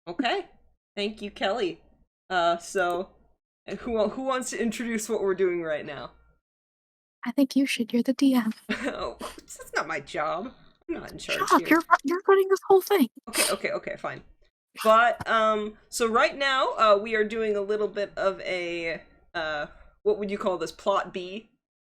Okay. Thank you, Kelly. So who wants to introduce what we're doing right now? I think you should. You're the DM. Oh, that's not my job. I'm not in Shut charge up. here. You're running this whole thing. Okay, fine. But so right now, we are doing a little bit of a what would you call this? Plot B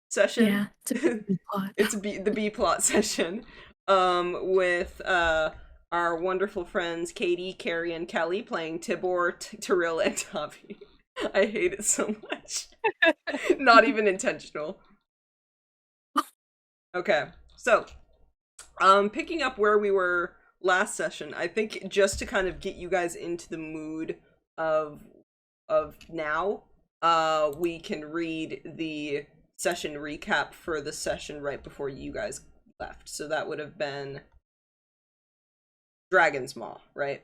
session. Yeah, it's a big plot. It's the B plot session. With our wonderful friends Katie, Carrie, and Kelly playing Tibor, Tiril, and Tavi. I hate it so much. Not even intentional. Okay, so picking up where we were last session, I think just to kind of get you guys into the mood of now, we can read the session recap for the session right before you guys left. So that would have been Dragon's Maw, right?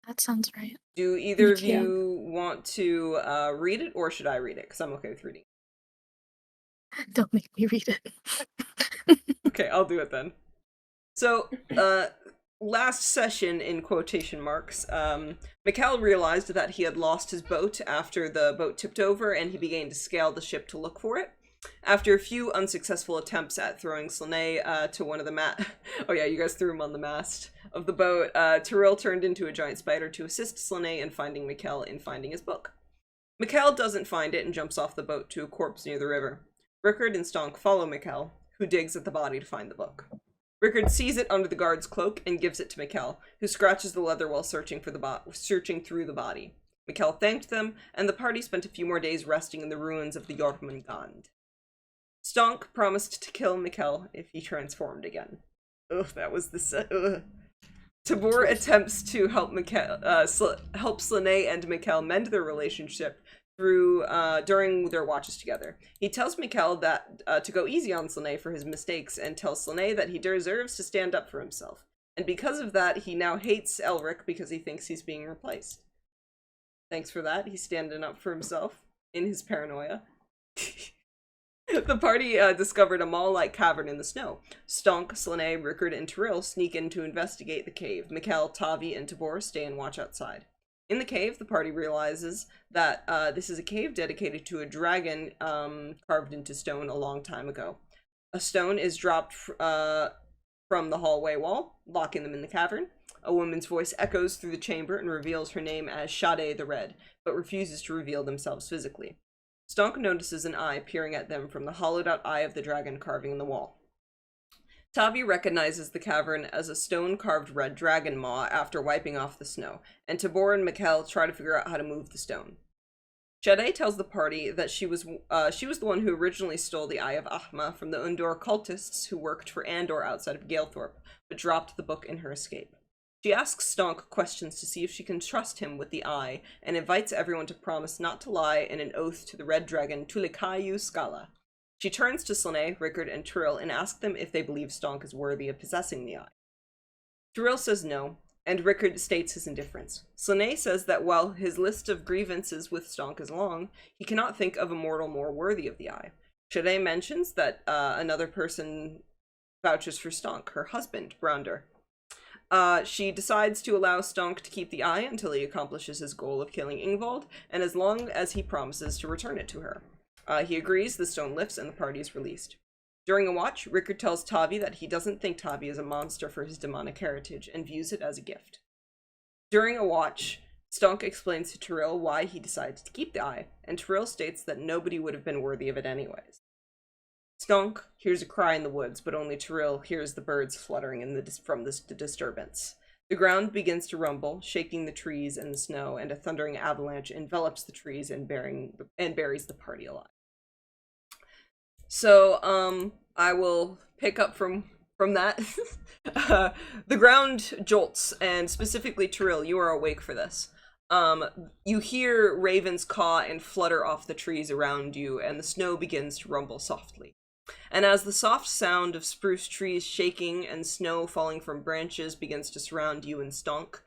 That sounds right. Do either of Mikhail, you want to read it, or should I read it? Because I'm okay with reading. don't make me read it. Okay, I'll do it then. So, last session, in quotation marks, Mikhail realized that he had lost his boat after the boat tipped over, and he began to scale the ship to look for it. After a few unsuccessful attempts at throwing Slane to one of the oh yeah, you guys threw him on the mast of the boat, Tiril turned into a giant spider to assist Slane in finding Mikhail in finding his book. Mikhail doesn't find it and jumps off the boat to a corpse near the river. Rickard and Stonk follow Mikhail, who digs at the body to find the book. Rickard sees it under the guard's cloak and gives it to Mikhail, who scratches the leather while searching through the body. Mikhail thanked them, and the party spent a few more days resting in the ruins of the Jörmungandr. Stonk promised to kill Mikhail if he transformed again. Ugh, that was the Tibor attempts to help help Slane and Mikhail mend their relationship through during their watches together. He tells Mikhail that to go easy on Slane for his mistakes, and tells Slane that he deserves to stand up for himself. And because of that, he now hates Elric because he thinks he's being replaced. Thanks for that. He's standing up for himself in his paranoia. The party discovered a mall-like cavern in the snow. Stonk, Slane, Rickard, and Tiril sneak in to investigate the cave. Mikhail, Tavi, and Tibor stay and watch outside. In the cave, the party realizes that this is a cave dedicated to a dragon carved into stone a long time ago. A stone is dropped from the hallway wall, locking them in the cavern. A woman's voice echoes through the chamber and reveals her name as Shade the Red, but refuses to reveal themselves physically. Stonk notices an eye peering at them from the hollowed-out eye of the dragon carving in the wall. Tavi recognizes the cavern as a stone-carved red dragon maw after wiping off the snow, and Tibor and Mikhail try to figure out how to move the stone. Shade tells the party that she was the one who originally stole the Eye of Ahma from the Undor cultists who worked for Andor outside of Galethorpe, but dropped the book in her escape. She asks Stonk questions to see if she can trust him with the eye, and invites everyone to promise not to lie in an oath to the red dragon Tulikayu Scala. She turns to Slane, Rickard, and Tiril and asks them if they believe Stonk is worthy of possessing the eye. Tiril says no, and Rickard states his indifference. Slane says that while his list of grievances with Stonk is long, he cannot think of a mortal more worthy of the eye. Shade mentions that another person vouches for Stonk, her husband, Bronder. She decides to allow Stonk to keep the eye until he accomplishes his goal of killing Ingvald, and as long as he promises to return it to her. He agrees, the stone lifts, and the party is released. During a watch, Rickard tells Tavi that he doesn't think Tavi is a monster for his demonic heritage, and views it as a gift. During a watch, Stonk explains to Tiril why he decides to keep the eye, and Tiril states that nobody would have been worthy of it anyways. Stonk hears a cry in the woods, but only Tiril hears the birds fluttering from the disturbance. The ground begins to rumble, shaking the trees and the snow, and a thundering avalanche envelops the trees and buries the party alive. So, I will pick up from that. The ground jolts, and specifically Tiril, you are awake for this. You hear ravens caw and flutter off the trees around you, and the snow begins to rumble softly. And as the soft sound of spruce trees shaking and snow falling from branches begins to surround you and Stonk,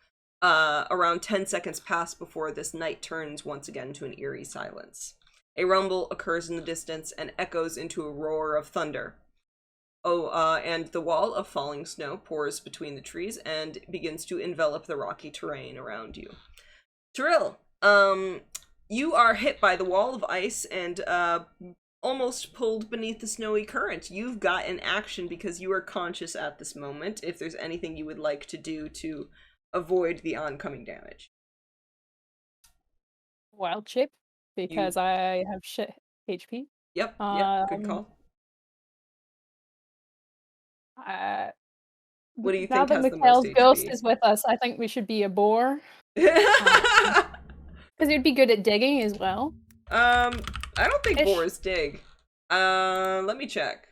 around 10 seconds pass before this night turns once again to an eerie silence. A rumble occurs in the distance and echoes into a roar of thunder. and the wall of falling snow pours between the trees and begins to envelop the rocky terrain around you. Tiril, you are hit by the wall of ice and almost pulled beneath the snowy current. You've got an action because you are conscious at this moment, if there's anything you would like to do to avoid the oncoming damage. Wild shape, because I have shit HP. Yep, good call. What do you now think that has the most Mikhail's ghost HP? is with us, I think we should be a boar. Because you'd be good at digging as well. I don't think boars dig. Let me check.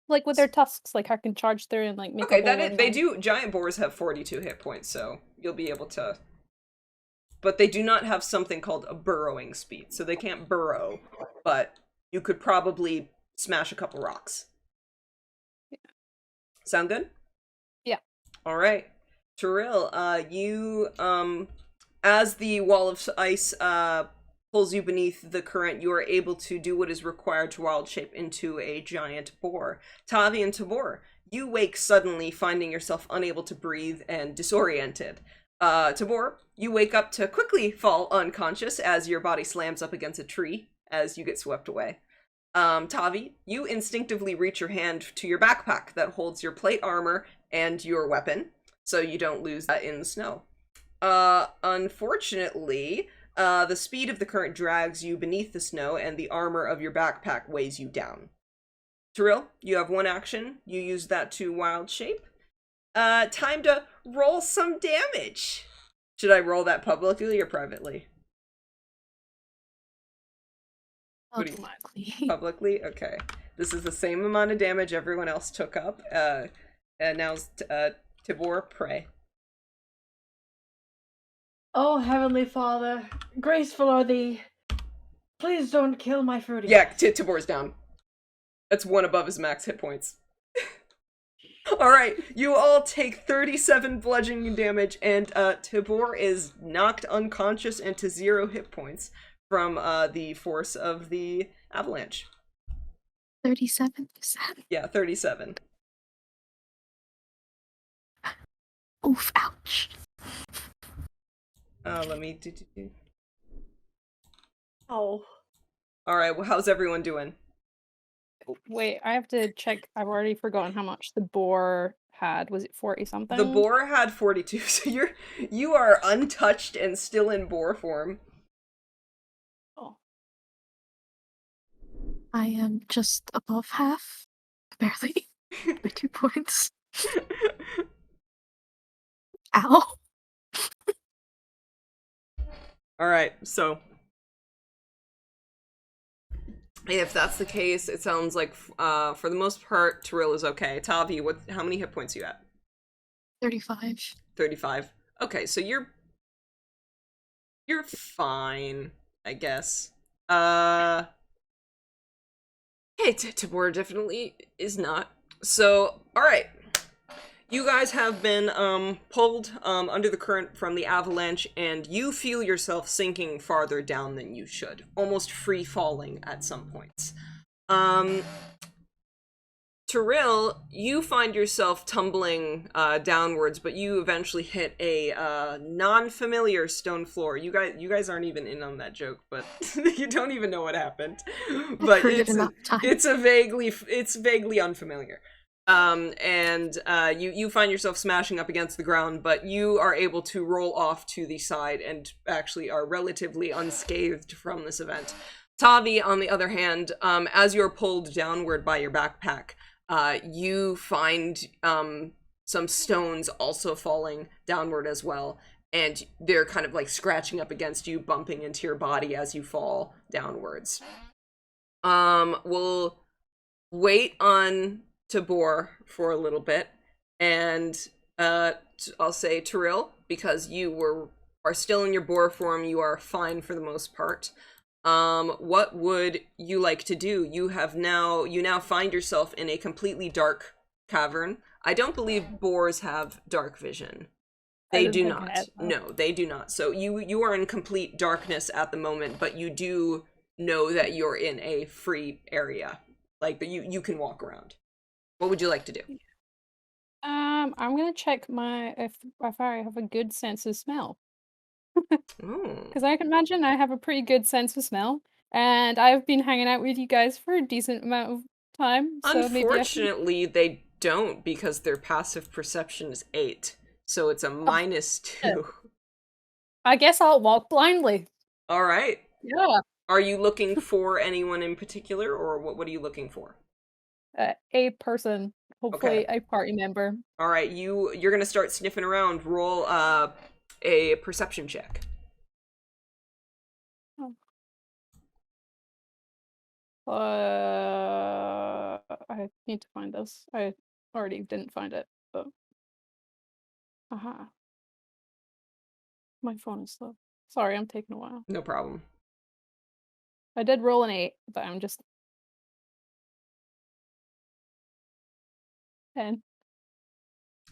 Like with their tusks, like I can charge through and like make a hole. They do. Giant boars have 42 hit points, so you'll be able to. But they do not have something called a burrowing speed, so they can't burrow. But you could probably smash a couple rocks. Yeah. Sound good? Yeah. All right, Tiril, you as the wall of ice pulls you beneath the current, you are able to do what is required to wild shape into a giant boar. Tavi and Tibor, you wake suddenly, finding yourself unable to breathe and disoriented. Tibor, you wake up to quickly fall unconscious as your body slams up against a tree as you get swept away. Tavi, you instinctively reach your hand to your backpack that holds your plate armor and your weapon, so you don't lose that in the snow. Unfortunately, the speed of the current drags you beneath the snow, and the armor of your backpack weighs you down. Tiril, you have one action. You use that to wild shape. Time to roll some damage. Should I roll that publicly or privately? Publicly. Publicly? Okay. This is the same amount of damage everyone else took up. And now's Tibor, pray. Oh, Heavenly Father, graceful are thee. Please don't kill my fruity. Yeah, Tibor's down. That's one above his max hit points. Alright, you all take 37 bludgeoning damage, and Tibor is knocked unconscious and to 0 hit points from the force of the avalanche. 37, you said? Yeah, 37. Oof, ouch. Let me do. Oh. Alright, well, how's everyone doing? Wait, I have to check. I've already forgotten how much the boar had. Was it 40 something? The boar had 42, so you are untouched and still in boar form. Oh. I am just above half. Barely. By 2 points. Ow. Alright, so if that's the case, it sounds like for the most part, Tiril is okay. Tavi, how many hit points are you at? 35. 35. Okay, so you're fine, I guess. Okay, Tibor definitely is not. So, alright. You guys have been pulled under the current from the avalanche, and you feel yourself sinking farther down than you should, almost free falling at some points. Tiril, you find yourself tumbling downwards, but you eventually hit a non-familiar stone floor. You guys aren't even in on that joke, but you don't even know what happened. But it's vaguely unfamiliar. You find yourself smashing up against the ground, but you are able to roll off to the side and actually are relatively unscathed from this event. Tavi, on the other hand, as you're pulled downward by your backpack, you find some stones also falling downward as well, and they're kind of like scratching up against you, bumping into your body as you fall downwards. We'll wait on Tibor for a little bit, and I'll say Tiril, because you are still in your boar form, you are fine for the most part. What would you like to do? You now find yourself in a completely dark cavern. I don't believe boars have dark vision. They do not. No, they do not. So you are in complete darkness at the moment, but you do know that you're in a free area. Like, you can walk around. What would you like to do? I'm gonna check if I have a good sense of smell. Ooh. Because I can imagine I have a pretty good sense of smell, and I've been hanging out with you guys for a decent amount of time, so maybe I can... Unfortunately, they don't because their passive perception is 8. So it's a -2. I guess I'll walk blindly. All right. Yeah. Are you looking for anyone in particular, or what are you looking for? A person, hopefully Okay. a party member. All right, you're going to start sniffing around. Roll a perception check. I need to find this. I already didn't find it, but... Aha. My phone is slow. Sorry, I'm taking a while. No problem. I did roll an 8, but I'm just... 10.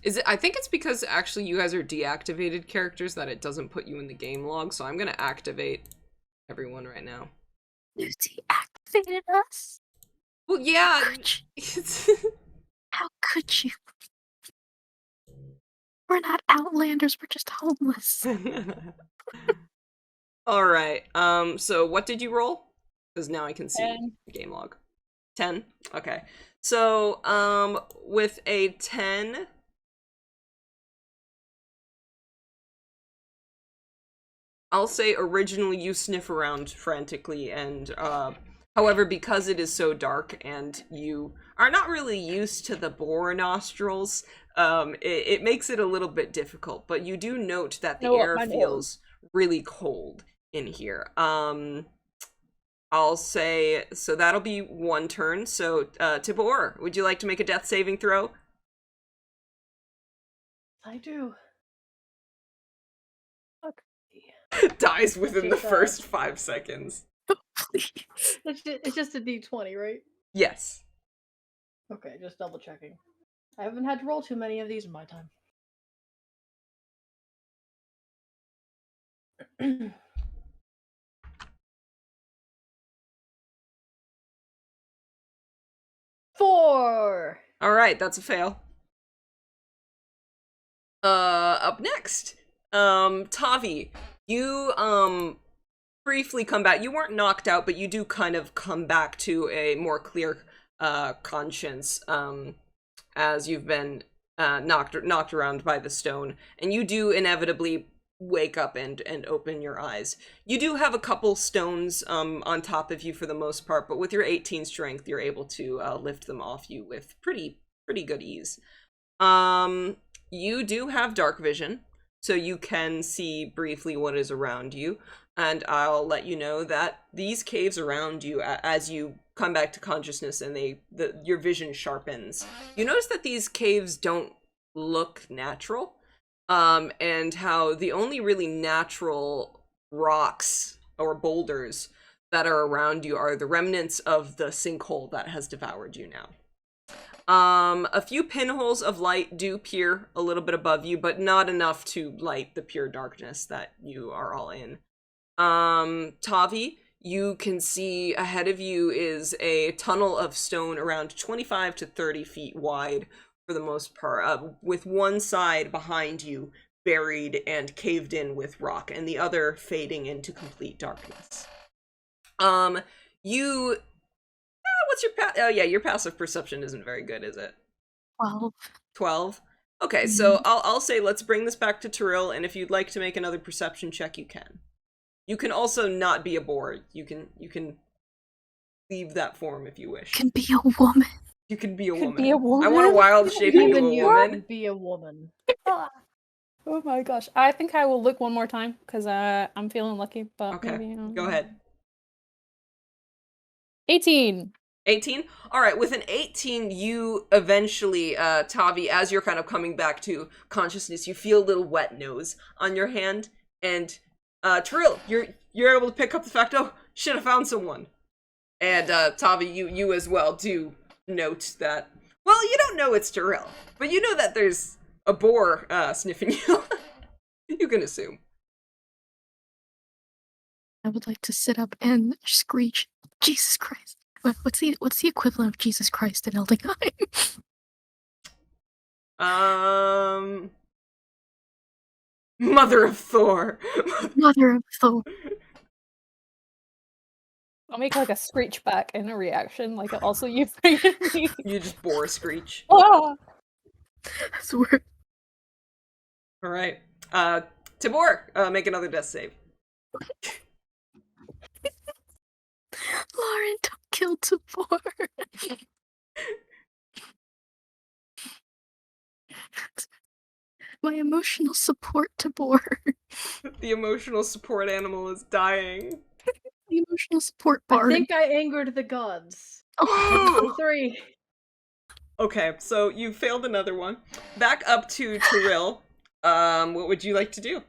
Is it? I think it's because actually you guys are deactivated characters that it doesn't put you in the game log, so I'm going to activate everyone right now. You deactivated us? Well, yeah. How could you? We're not outlanders, we're just homeless. All right. So what did you roll? Because now I can see 10. the game log. 10. Okay. So with a 10, I'll say originally you sniff around frantically, and however, because it is so dark and you are not really used to the boar nostrils, it makes it a little bit difficult. But you do note that the air feels really cold in here. I'll say, so that'll be one turn. So Tibor, would you like to make a death saving throw? I do. Dies within the first 5 seconds. Please. It's just a d20, right? Yes. Okay, just double checking. I haven't had to roll too many of these in my time. 4! All right, that's a fail. Up next, Tavi, you briefly come back. You weren't knocked out, but you do kind of come back to a more clear conscience as you've been knocked around by the stone, and you do inevitably wake up and open your eyes. You do have a couple stones on top of you for the most part, but with your 18 strength, you're able to lift them off you with pretty good ease. You do have dark vision, so you can see briefly what is around you, and I'll let you know that these caves around you, as you come back to consciousness and your vision sharpens, you notice that these caves don't look natural, and how the only really natural rocks or boulders that are around you are the remnants of the sinkhole that has devoured you now. A few pinholes of light do peer a little bit above you, but not enough to light the pure darkness that you are all in. Tavi, you can see ahead of you is a tunnel of stone around 25 to 30 feet wide for the most part, with one side behind you buried and caved in with rock, and the other fading into complete darkness. What's your your passive perception isn't very good, is it? 12. 12? Okay, so I'll say let's bring this back to Tiril, and if you'd like to make another perception check, you can. You can also not be a boar. You can leave that form if you wish. Can be a woman. You can be a woman. Be a woman. I want a wild shape into a woman. Be a woman. Oh my gosh. I think I will look one more time, because I'm feeling lucky, but Okay, maybe... go ahead. 18! 18? Alright, with an 18, you eventually, Tavi, as you're kind of coming back to consciousness, you feel a little wet nose on your hand, and, Tiril, you're able to pick up the fact, oh, shit, I found someone. And, Tavi, you as well do note that, well, you don't know it's Tiril, but you know that there's a boar, sniffing you. You can assume. I would like to sit up and screech, Jesus Christ. What's the equivalent of Jesus Christ in Eldingheim? Mother of Thor. Mother of Thor. I'll make like a screech back in a reaction, like also you freaking me. You just bore a screech. Oh! That's weird. Alright. Tibor, make another death save. Lauren, don't kill Tibor. My emotional support, Tibor. The emotional support animal is dying. The emotional support I bard. think I angered the gods. Oh, 3. Okay, so you failed another one. Back up to Tiril. What would you like to do?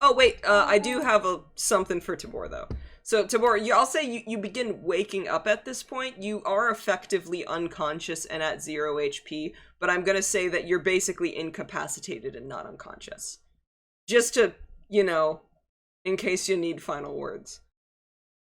Oh wait, I do have something for Tibor though. So Tibor, I'll say you begin waking up at this point. You are effectively unconscious and at 0 HP, but I'm gonna say that you're basically incapacitated and not unconscious. Just to, in case you need final words.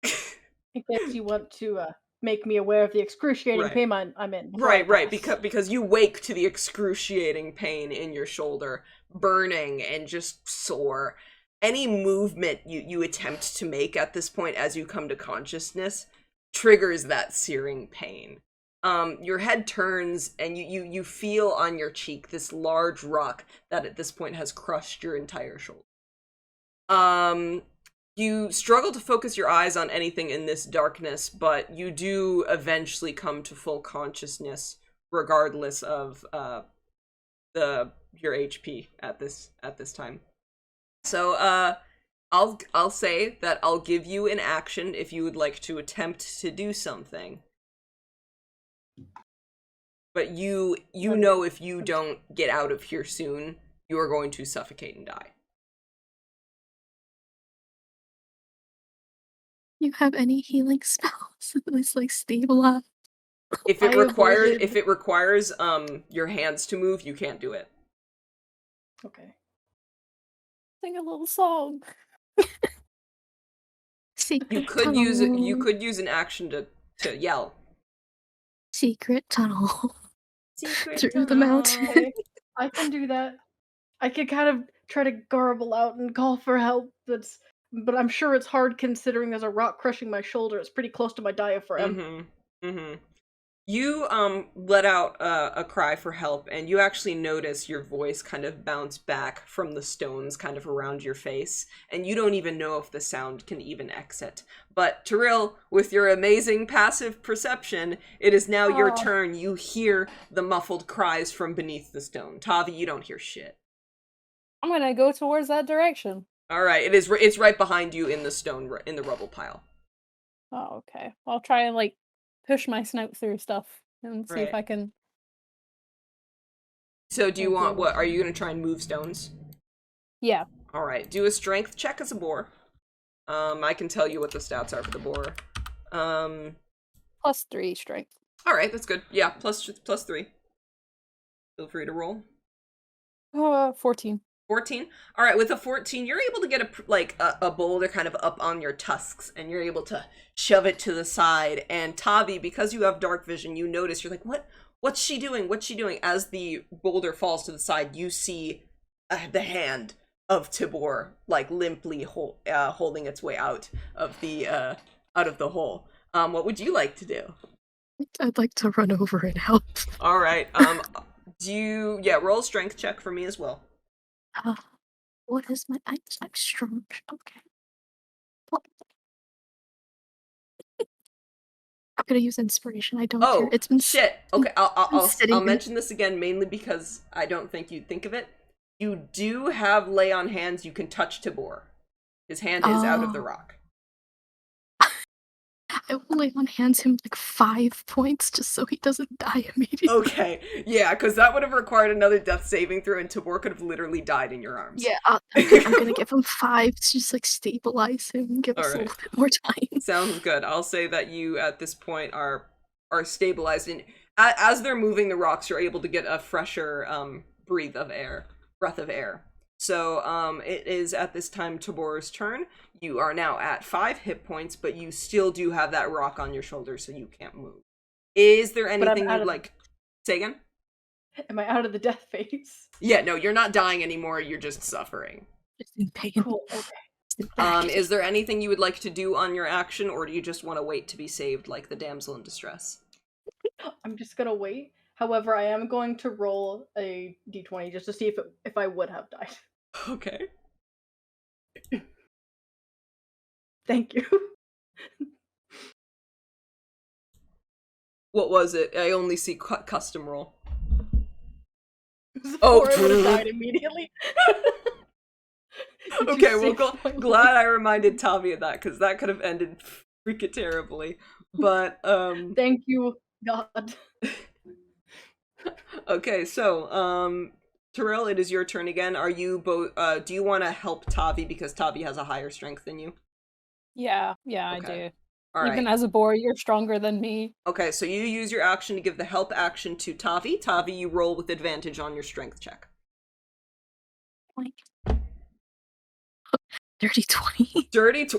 In case you want to make me aware of the excruciating pain I'm in. Right, because you wake to the excruciating pain in your shoulder, burning and just sore. Any movement you attempt to make at this point as you come to consciousness triggers that searing pain. Your head turns and you feel on your cheek this large rock that at this point has crushed your entire shoulder. You struggle to focus your eyes on anything in this darkness, but you do eventually come to full consciousness regardless of your HP at this time. So I'll say that I'll give you an action if you would like to attempt to do something. But you know if you don't get out of here soon, you are going to suffocate and die. you have any healing spells? At least like stabilize. If it requires your hands to move, you can't do it. Okay. Sing a little song. Secret You could tunnel. use an action to yell. Secret tunnel. Secret Through the mountain. Okay, I can do that. I could kind of try to garble out and call for help, but I'm sure it's hard considering there's a rock crushing my shoulder. It's pretty close to my diaphragm. You let out a cry for help, and you actually notice your voice kind of bounce back from the stones kind of around your face, and you don't even know if the sound can even exit. But Tiril, with your amazing passive perception, it is now your turn. You hear the muffled cries from beneath the stone. Tavi, you don't hear shit. I'm gonna go towards that direction. Alright, it's right behind you in the stone, in the rubble pile. Oh, okay. I'll try and like push my snout through stuff and see if Right. I can. So do you want, what, are you going to try and move stones? Yeah. Alright, do a strength check as a boar. I can tell you what the stats are for the boar. +3 strength. Alright, that's good. Yeah, plus 3. Feel free to roll. 14. 14? Alright, with a 14, you're able to get a boulder kind of up on your tusks, and you're able to shove it to the side. And Tavi, because you have dark vision, you notice, you're like, what's she doing? What's she doing? As the boulder falls to the side, you see the hand of Tibor, like, limply holding its way out of the hole. What would you like to do? I'd like to run over and help. Alright, roll a strength check for me as well. What is my... I'm strong. Okay. I'm gonna use inspiration. I don't care. It's been shit. Okay, I'll in... mention this again mainly because I don't think you'd think of it. You do have lay on hands. You can touch Tibor. His hand is out of the rock. I will lay on hands him like 5 points just so he doesn't die immediately. Okay, yeah, because that would have required another death saving throw, and Tibor could have literally died in your arms. Yeah, I'm gonna give him 5 to just like stabilize him and give us a little bit more time. Sounds good. I'll say that you at this point are stabilized, and as they're moving the rocks, you're able to get a fresher breath of air. So it is at this time Tibor's turn. You are now at 5 hit points, but you still do have that rock on your shoulder, so you can't move. Is there anything you'd like? Say again? Am I out of the death phase? Yeah, no, you're not dying anymore, you're just suffering. Just in pain. Cool, okay. Just in agony. Is there anything you would like to do on your action, or do you just want to wait to be saved like the damsel in distress? I'm just gonna wait. However, I am going to roll a d20 just to see if I would have died. Okay. Thank you. What was it? I only see custom roll. Oh, I would have died immediately. Okay, well, glad I reminded Tavi of that, because that could have ended freaking terribly. But, Thank you, God. Okay, so, Tiril, it is your turn again. Are you both, do you want to help Tavi because Tavi has a higher strength than you? Yeah, Okay. I do. All Even right. as a boar, you're stronger than me. Okay, so you use your action to give the help action to Tavi. Tavi, you roll with advantage on your strength check. Dirty 20.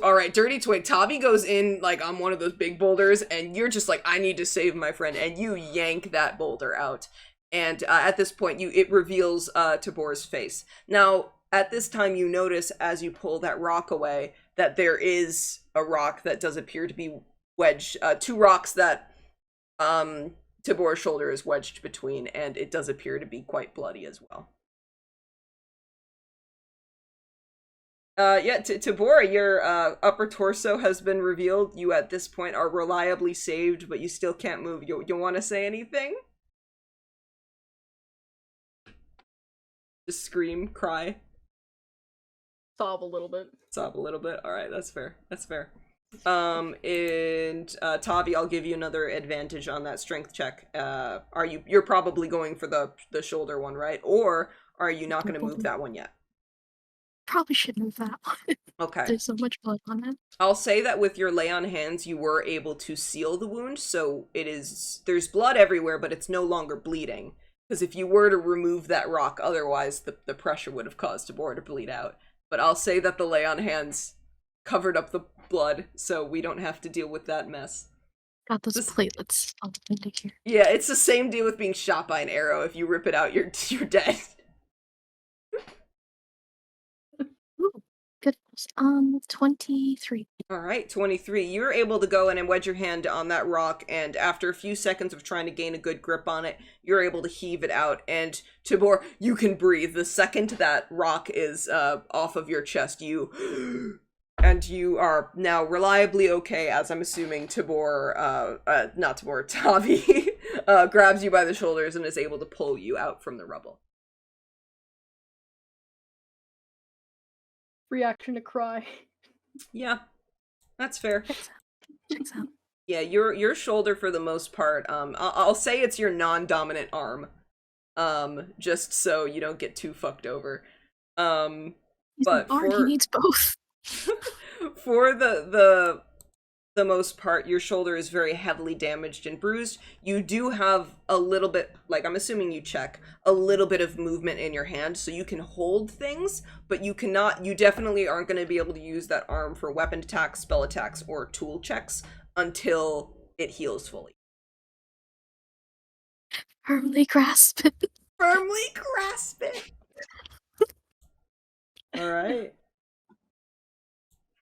Alright, dirty 20. Tavi goes in, like, on one of those big boulders, and you're just like, I need to save my friend, and you yank that boulder out. And at this point, it reveals Tibor's face. Now, at this time, you notice, as you pull that rock away, that there is a rock that does appear to be wedged, two rocks that Tibor's shoulder is wedged between, and it does appear to be quite bloody as well. Yeah, Tibor, your upper torso has been revealed. You at this point are reliably saved, but you still can't move. You want to say anything? Just scream, cry, Sob a little bit. sob a little bit. All right, that's fair. That's fair. And Tavi, I'll give you another advantage on that strength check. You're probably going for the shoulder one, right? Or are you not going to move that one yet? Probably should move that one. Okay. There's so much blood on it. I'll say that with your lay on hands, you were able to seal the wound, so there's blood everywhere, but it's no longer bleeding. Because if you were to remove that rock, otherwise the pressure would have caused Tibor to bleed out. But I'll say that the lay on hands covered up the blood, so we don't have to deal with that mess. Got those platelets on the end here. Yeah, it's the same deal with being shot by an arrow. If you rip it out, you're dead. Ooh, good. 23. Alright, 23. You're able to go in and wedge your hand on that rock, and after a few seconds of trying to gain a good grip on it, you're able to heave it out, and Tibor, you can breathe. The second that rock is off of your chest, you are now reliably okay, as I'm assuming not Tibor, Tavi, grabs you by the shoulders and is able to pull you out from the rubble. Reaction to cry. Yeah, that's fair. Checks out. Yeah, your shoulder for the most part. I'll say it's your non-dominant arm. Just so you don't get too fucked over. He's But an art, he needs both. for the most part, your shoulder is very heavily damaged and bruised. You do have a little bit, like, I'm assuming you check, a little bit of movement in your hand, so you can hold things, but you definitely aren't going to be able to use that arm for weapon attacks, spell attacks, or tool checks until it heals fully. Firmly grasp it. Firmly grasp it! Alright.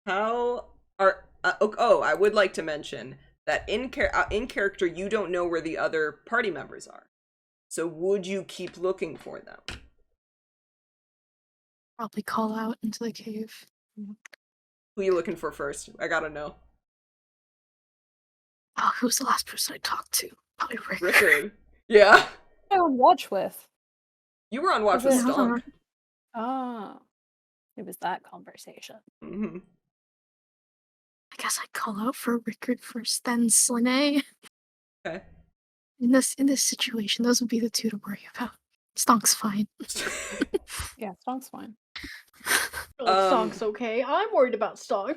I would like to mention that in character, you don't know where the other party members are. So would you keep looking for them? Probably call out into the cave. Who are you looking for first? I gotta know. Oh, who was the last person I talked to? Probably Rick. Richard. Yeah. I on watch with. You were on watch with Stonk. Oh. It was that conversation. Mm-hmm. I guess I'd call out for Rickard first, then Slane. Okay. In this situation, those would be the two to worry about. Stonk's fine. Yeah, Stonk's fine. Oh, Stonk's okay. I'm worried about Stonk.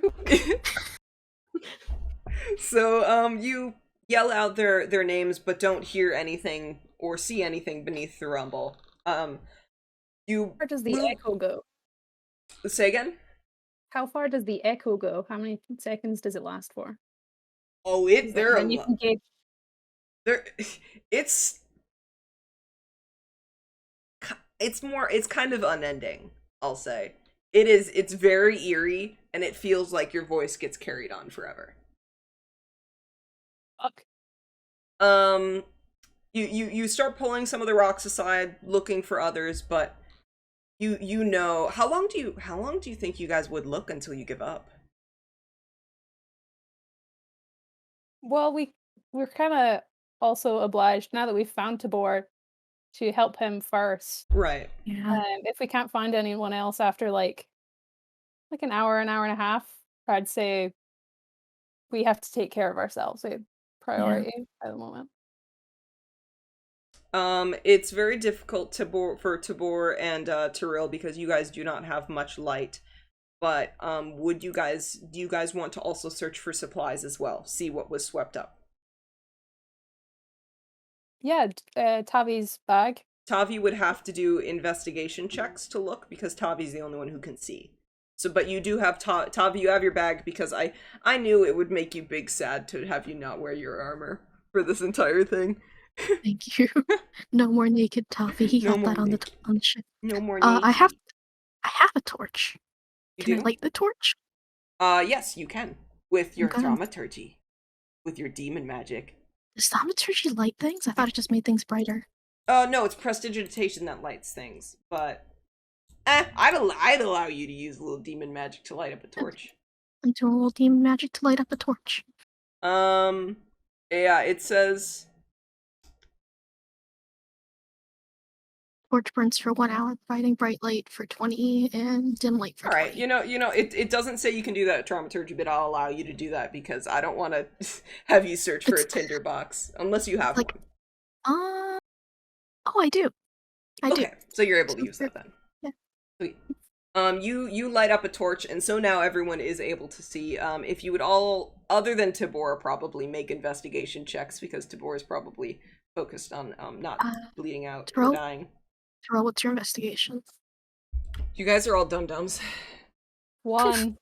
So, you yell out their names, but don't hear anything or see anything beneath the rumble. Where does the echo go? Say again? How far does the echo go? How many seconds does it last for? Oh, it's it's kind of unending, I'll say. It's very eerie, and it feels like your voice gets carried on forever. Fuck. You start pulling some of the rocks aside, looking for others, but you know, how long do you think you guys would look until you give up? Well, we're kind of also obliged now that we've found Tibor to help him first. Right. Yeah. If we can't find anyone else after like an hour and a half, I'd say we have to take care of ourselves. A priority at the moment. It's very difficult for Tibor and Tiril because you guys do not have much light. But do you guys want to also search for supplies as well? See what was swept up. Yeah, Tavi's bag. Tavi would have to do investigation checks to look because Tavi's the only one who can see. So, but you do have Tavi. You have your bag because I knew it would make you big sad to have you not wear your armor for this entire thing. Thank you. No more naked Tavi. He got that on the ship. No more naked. I have a torch. Can I light the torch? Yes, you can. With your Okay. thaumaturgy. With your demon magic. Does thaumaturgy light things? I thought it just made things brighter. No, it's prestidigitation that lights things, but I'd allow you to use a little demon magic to light up a torch. I'm doing a little demon magic to light up a torch. Yeah, it says Torch burns for 1 hour, providing bright light for 20 and dim light for 20. Alright, it doesn't say you can do that at Traumaturgy, but I'll allow you to do that because I don't want to have you search for a tinderbox, unless you have like- one. Oh, I do. I do. Okay, so you're able to use that then. Yeah. Sweet. You light up a torch, and so now everyone is able to see. If you would all, other than Tibor, probably make investigation checks, because Tibor is probably focused on not bleeding out or Tiril? dying. Tiril, what's your investigation? You guys are all dum-dums. 1.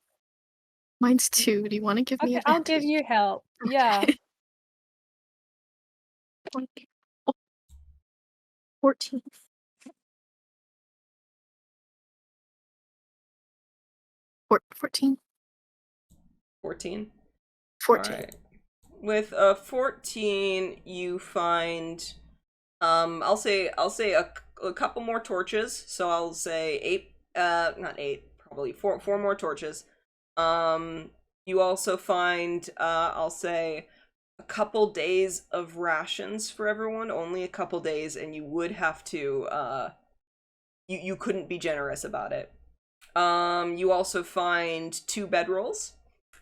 Mine's 2. Do you want to give me Okay, I'll give you help. Yeah. 14. 14. 14? 14. Alright. With 14, you find I'll say a couple more torches. So I'll say 8 not 8, probably 4 more torches. You also find I'll say a couple days of rations for everyone, only a couple days, and you would have to you couldn't be generous about it. You also find 2 bedrolls.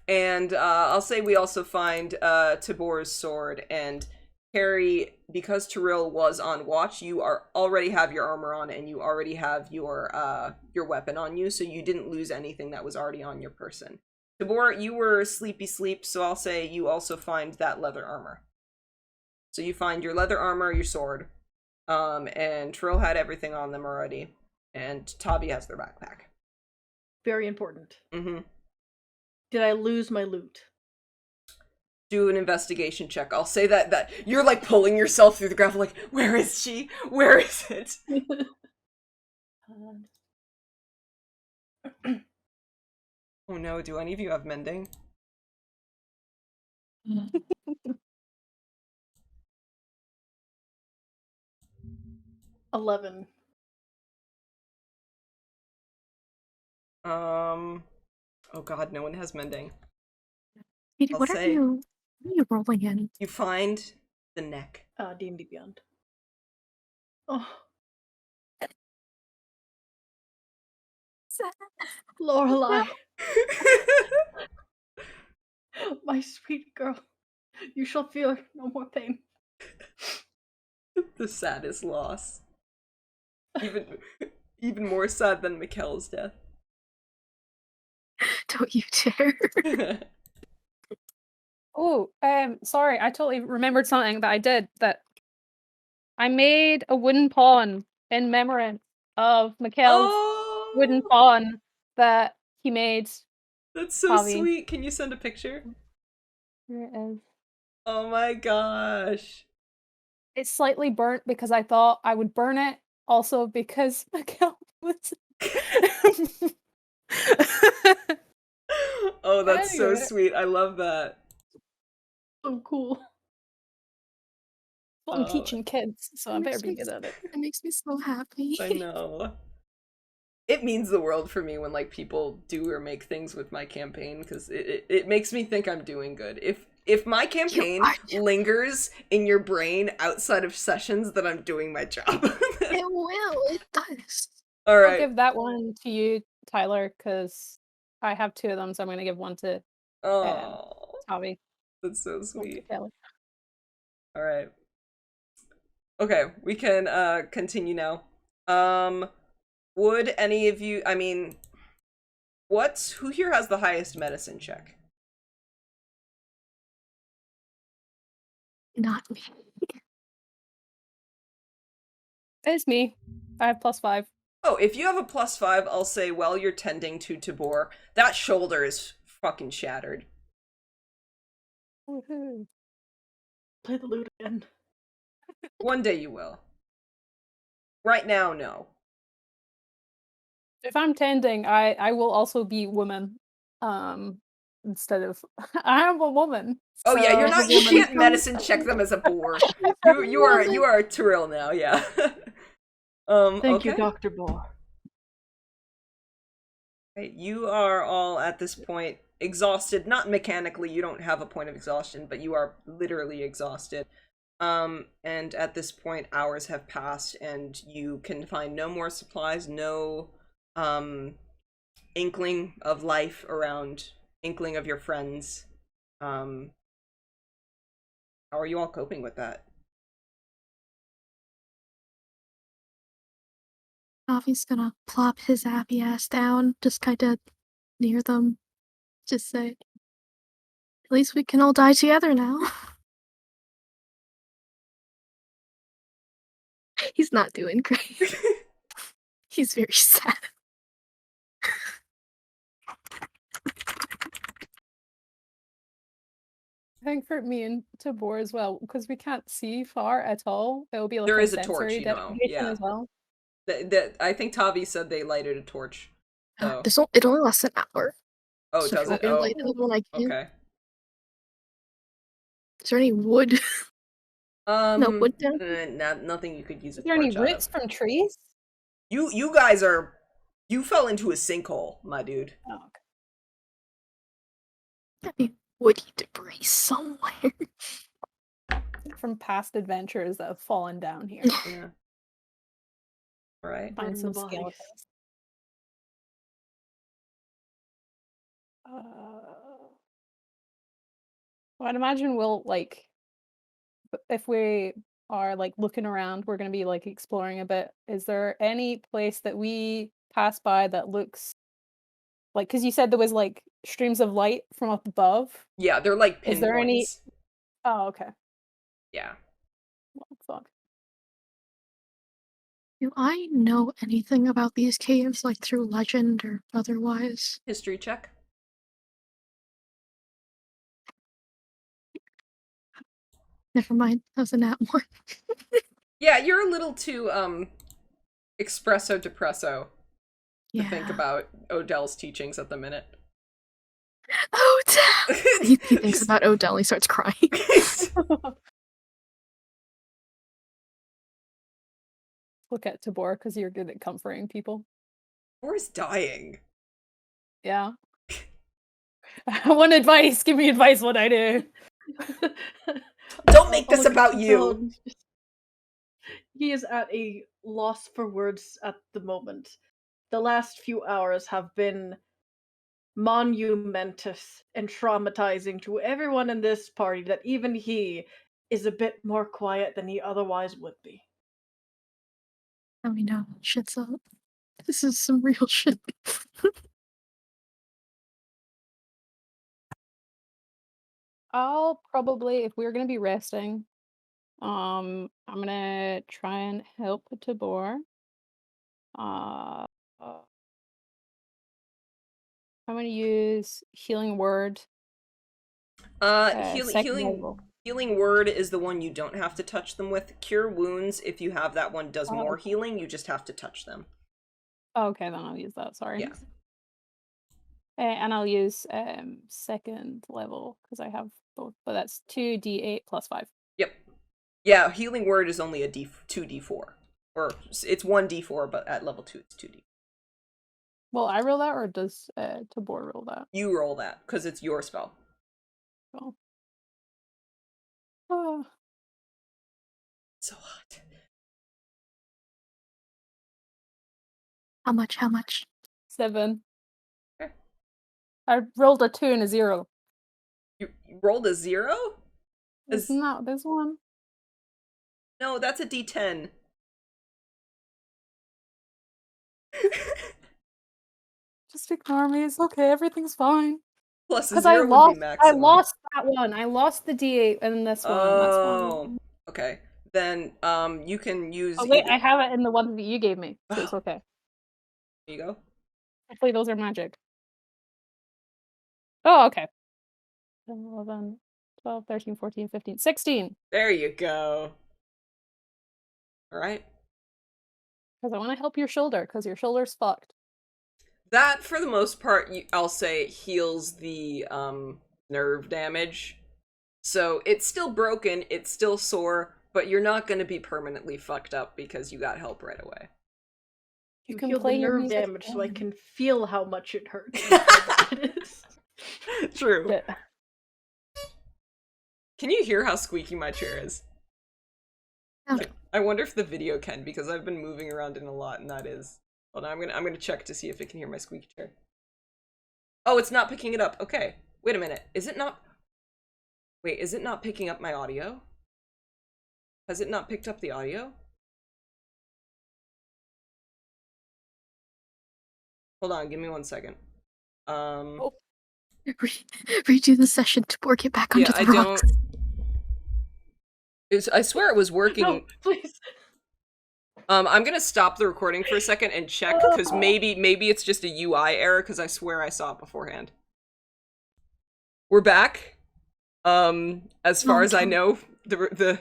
And I'll say we also find Tibor's sword, and Harry, because Tiril was on watch, you already have your armor on, and you already have your weapon on you, so you didn't lose anything that was already on your person. Tibor, you were sleepy sleep, so I'll say you also find that leather armor. So you find your leather armor, your sword, and Tiril had everything on them already, and Tavi has their backpack. Very important. Mm-hmm. Did I lose my loot? Do an investigation check. I'll say that you're like pulling yourself through the gravel, like, where is she? Where is it? Oh no, do any of you have mending? 11. Oh god, no one has mending. Katie, I'll what are say- you rolling in? You find the neck. D&D Beyond. Oh, Lorelai, my sweet girl, you shall feel no more pain. The saddest loss. Even more sad than Mikkel's death. Don't you dare. Oh, sorry, I totally remembered something that I did. That I made a wooden pawn in memory of Mikkel's wooden pawn that he made. That's so Tavi. sweet. Can you send a picture? Here it is. Oh my gosh. It's slightly burnt because I thought I would burn it Also because Mikkel was. Oh, that's so Anyway. sweet. I love that. So cool. Well, I'm teaching kids, so I better be good at it. It makes me so happy. I know. It means the world for me when like people do or make things with my campaign, because it makes me think I'm doing good. If my campaign lingers in your brain outside of sessions, then I'm doing my job. It will. It does. All I'll right. give that one to you, Tyler, because I have 2 of them, so I'm going to give one to Oh, Tavi. that's so One to sweet. Kelly. All right. Okay, we can continue now. Would any of you, I mean, who here has the highest medicine check? Not me. It's me. I have +5. Oh, if you have a +5, I'll say while you're tending to Tibor, that shoulder is fucking shattered. Woohoo. Play the lute again. One day you will. Right now, no. If I'm tending, I will also be woman. Instead of I am a woman. Oh yeah, you're so- not. You can't medicine check them as a boar. You are a Tiril now. Yeah. Thank you, okay. Dr. Boar. Right, you are all at this point exhausted. Not mechanically, you don't have a point of exhaustion, but you are literally exhausted. And at this point, hours have passed, and you can find no more supplies, no inkling of life around, inkling of your friends. How are you all coping with that? Tavi's gonna plop his happy ass down, just kinda near them. Just say, at least we can all die together now. He's not doing great. He's very sad. I think for me and Tabor as well, because we can't see far at all, it will be like There a is a torch, sensory you know, deprivation yeah. as well. I think Tavi said they lighted a torch. So. It only lasts an hour. Oh, So does it? I'll Oh, light it when I can. okay. Is there any wood? No wood down? Nothing you could use a Is there any torch out roots of. from trees? You guys are. You fell into a sinkhole, my dude. Oh, okay. Gotta be woody debris somewhere. From past adventures that have fallen down here. Yeah. All right. Find Burn some the bodies. skeletons. Well, I'd imagine we'll like, if we are like looking around, we're gonna be like exploring a bit. Is there any place that we pass by that looks like? Because you said there was like streams of light from up above. Yeah, they're like pinpoints. Is there any? Oh, okay. Yeah. Well, fuck. Do I know anything about these caves, like through legend or otherwise? History check. Never mind, that was a nat 1. Yeah, you're a little too espresso depresso to think Yeah. about Odell's teachings at the minute. Odell! He thinks about Odell, he starts crying. Look at Tabor because you're good at comforting people. Tibor's dying. Yeah. One advice. Give me advice. What I do. Don't make Oh, this about you. He is at a loss for words at the moment. The last few hours have been monumentous and traumatizing to everyone in this party that even he is a bit more quiet than he otherwise would be. Let me know. Shit's up. This is some real shit. I'll probably, if we're gonna be resting, I'm gonna try and help Tabor. I'm gonna use healing word. Second Healing. level. Healing Word is the one you don't have to touch them with. Cure Wounds, if you have that one, does more healing. You just have to touch them. Oh, okay, then I'll use that. Sorry. Yeah. And I'll use second level because I have both, but that's 2d8 plus 5. Yep. Yeah, Healing Word is only a 2d4. Or it's 1d4, but at level 2 it's 2d. Well, I roll that, or does Tibor roll that? You roll that, because it's your spell. Oh. Oh. So hot. How much? 7. Okay. I rolled a 2 and a 0. You rolled a 0? Isn't that this one? No, that's a d10. Just ignore me. It's okay. Everything's fine. Plus a Because 0 would be maximum. I lost that one. I lost the d8 and this one. That's fine. Okay. Then you can use. Oh wait, I have it in the one that you gave me, so it's okay. There you go. Hopefully those are magic. Oh, okay. 10, 11, 12, 13, 14, 15, 16. There you go. All right. Because I want to help your shoulder, because your shoulder's fucked. That, for the most part, I'll say heals the nerve damage. So it's still broken, it's still sore, but you're not going to be permanently fucked up because you got help right away. You can heal play the your nerve music damage so I again. can feel how much it hurts. and how bad it is. True. Yeah. Can you hear how squeaky my chair is? No. I wonder if the video can, because I've been moving around in a lot, and that is. Hold on, I'm gonna check to see if it can hear my squeaky chair. Oh, it's not picking it up. Okay, wait a minute. Is it not? Wait, is it not picking up my audio? Has it not picked up the audio? Hold on, give me 1 second. Redo the session to get back onto the rocks. I swear it was working. No, please. I'm gonna stop the recording for a second and check, because maybe it's just a UI error, because I swear I saw it beforehand. We're back. As far as I know, the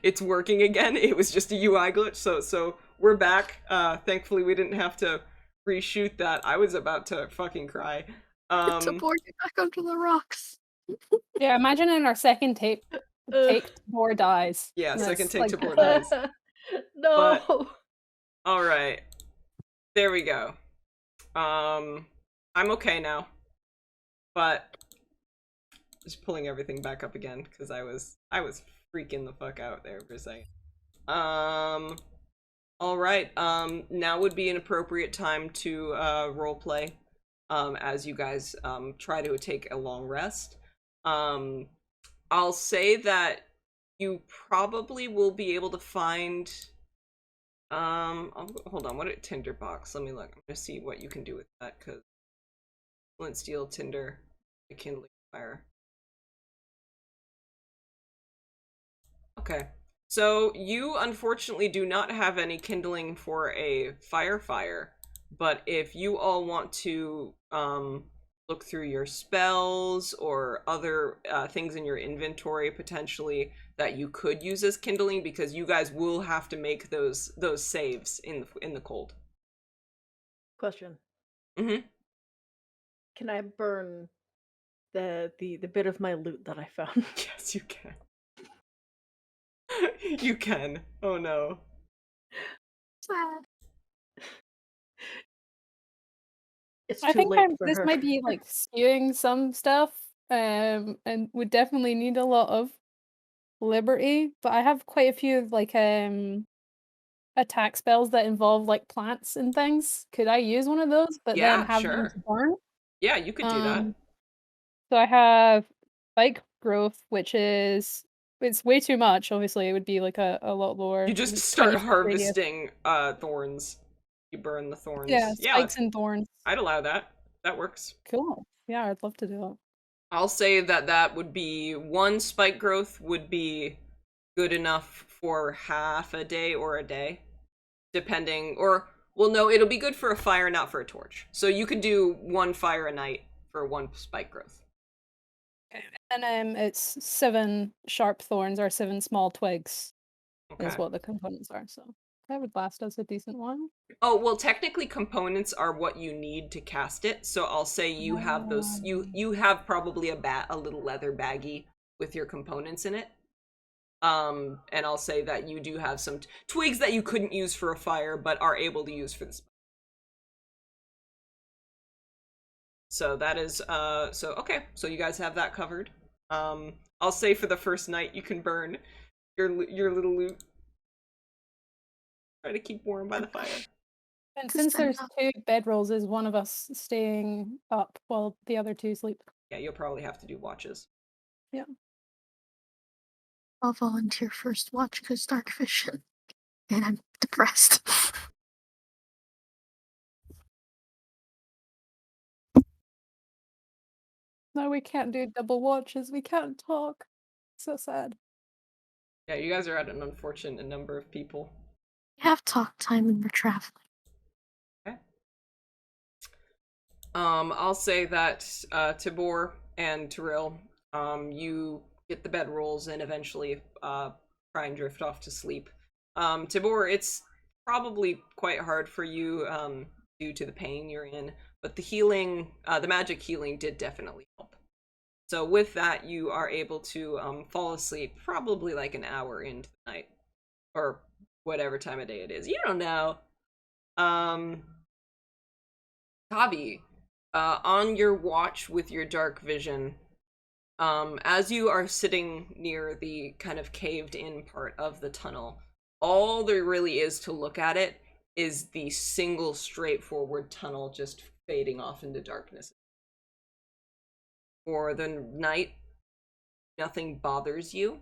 it's working again. It was just a UI glitch, so we're back. Thankfully we didn't have to reshoot that. I was about to fucking cry. Tibor, get back onto the rocks. Yeah, imagine in our second take Tibor dies. Yeah, And second it's take like- Tibor dies. No. But- All right, there we go. I'm okay now, but just pulling everything back up again because I was freaking the fuck out there for a second. All right. Now would be an appropriate time to role play. As you guys try to take a long rest. I'll say that you probably will be able to find. Hold on. What a tinderbox? Let me look. I'm gonna see what you can do with that, because flint, steel, tinder, kindling fire. Okay. So you unfortunately do not have any kindling for a fire, but if you all want to look through your spells or other things in your inventory potentially that you could use as kindling, because you guys will have to make those saves in the cold. Question. Mm-hmm. Can I burn the bit of my loot that I found? Yes, you can. You can. Oh no. Sad. It's I too think late for this her. might be like skewing some stuff, and would definitely need a lot of liberty. But I have quite a few like attack spells that involve like plants and things. Could I use one of those, but Yeah, then have them sure. to burn? Yeah, you could do that. So I have spike growth, which is it's way too much. Obviously, it would be like a lot lower. You just It's start 20-foot radius. harvesting thorns. You burn the thorns. Yeah, Yeah, spikes and thorns. I'd allow that. That works. Cool. Yeah, I'd love to do it. I'll say that would be one spike growth would be good enough for half a day or a day, depending. Or well, no, it'll be good for a fire, not for a torch. So you could do one fire a night for one spike growth. And it's 7 sharp thorns or 7 small twigs Okay. is what the components are. So that would last us a decent one. Oh, well, technically components are what you need to cast it. So I'll say you have those, you have probably a little leather baggie with your components in it. And I'll say that you do have some twigs that you couldn't use for a fire, but are able to use for the spell. So that is, okay. So you guys have that covered. I'll say for the first night you can burn your little loot. Try to keep warm by the fire. And since there's 2 bedrolls, is one of us staying up while the other 2 sleep? Yeah, you'll probably have to do watches. Yeah. I'll volunteer first watch because darkvision. And I'm depressed. No, we can't do double watches. We can't talk. So sad. Yeah, you guys are at an unfortunate number of people. We have talk time when we're traveling. Okay. I'll say that Tibor and Tiril, you get the bedrolls and eventually try and drift off to sleep. Tibor, it's probably quite hard for you due to the pain you're in, but the healing, the magic healing did definitely help. So with that, you are able to fall asleep probably like an hour into the night, or whatever time of day it is. You don't know. Tavi, on your watch with your dark vision, as you are sitting near the kind of caved in part of the tunnel, all there really is to look at it is the single straightforward tunnel just fading off into darkness. For the night, nothing bothers you,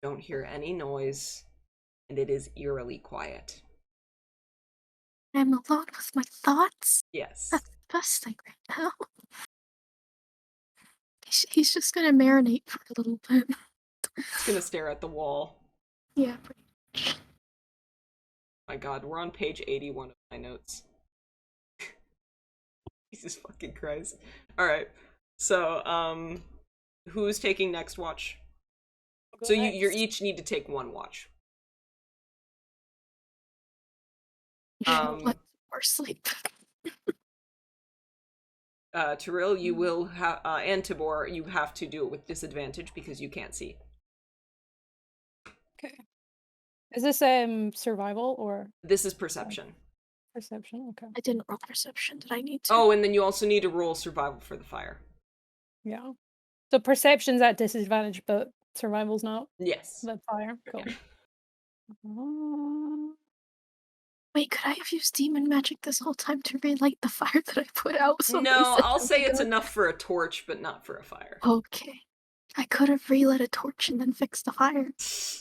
don't hear any noise, and it is eerily quiet. I'm alone with my thoughts. Yes. That's the best thing right now. He's just gonna marinate for a little bit. He's gonna stare at the wall. Yeah, pretty much. My god, we're on page 81 of my notes. Jesus fucking Christ. Alright, so, who's taking next watch? So you each need to take one watch. Let more sleep. Tiril, you will have, and Tibor, you have to do it with disadvantage because you can't see. Okay. Is this survival or This is perception. perception? Okay. I didn't roll perception. Did I need to? Oh, and then you also need to roll survival for the fire. Yeah. So perception's at disadvantage, but survival's not. Yes. The fire. Cool. Wait, could I have used demon magic this whole time to relight the fire that I put out? So No, I'll say it's enough for a torch, but not for a fire. Okay. I could have relit a torch and then fixed the fire.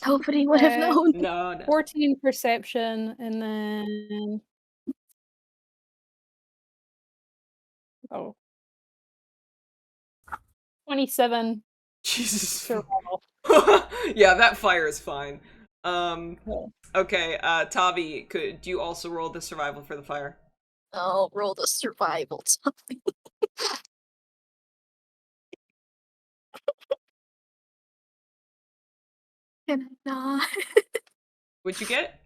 Nobody would have known. No. 14 perception, and then... Oh. 27 Jesus. survival. Yeah, that fire is fine. Cool. Okay, Tavi, do you also roll the survival for the fire? I'll roll the survival. Can I not? What'd you get?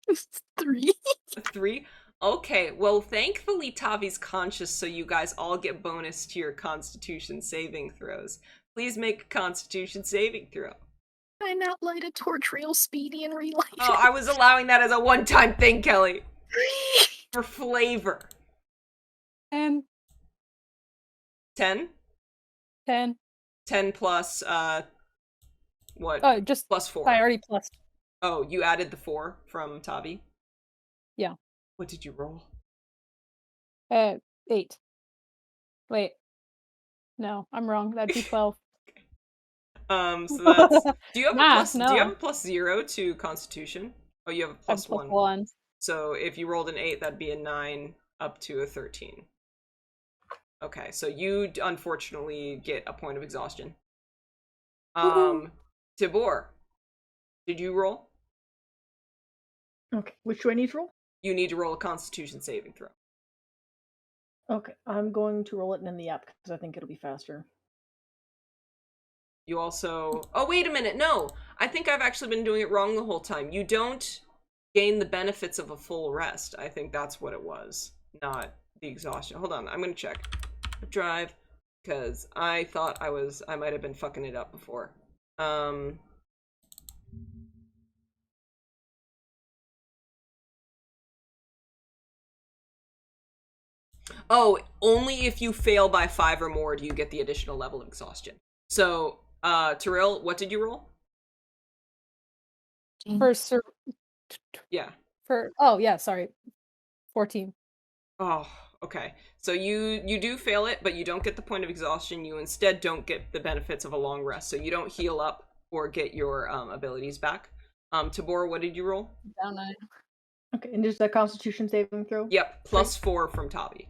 It's 3. A 3? Okay, well, thankfully Tavi's conscious, so you guys all get bonus to your Constitution saving throws. Please make a Constitution saving throw. I now light a torch real speedy and relight Oh, I was allowing that as a one-time thing, Kelly. 3. For flavor. 10. 10? 10. 10 plus, what? Oh, just plus 4. I already plus. Oh, you added the 4 from Tavi? Yeah. What did you roll? 8. Wait. No, I'm wrong. That'd be 12. So that's... Do you have No. do you have a plus 0 to Constitution? Oh, you have a plus 1. 1. So if you rolled an 8, that'd be a 9 up to a 13. Okay, so you unfortunately get a point of exhaustion. Tibor, did you roll? Okay, which do I need to roll? You need to roll a Constitution saving throw. Okay, I'm going to roll it in the app because I think it'll be faster. You also... Oh, wait a minute, no! I think I've actually been doing it wrong the whole time. You don't gain the benefits of a full rest. I think that's what it was, not the exhaustion. Hold on, I'm gonna check. Drive, because I thought I might have been fucking it up before. Oh, only if you fail by 5 or more do you get the additional level of exhaustion. So, Tiril, what did you roll? For Yeah. Sorry. 14. Oh, okay. So you do fail it, but you don't get the point of exhaustion. You instead don't get the benefits of a long rest. So you don't heal up or get your abilities back. Tibor, what did you roll? Down 9. Okay, and just a Constitution saving throw? Yep, plus 4 from Tavi.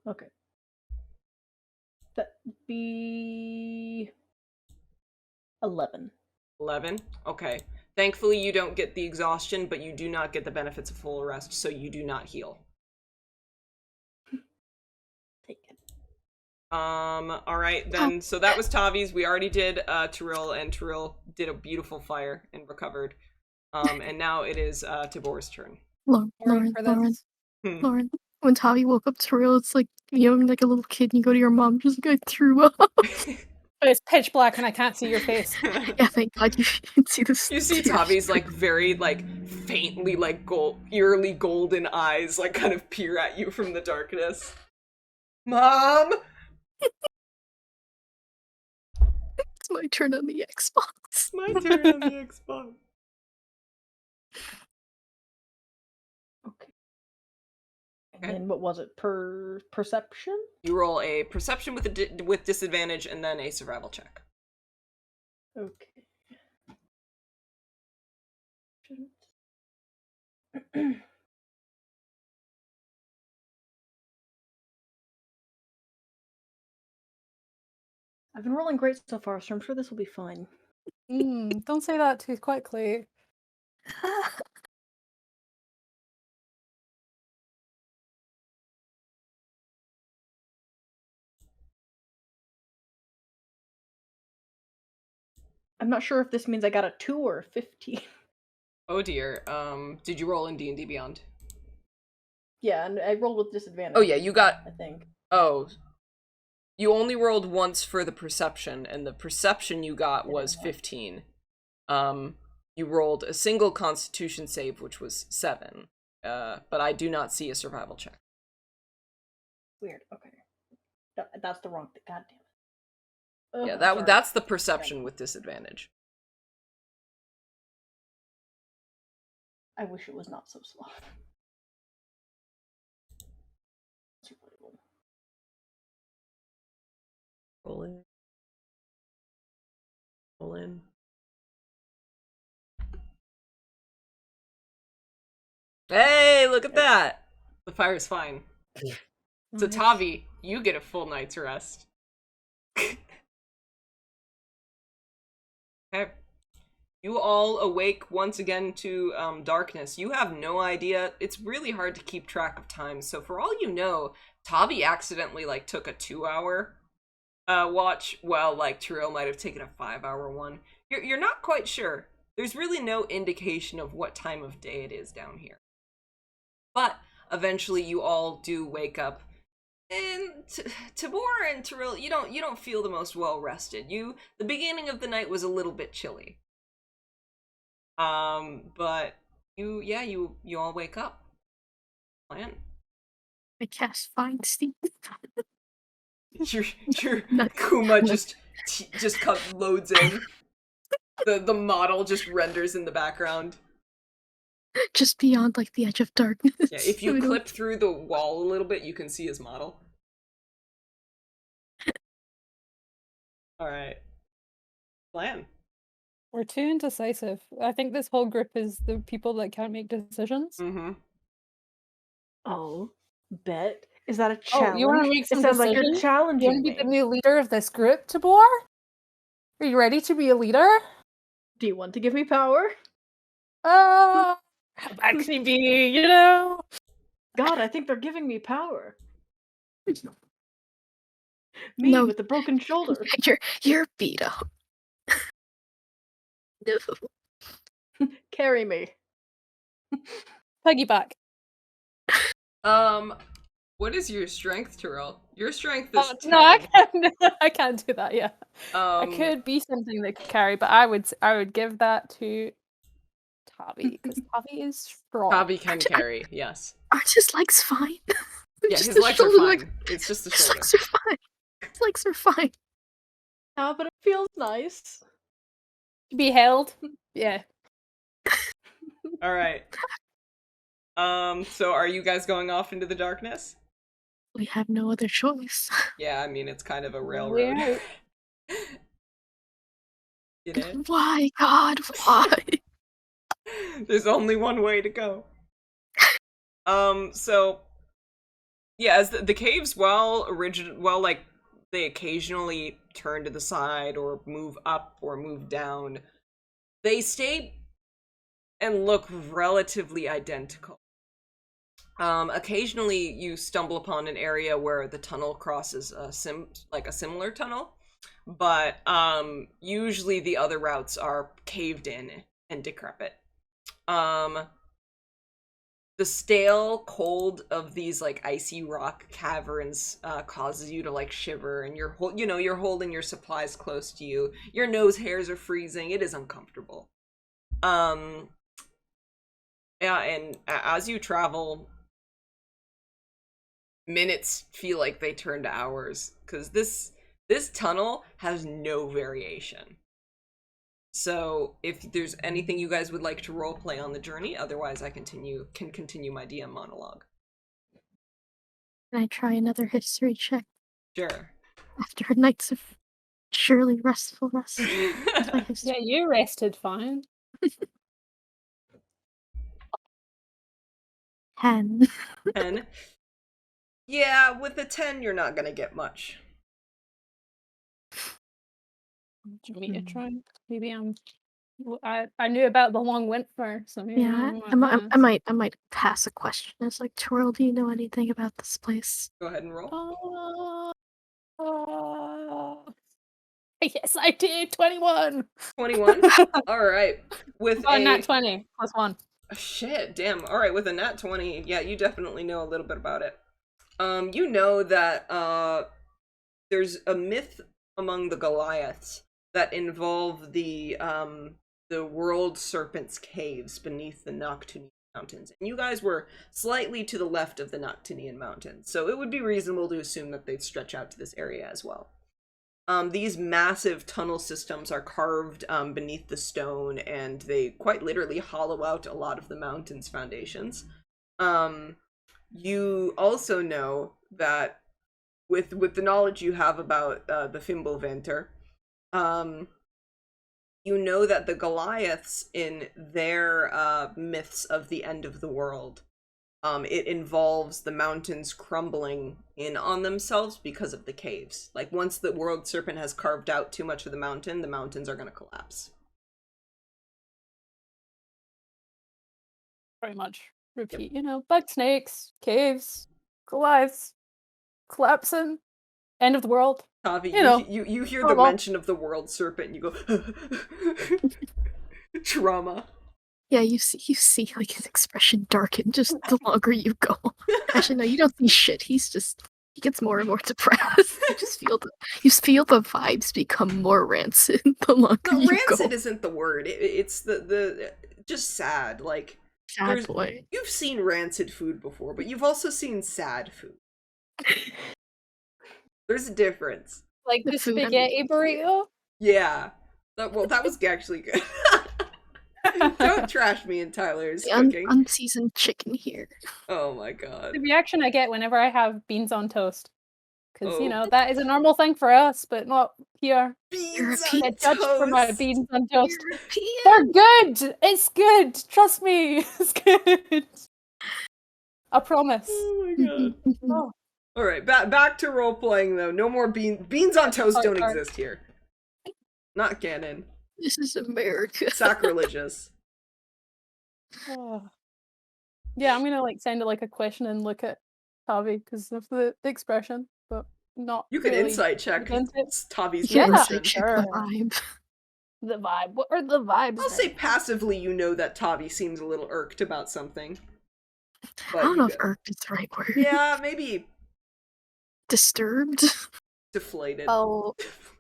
Okay. That'd be 11. 11? Okay. Thankfully, you don't get the exhaustion, but you do not get the benefits of full rest, so you do not heal. Take it. Alright then, so that was Tavi's. We already did Tiril, and Tiril did a beautiful fire and recovered. And now it is Tibor's turn. Lauren. When Tavi woke up Tiril, it's like like a little kid and you go to your mom, just like, I threw up. It's pitch black and I can't see your face. Yeah, thank God you can see this. You see Tavi's like very like faintly like eerily golden eyes like kind of peer at you from the darkness. Mom! It's my turn on the Xbox. My turn on the Xbox. Okay. And what was it? Perception? You roll a perception with disadvantage and then a survival check. Okay. I've been rolling great so far, so I'm sure this will be fine. Don't say that too quickly. I'm not sure if this means I got a 2 or a 15. Oh dear. Did you roll in D&D Beyond? Yeah, and I rolled with disadvantage. Oh yeah, you got... I think. Oh. You only rolled once for the perception, and the perception you got was 15. You rolled a single Constitution save, which was 7. But I do not see a survival check. Weird. Okay. That's the wrong thing. God damn it. Yeah, sorry. that's the perception with disadvantage. I wish it was not so slow. Roll in. Roll in. Hey, look at that! The fire's fine. So Tavi, you get a full night's rest. Okay. You all awake once again to darkness. You have no idea. It's really hard to keep track of time. So for all you know, Tavi accidentally like took a 2-hour watch, while like Tiril might have taken a 5-hour one. You're not quite sure. There's really no indication of what time of day it is down here. But eventually you all do wake up. And Tibor and Tiril, you don't feel the most well rested. The beginning of the night was a little bit chilly. But you all wake up. Plan. I cast Feinstein. Your Kuma just loads in. The model just renders in the background. Just beyond like the edge of darkness. Yeah, if you clip through the wall a little bit, you can see his model. Alright. Plan. We're too indecisive. I think this whole group is the people that can't make decisions. Mm-hmm. Oh, bet. Is that a challenge? Oh, you want to make some It sounds like decisions? you're challenging You want to me. be the new leader of this group, Tibor? Are you ready to be a leader? Do you want to give me power? How bad can you be, you know? God, I think they're giving me power. Me No. with the broken shoulder. You're beat up. No. Carry me. Piggyback. What is your strength, Tiril? Your strength is 10. No, I can't. I can't do that. Yeah, I Um, could be something that could carry, but I would give that to Tavi because Tavi is strong. Tavi can carry, yes. Aren't his legs fine? Yeah, Just his the legs are shoulder, fine. It's just the His shoulder. legs are fine. His legs are fine. Ah, but it feels nice. To be held. Yeah. Alright. So are you guys going off into the darkness? We have no other choice. Yeah, I mean, it's kind of a railroad. We're- Get it? Why, God, why? There's only one way to go. So yeah, as the caves, while like they occasionally turn to the side or move up or move down, they stay and look relatively identical. Occasionally you stumble upon an area where the tunnel crosses a similar tunnel, but usually the other routes are caved in and decrepit. The stale cold of these like icy rock caverns causes you to like shiver, and you're holding your supplies close to you. Your nose hairs are freezing. It is uncomfortable. Yeah, and as you travel, minutes feel like they turn to hours because this tunnel has no variation. So if there's anything you guys would like to roleplay on the journey, otherwise I can continue my DM monologue. Can I try another history check Sure. after nights of surely restful rest? My history. Yeah, you rested fine. 10. 10. Yeah, with a 10, you're not gonna get much. Do you want me to try? Maybe I knew about the long winter, so maybe Yeah, I might pass a question as like, Twirl, do you know anything about this place? Go ahead and roll. Yes, I did. 21. 21. All right. With Oh, nat 20 plus 1. Shit, damn. All right, with a nat 20, yeah, you definitely know a little bit about it. You know that there's a myth among the Goliaths that involve the world serpent's caves beneath the Noctunian mountains. And you guys were slightly to the left of the Noctunian mountains, so it would be reasonable to assume that they'd stretch out to this area as well. These massive tunnel systems are carved beneath the stone, and they quite literally hollow out a lot of the mountain's foundations. You also know that with the knowledge you have about the Fimbulventer, you know that the Goliaths in their myths of the end of the world, it involves the mountains crumbling in on themselves because of the caves. Like, once the world serpent has carved out too much of the mountains are going to collapse. Very much repeat, bug snakes, caves, Goliaths, collapsing, end of the world. Tavi, you hear the normal. mention of the world serpent and you go, trauma. Yeah, you see like his expression darken just the longer you go. Actually, no, you don't see shit. He gets more and more depressed. You feel the vibes become more rancid the longer No, you rancid go. isn't the word. It's the just sad. Like, Sad boy. you've seen rancid food before, but you've also seen sad food. There's a difference. Like The the food I'm spaghetti burrito. Yeah. That was actually good. Don't trash me in Tyler's cooking. Unseasoned chicken here. Oh my god. The reaction I get whenever I have beans on toast. Because, Oh. that is a normal thing for us, but not here. Beans I on get judged for my toast. beans on toast. European. They're good! It's good! Trust me! It's good! I promise. Oh my god. Oh. Alright, back to role playing though. No more beans on toast don't exist here. Not canon. This is America. Sacrilegious. Oh. Yeah, I'm gonna send it like a question and look at Tavi because of the expression. But not You can really insight check into it. Tavi's Yeah, perception. insight check sure. the vibe. The vibe. What are the vibes? I'll say then? passively you know that Tavi seems a little irked about something. But I don't you know if go- irked is the right word. Yeah, maybe Disturbed? deflated. Oh,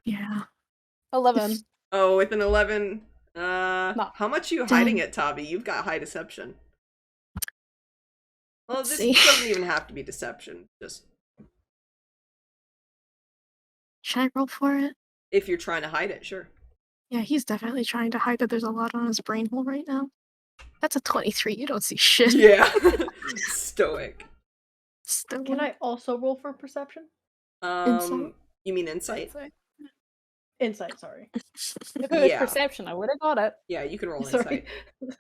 Yeah. 11. Oh, with an 11. No. How much are you hiding 10. it, Tavi? You've got high deception. Well, Let's this see. doesn't even have to be deception. Just Should I roll for it? if you're trying to hide it, sure. Yeah, he's definitely trying to hide that there's a lot on his brain hole right now. That's a 23. You don't see shit. Yeah. Stoic. Still Can I also roll for perception? Insight? You mean insight? Insight, sorry. If it was Yeah. perception, I would have got it. Yeah, you can roll Sorry. insight.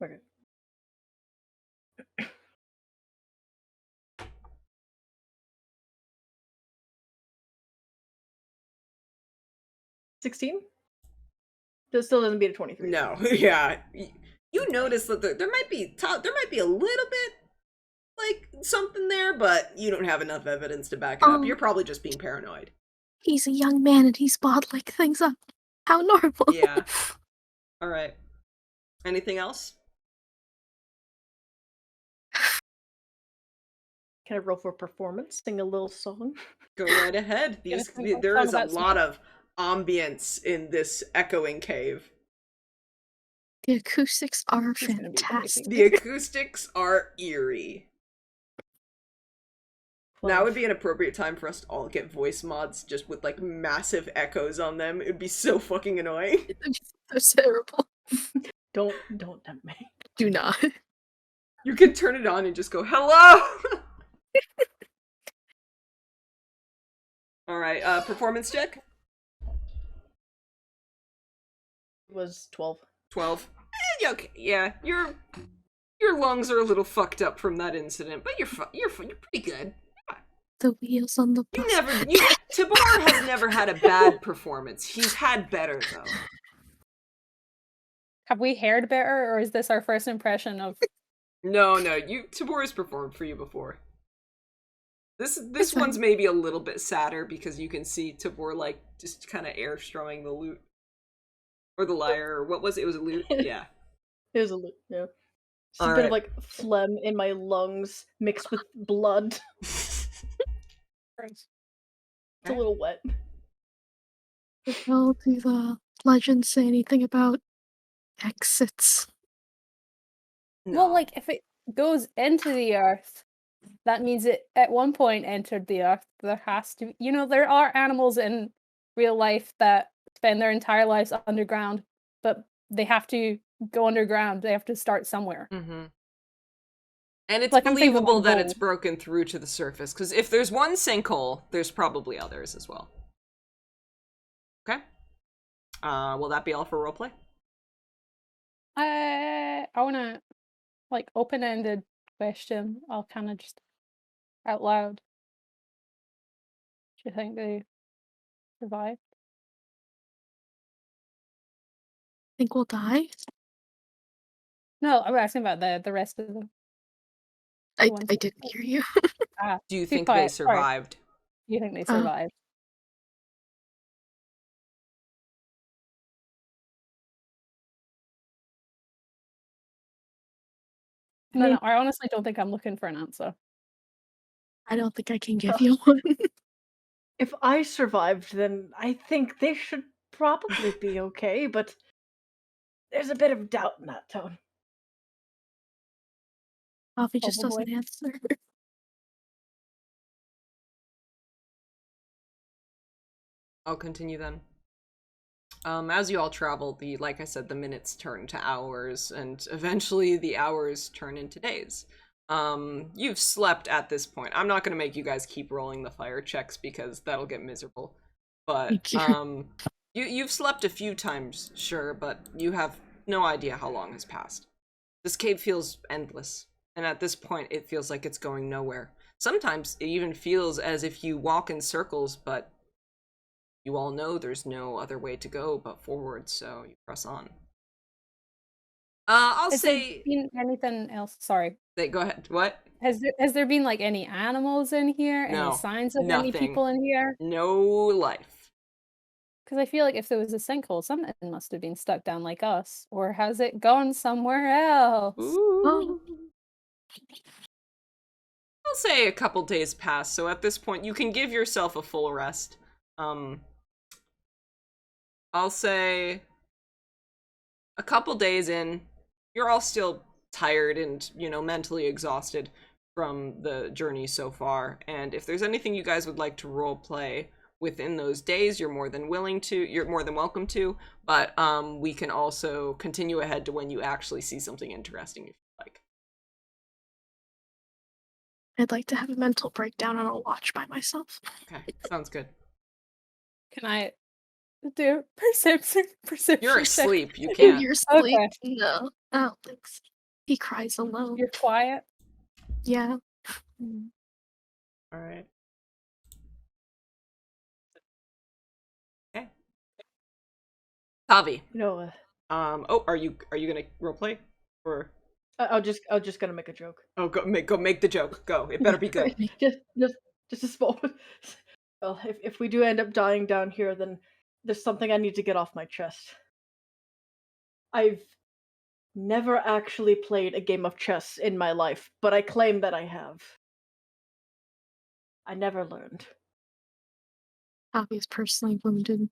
Okay. $16? That still doesn't beat a 23. No, yeah. You notice that there might be a little bit like something there, but you don't have enough evidence to back it up. You're probably just being paranoid. He's a young man and he's bottling things up. How normal. Yeah. All right. Anything else? Can I roll for performance? Sing a little song? Go right ahead. There is a lot of ambience in this echoing cave. The acoustics are It's gonna be fantastic. The acoustics are eerie. Now would be an appropriate time for us to all get voice mods just with like massive echoes on them. It would be so fucking annoying. That's terrible. Don't tempt me. Do not. You could turn it on and just go, hello! Alright, performance check? It was 12. 12. Okay, yeah, your lungs are a little fucked up from that incident, but you're pretty good. The wheels on the bus. Tibor has never had a bad performance. He's had better, though. Have we heard better, or is this our first impression of? No, Tibor has performed for you before. This one's maybe a little bit sadder because you can see Tibor like just kind of air strowing the lute. Or the lyre, or what was it? It was a lute? Yeah. It was a loot, yeah. Just All a bit right. of like phlegm in my lungs mixed with blood. It's a little wet. Well, do the legends say anything about exits? No. Well, like if it goes into the earth, that means it at one point entered the earth. There has to, there are animals in real life that spend their entire lives underground, but they have to go underground. They have to start somewhere. Mm-hmm. And it's Like, I'm thinking believable of that a it's broken through to the surface, because if there's one sinkhole, there's probably others as well. Okay. Will that be all for roleplay? I wanna like open-ended question. I'll kind of just out loud. Do you think they survive? Think we'll die? No, I'm asking about the rest of them. I ones that- didn't hear you. Do you Be think they quiet, sorry. survived? Do you think they survive? No, I honestly don't think I'm looking for an answer. I don't think I can give you one. If I survived, then I think they should probably be okay, but there's a bit of doubt in that tone. Tavi just doesn't Probably. answer. I'll continue then. As you all travel, like I said, the minutes turn to hours, and eventually the hours turn into days. You've slept at this point. I'm not gonna make you guys keep rolling the fire checks because that'll get miserable. But you've slept a few times, sure, but you have no idea how long has passed. This cave feels endless, and at this point it feels like it's going nowhere. Sometimes it even feels as if you walk in circles, but you all know there's no other way to go but forward, so you press on. I'll Has say... there been anything else? Sorry. Go ahead. What? Has there been like any animals in here? No, Any signs of any nothing. people in here? No life. Because I feel like if there was a sinkhole, something must have been stuck down like us. Or has it gone somewhere else? Ooh. I'll say a couple days pass, so at this point you can give yourself a full rest. I'll say a couple days in, you're all still tired and, you know, mentally exhausted from the journey so far, and if there's anything you guys would like to role play within those days, you're more than welcome to, but we can also continue ahead to when you actually see something interesting if you like. I'd like to have a mental breakdown and I'll watch by myself. Okay, sounds good. Can I do perception? You're check? asleep, you In can't. your sleep? Okay. No, I don't think so. He cries alone. You're quiet? Yeah. Alright. Okay. Tavi. No, Are you gonna roleplay? Or I was just gonna make a joke. oh, go make the joke. Go. It better be good. Just a small. Well, if we do end up dying down here, then there's something I need to get off my chest. I've never actually played a game of chess in my life, but I claim that I have. I never learned. Tavi is personally wounded,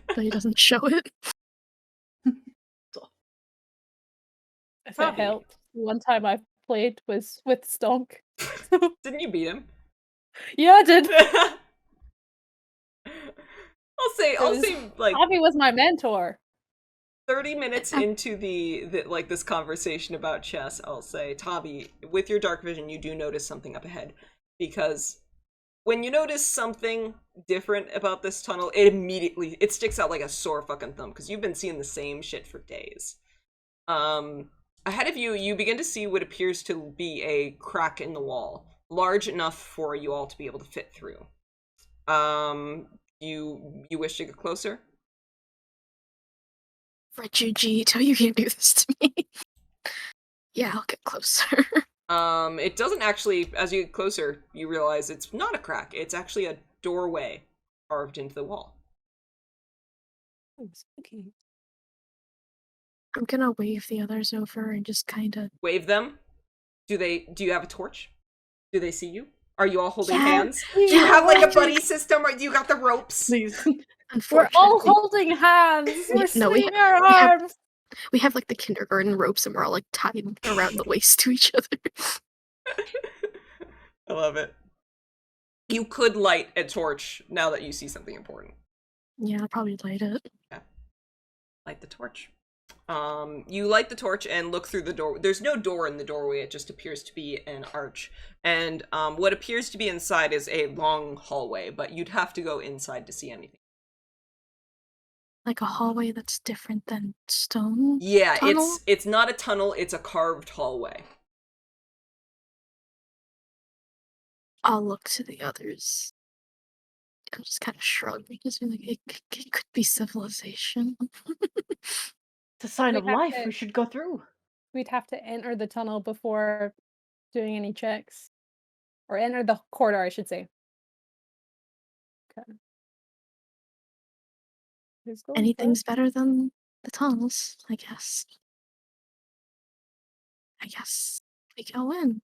but he doesn't show it. If Tavi. it helped. One time I played was with Stonk. Didn't you beat him? Yeah, I did. I'll say like Tavi was my mentor. 30 minutes into the like this conversation about chess, I'll say, Tavi, with your dark vision, you do notice something up ahead, because when you notice something different about this tunnel, it sticks out like a sore fucking thumb, because you've been seeing the same shit for days. Ahead of you, you begin to see what appears to be a crack in the wall, large enough for you all to be able to fit through. You wish to get closer? Reggie, you can't do this to me. Yeah, I'll get closer. It doesn't actually, as you get closer, you realize it's not a crack. It's actually a doorway carved into the wall. Oh, spooky. I'm gonna wave the others over and just kind of Wave them? Do you have a torch? Do they see you? Are you all holding Yeah. hands? Do you have like a buddy system, or do you got the ropes? Please. We're all unfortunately. holding hands. We're No, we swinging have- our we have- arms. We have like the kindergarten ropes and we're all like tied around the waist to each other. I love it. You could light a torch now that you see something important. Yeah, I'll probably light it. Light the torch. You light the torch and look through the door. There's no door in the doorway, it just appears to be an arch. And what appears to be inside is a long hallway, but you'd have to go inside to see anything. Like a hallway that's different than stone. Yeah, Tunnel? it's not a tunnel, it's a carved hallway. I'll look to the others. I'll just kind of shrug because like, it could be civilization. It's a sign We of have life. to- We should go through. We'd have to enter the tunnel before doing any checks. Or enter the corridor, I should say. Okay. Who's going Anything's better than the tunnels, I guess. I guess we go in.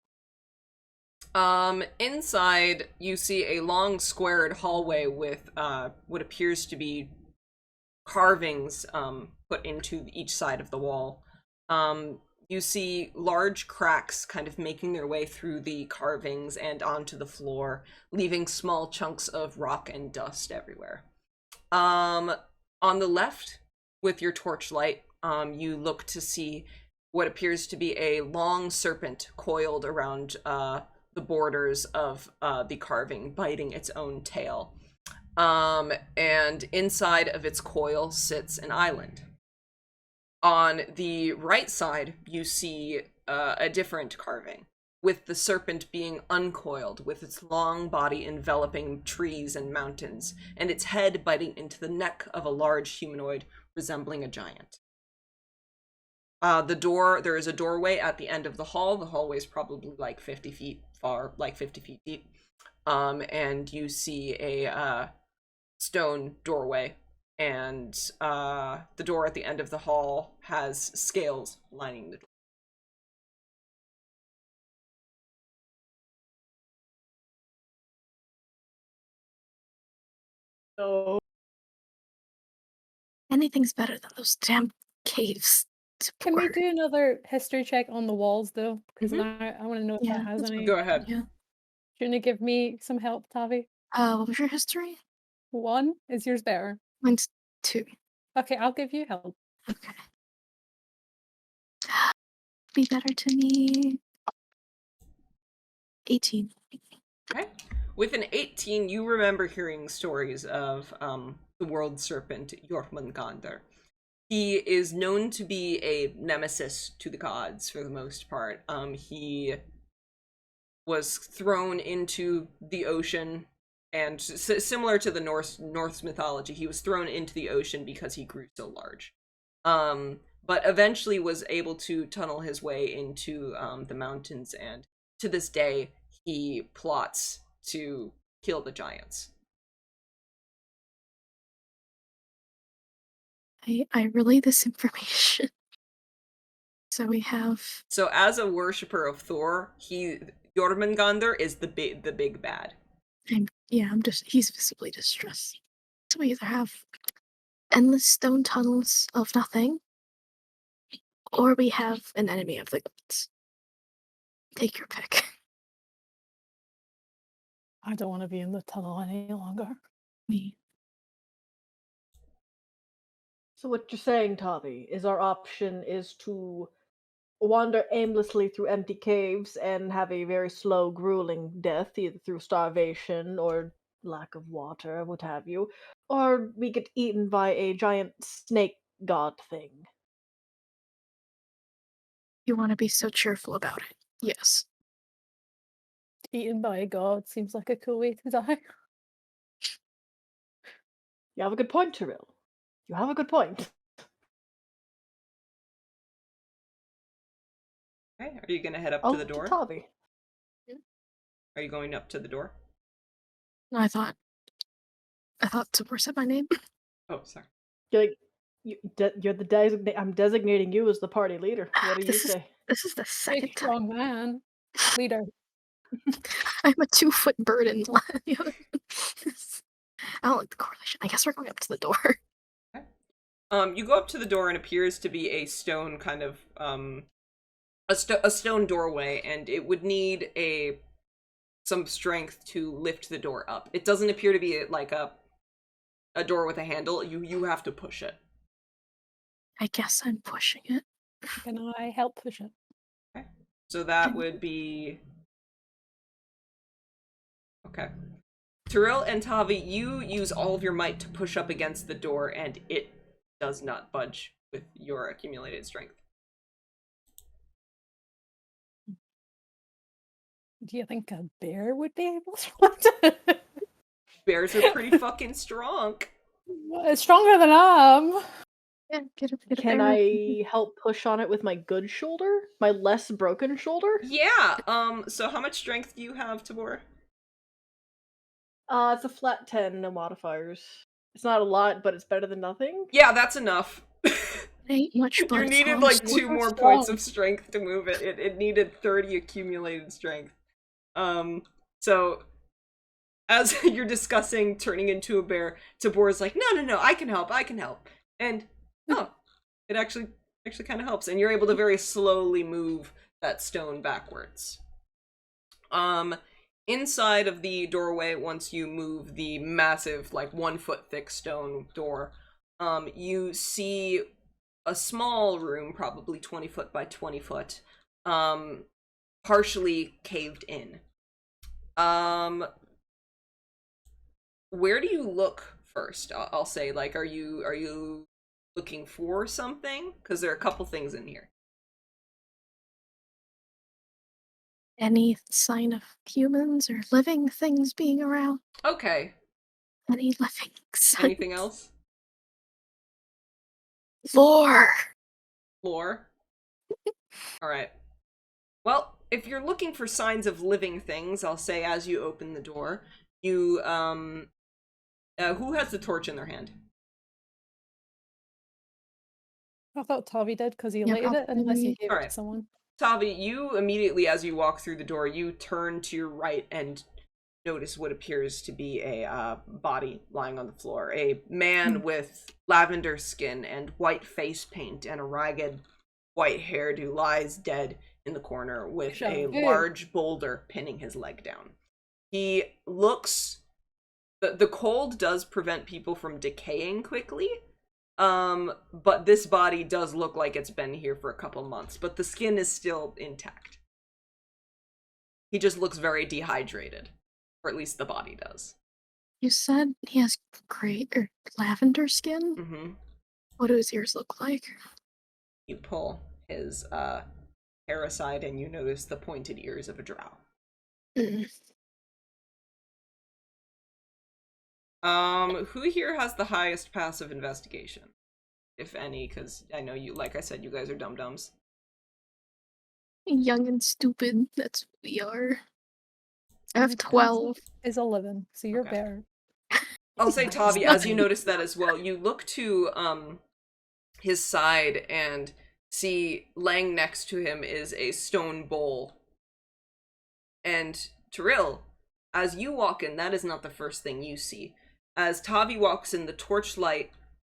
Inside, you see a long squared hallway with, what appears to be carvings, put into each side of the wall. You see large cracks kind of making their way through the carvings and onto the floor, leaving small chunks of rock and dust everywhere. On the left, with your torchlight, you look to see what appears to be a long serpent coiled around, the borders of the carving, biting its own tail. And inside of its coil sits an island. On the right side, you see a different carving, with the serpent being uncoiled, with its long body enveloping trees and mountains, and its head biting into the neck of a large humanoid resembling a giant. There is a doorway at the end of the hall. The hallway is probably like 50 feet far, like 50 feet deep. And you see a stone doorway, and the door at the end of the hall has scales lining the door. So Anything's better than those damn caves. Can we do another history check on the walls, though? Because Mhm. now I want to know if Yeah, that has that's any. Go ahead. Yeah. Do you want to give me some help, Tavi? What was your history? 1? Is yours better? Mine's 2. Okay, I'll give you help. Okay. Be better to me. 18. Okay. With an 18, you remember hearing stories of the world serpent Jörmungandr. He is known to be a nemesis to the gods for the most part. He was thrown into the ocean, and similar to the Norse mythology, he was thrown into the ocean because he grew so large. But eventually was able to tunnel his way into the mountains, and to this day, he plots to kill the giants. I relay this information. So we have. So as a worshipper of Thor, Jörmungandr is the big bad. He's visibly distressed. So we either have endless stone tunnels of nothing, or we have an enemy of the gods. Take your pick. I don't want to be in the tunnel any longer. Me. So what you're saying, Tavi, is our option is to wander aimlessly through empty caves and have a very slow, grueling death, either through starvation or lack of water, what have you, or we get eaten by a giant snake god thing. You want to be so cheerful about it. Yes. Eaten by a god seems like a cool way to die. You have a good point, Tiril. You have a good point. Okay, are you gonna head up I'll to the look door? Tavi. Are you going up to the door? No, I thought Tibor said my name. Oh, sorry. You're like, you're the designate. I'm designating you as the party leader. What do you say? This is the second Big time. strong man. Leader. I'm a 2-foot bird in the other. I don't like the correlation. I guess we're going up to the door. You go up to the door, and appears to be a stone kind of a stone doorway, and it would need some strength to lift the door up. It doesn't appear to be like a door with a handle. You have to push it. I guess I'm pushing it. Can I help push it? Okay. So that would be okay. Tiril and Tavi, you use all of your might to push up against the door, and it does not budge with your accumulated strength. Do you think a bear would be able to? Bears are pretty fucking strong. It's stronger than I am. Yeah, get a Can bear. I help push on it with my good shoulder? My less broken shoulder? Yeah. So how much strength do you have, Tibor? It's a flat 10, no modifiers. It's not a lot, but it's better than nothing. Yeah, that's enough. It ain't much, but You it's needed all like strength. 2 more strong. points of strength to move it. It needed 30 accumulated strength. So as you're discussing turning into a bear, Tibor's like, no, I can help. And it actually kind of helps, and you're able to very slowly move that stone backwards. Inside of the doorway, once you move the massive, like 1-foot thick stone door, you see a small room, probably 20 foot by 20 foot, partially caved in. Where do you look first? I'll say, like, are you looking for something? Because there are a couple things in here. Any sign of humans or living things being around? Okay. Any living signs? Anything else? Lore! Lore? Alright. Well, if you're looking for signs of living things, I'll say as you open the door, you, who has the torch in their hand? I thought Tavi did because he Yeah, lighted it, unless he probably. gave it Alright. to someone. Tavi, you immediately, as you walk through the door, you turn to your right and notice what appears to be a body lying on the floor. A man with lavender skin and white face paint and a ragged white hairdo lies dead in the corner with a large boulder pinning his leg down. He looks... The cold does prevent people from decaying quickly, but this body does look like it's been here for a couple months, but the skin is still intact. He just looks very dehydrated, or at least the body does. You said he has gray or lavender skin? Mm-hmm. What do his ears look like? You pull his hair aside and you notice the pointed ears of a drow. Who here has the highest passive investigation? If any, because I know you, like I said, you guys are dum-dums. Young and stupid, that's what we are. I have 12. Is 11, so you're Okay. better. I'll say, Tavi, as you notice that as well, you look to his side and see laying next to him is a stone bowl. And Tiril, as you walk in, that is not the first thing you see. As Tavi walks in, the torchlight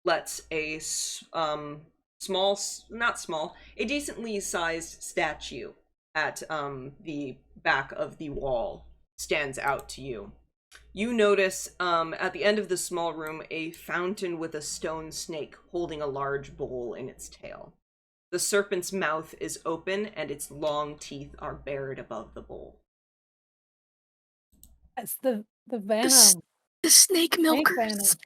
lets a a decently sized statue at the back of the wall stands out to you. You notice at the end of the small room a fountain with a stone snake holding a large bowl in its tail. The serpent's mouth is open and its long teeth are bared above the bowl. It's the venom. The snake milkers.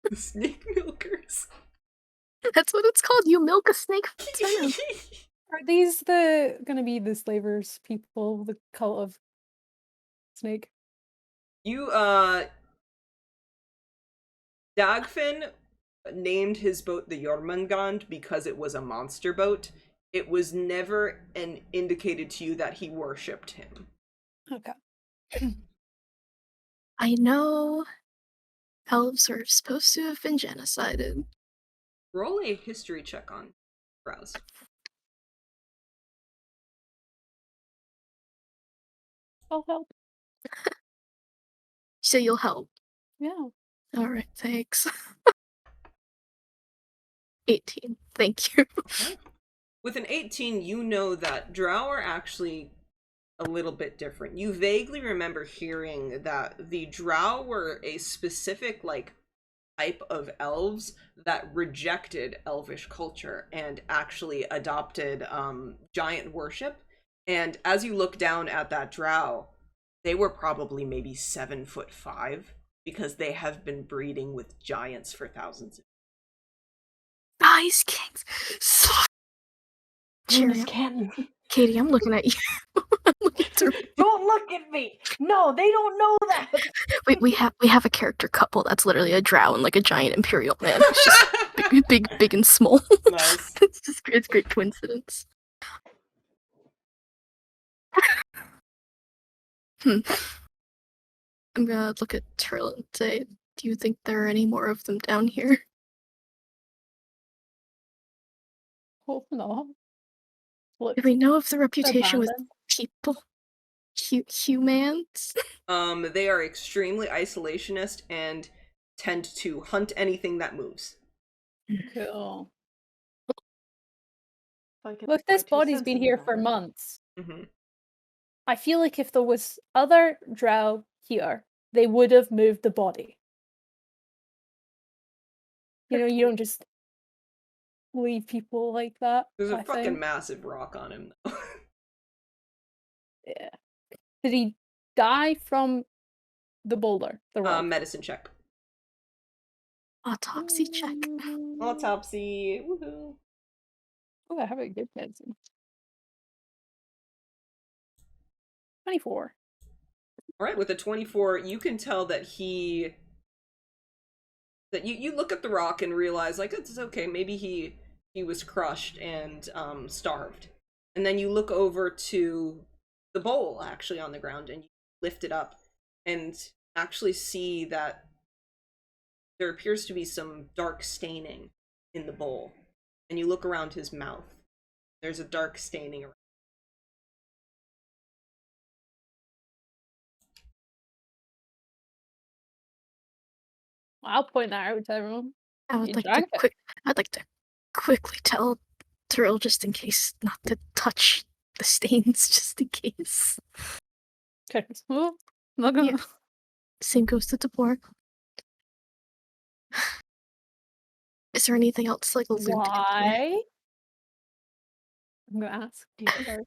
The snake milkers. That's what it's called. You milk a snake for its venom. Are these gonna be the slavers people, the cult of snake? You, Dagfinn named his boat the Jörmungandr because it was a monster boat. It was never indicated to you that he worshipped him. Okay. I know elves are supposed to have been genocided. Roll a history check on Browse. I'll help. So you'll help. Yeah. Alright, thanks. 18. Thank you. Okay. With an 18, you know that drow are actually a little bit different. You vaguely remember hearing that the drow were a specific, type of elves that rejected elvish culture and actually adopted giant worship. And as you look down at that drow, they were probably maybe 7'5" because they have been breeding with giants for thousands of Ice Kings. Cheerio. Katie, I'm looking at you. I'm looking through. Don't look at me. No, they don't know that. We have a character couple that's literally a drow and a giant imperial man. It's just big and small. Nice. It's great coincidence. I'm gonna look at Tiril and say, do you think there are any more of them down here? Hope not. Look, Do we know of the reputation with abandoned. people? Humans? They are extremely isolationist and tend to hunt anything that moves. Cool. Look, Look, this body's been here for months. Mm-hmm. I feel like if there was other drow here, they would have moved the body. You know, you don't just leave people like that. There's a I fucking think. massive rock on him, though. Yeah. Did he die from the boulder? The rock? Medicine check. Autopsy check. Autopsy. Woohoo. Oh, I have a good medicine. 24. Alright, with a 24, you can tell that you look at the rock and realize, it's okay, maybe he was crushed and starved. And then you look over to the bowl actually on the ground and you lift it up and actually see that there appears to be some dark staining in the bowl. And you look around his mouth. There's a dark staining around. I'll point that out to everyone. I would You like to drank it. I'd like to quickly tell Tiril just in case not to touch the stains, just in case. Okay. Oh, not gonna. Yeah. Same goes to Tibor. Is there anything else like lubed? Why? I'm gonna ask. Sorry.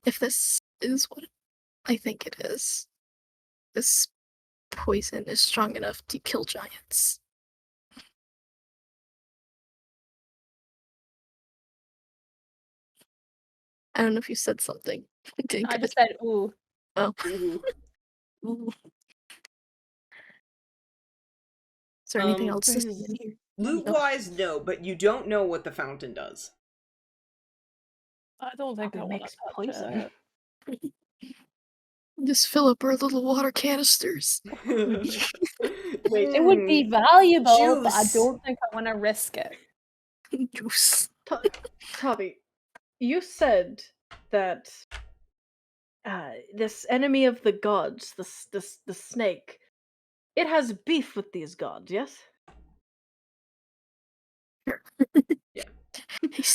If this is what I think it is, this poison is strong enough to kill giants. I don't know if you said something. I just said, ooh. Oh. Ooh. Ooh. Is there anything else to say in here? Loot-wise, no, but you don't know what the fountain does. I don't think I Probably want to makes touch poison. it. Just fill up our little water canisters. Wait, It would be valuable, but I Juice. don't think I want to risk it. Juice. Tavi, you said that this enemy of the gods, the snake, it has beef with these gods, yes? Yeah.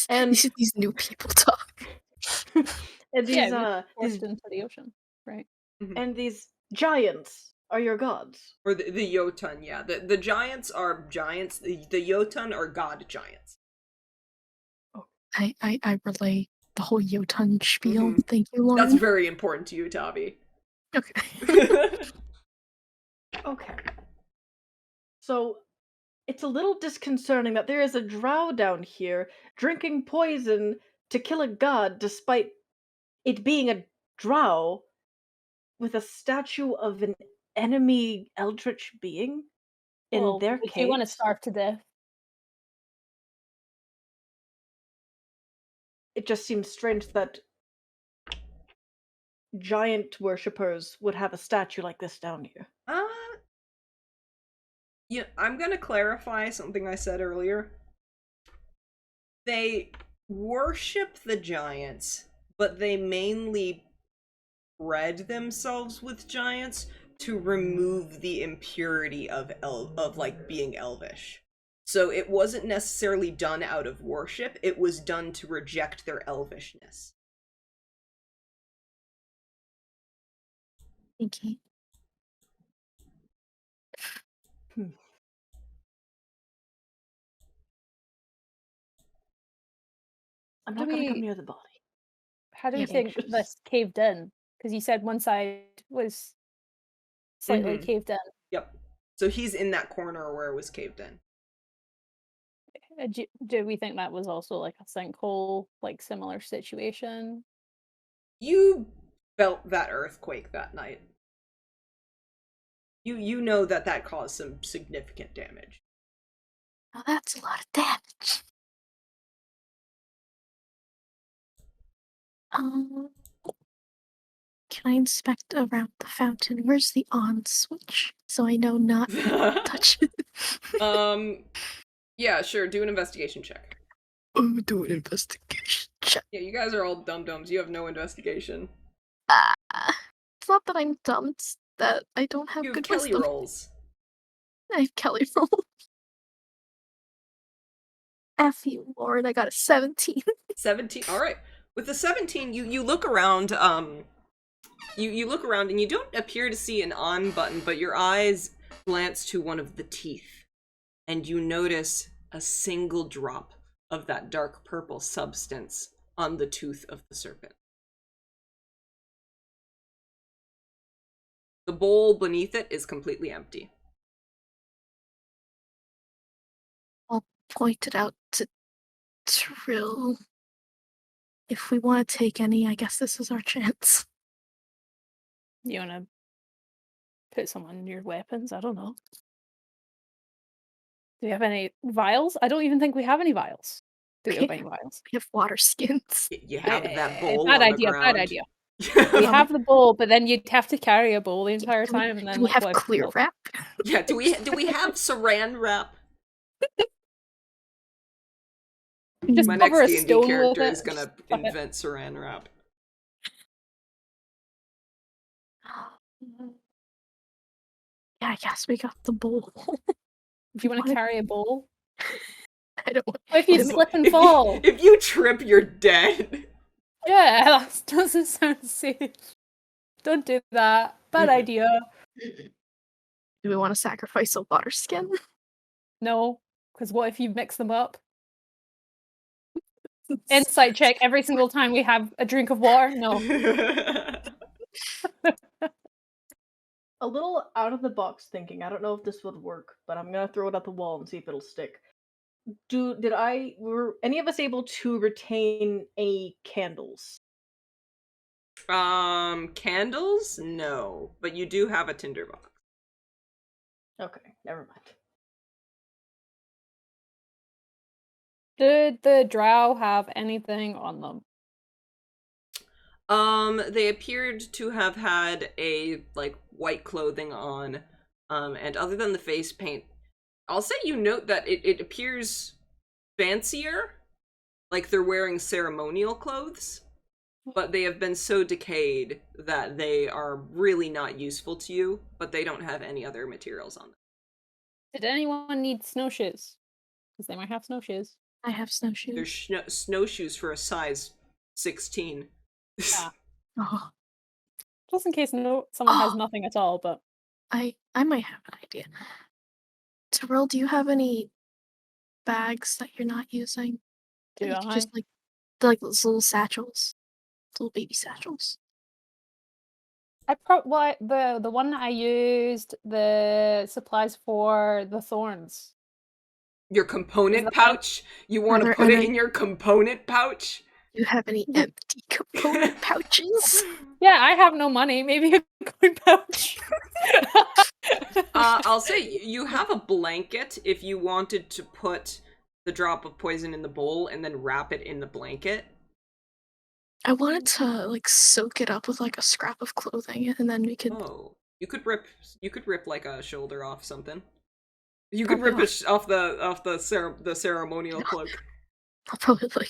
And These new people talk. and these Yeah, these forced into the ocean, right? and these giants are your gods. Or the Jötunn, yeah. The giants are giants. The Jötunn are god giants. I relay the whole Jötunn spiel. Thank you, Lauren. That's very important to you, Tavi. Okay. Okay. So it's a little disconcerting that there is a drow down here drinking poison to kill a god despite it being a drow with a statue of an enemy eldritch being in Well, their if you want to caves. starve to death, It just seems strange that giant worshippers would have a statue like this down here. Yeah, I'm gonna clarify something I said earlier. They worship the giants, but they mainly bred themselves with giants to remove the impurity of like being elvish. So it wasn't necessarily done out of worship, it was done to reject their elvishness. Thank you. I'm How not do gonna come we- near the body. how do Yeah, you think anxious. this caved in? Because you said one side was slightly Mhm. caved in. Yep. So he's in that corner where it was caved in. Do we think that was also like a sinkhole, like similar situation? You felt that earthquake that night. You know that caused some significant damage. Now that's a lot of damage. Can I inspect around the fountain? Where's the on switch? So I know not to touch it. Yeah, sure, do an investigation check. Oh, do an investigation check. Yeah, you guys are all dum-dums. You have no investigation. It's not that I'm dumb, it's that I don't have You have good Kelly wisdom. rolls. I have Kelly roll. F you, Lord, I got a 17. 17. All right. With the 17, you look around. You look around and you don't appear to see an on button, but your eyes glance to one of the teeth, and you notice a single drop of that dark purple substance on the tooth of the serpent. The bowl beneath it is completely empty. I'll point it out to Tiril. If we want to take any, I guess this is our chance. You want to put someone in your weapons? I don't know. Do you have any vials? I don't even think we have any vials. Do we have any vials? We have water skins. You have that bowl Bad on idea, the bad ground. idea. We have the bowl, but then you'd have to carry a bowl the entire time, and then Do we have what if clear spilled? wrap? Yeah, do we have saran wrap? Just My cover next a D&D stone with character it is and gonna just stuff it. invent saran wrap. Yeah, I guess we got the bowl. Do you want to carry a bowl? I don't want. What if you If- slip and fall? If you trip, you're dead. Yeah, that doesn't sound safe. Don't do that. Bad idea. Do we want to sacrifice a water skin? No, because what if you mix them up? Insight check every single time we have a drink of water? No. A little out of the box thinking. I don't know if this would work, but I'm gonna throw it at the wall and see if it'll stick. Were any of us able to retain any candles? Candles? No, but you do have a tinderbox. Okay, never mind. Did the drow have anything on them? They appeared to have had a white clothing on, and other than the face paint, I'll say you note that it appears fancier, like they're wearing ceremonial clothes, but they have been so decayed that they are really not useful to you, but they don't have any other materials on them. Did anyone need snowshoes? Because they might have snowshoes. I have snowshoes. They're snowshoes for a size 16. Yeah. Oh, Just in case someone has Oh. nothing at all, but I might have an idea. Tiril, do you have any bags that you're not using? do That you could I? just those little satchels, little baby satchels. The one that I used the supplies for the thorns. Your component that- pouch? You want to there put it any- in your component pouch? Do you have any empty component pouches? Yeah, I have no money. Maybe a coin pouch. I'll say you have a blanket if you wanted to put the drop of poison in the bowl and then wrap it in the blanket. I wanted to soak it up with a scrap of clothing, and then we could. Oh, you could rip like a shoulder off something. You could Probably rip it off the ceremonial cloak. I'll probably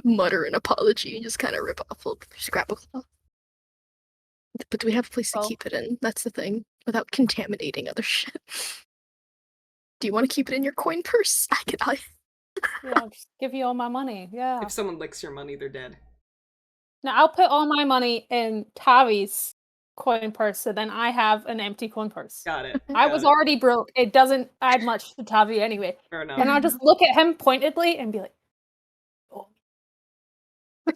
mutter an apology and just kind of rip off a scrap of cloth. But do we have a place to Well- keep it in? That's the thing, without contaminating other shit. Do you want to keep it in your coin purse? I Yeah, I'll just give you all my money. Yeah. If someone licks your money, they're dead. Now I'll put all my money in Tavi's coin purse, so then I have an empty coin purse. Got it. I Got was it. already broke. It doesn't add much to Tavi anyway. Fair enough. And I'll just look at him pointedly and be like, "Oh." I'll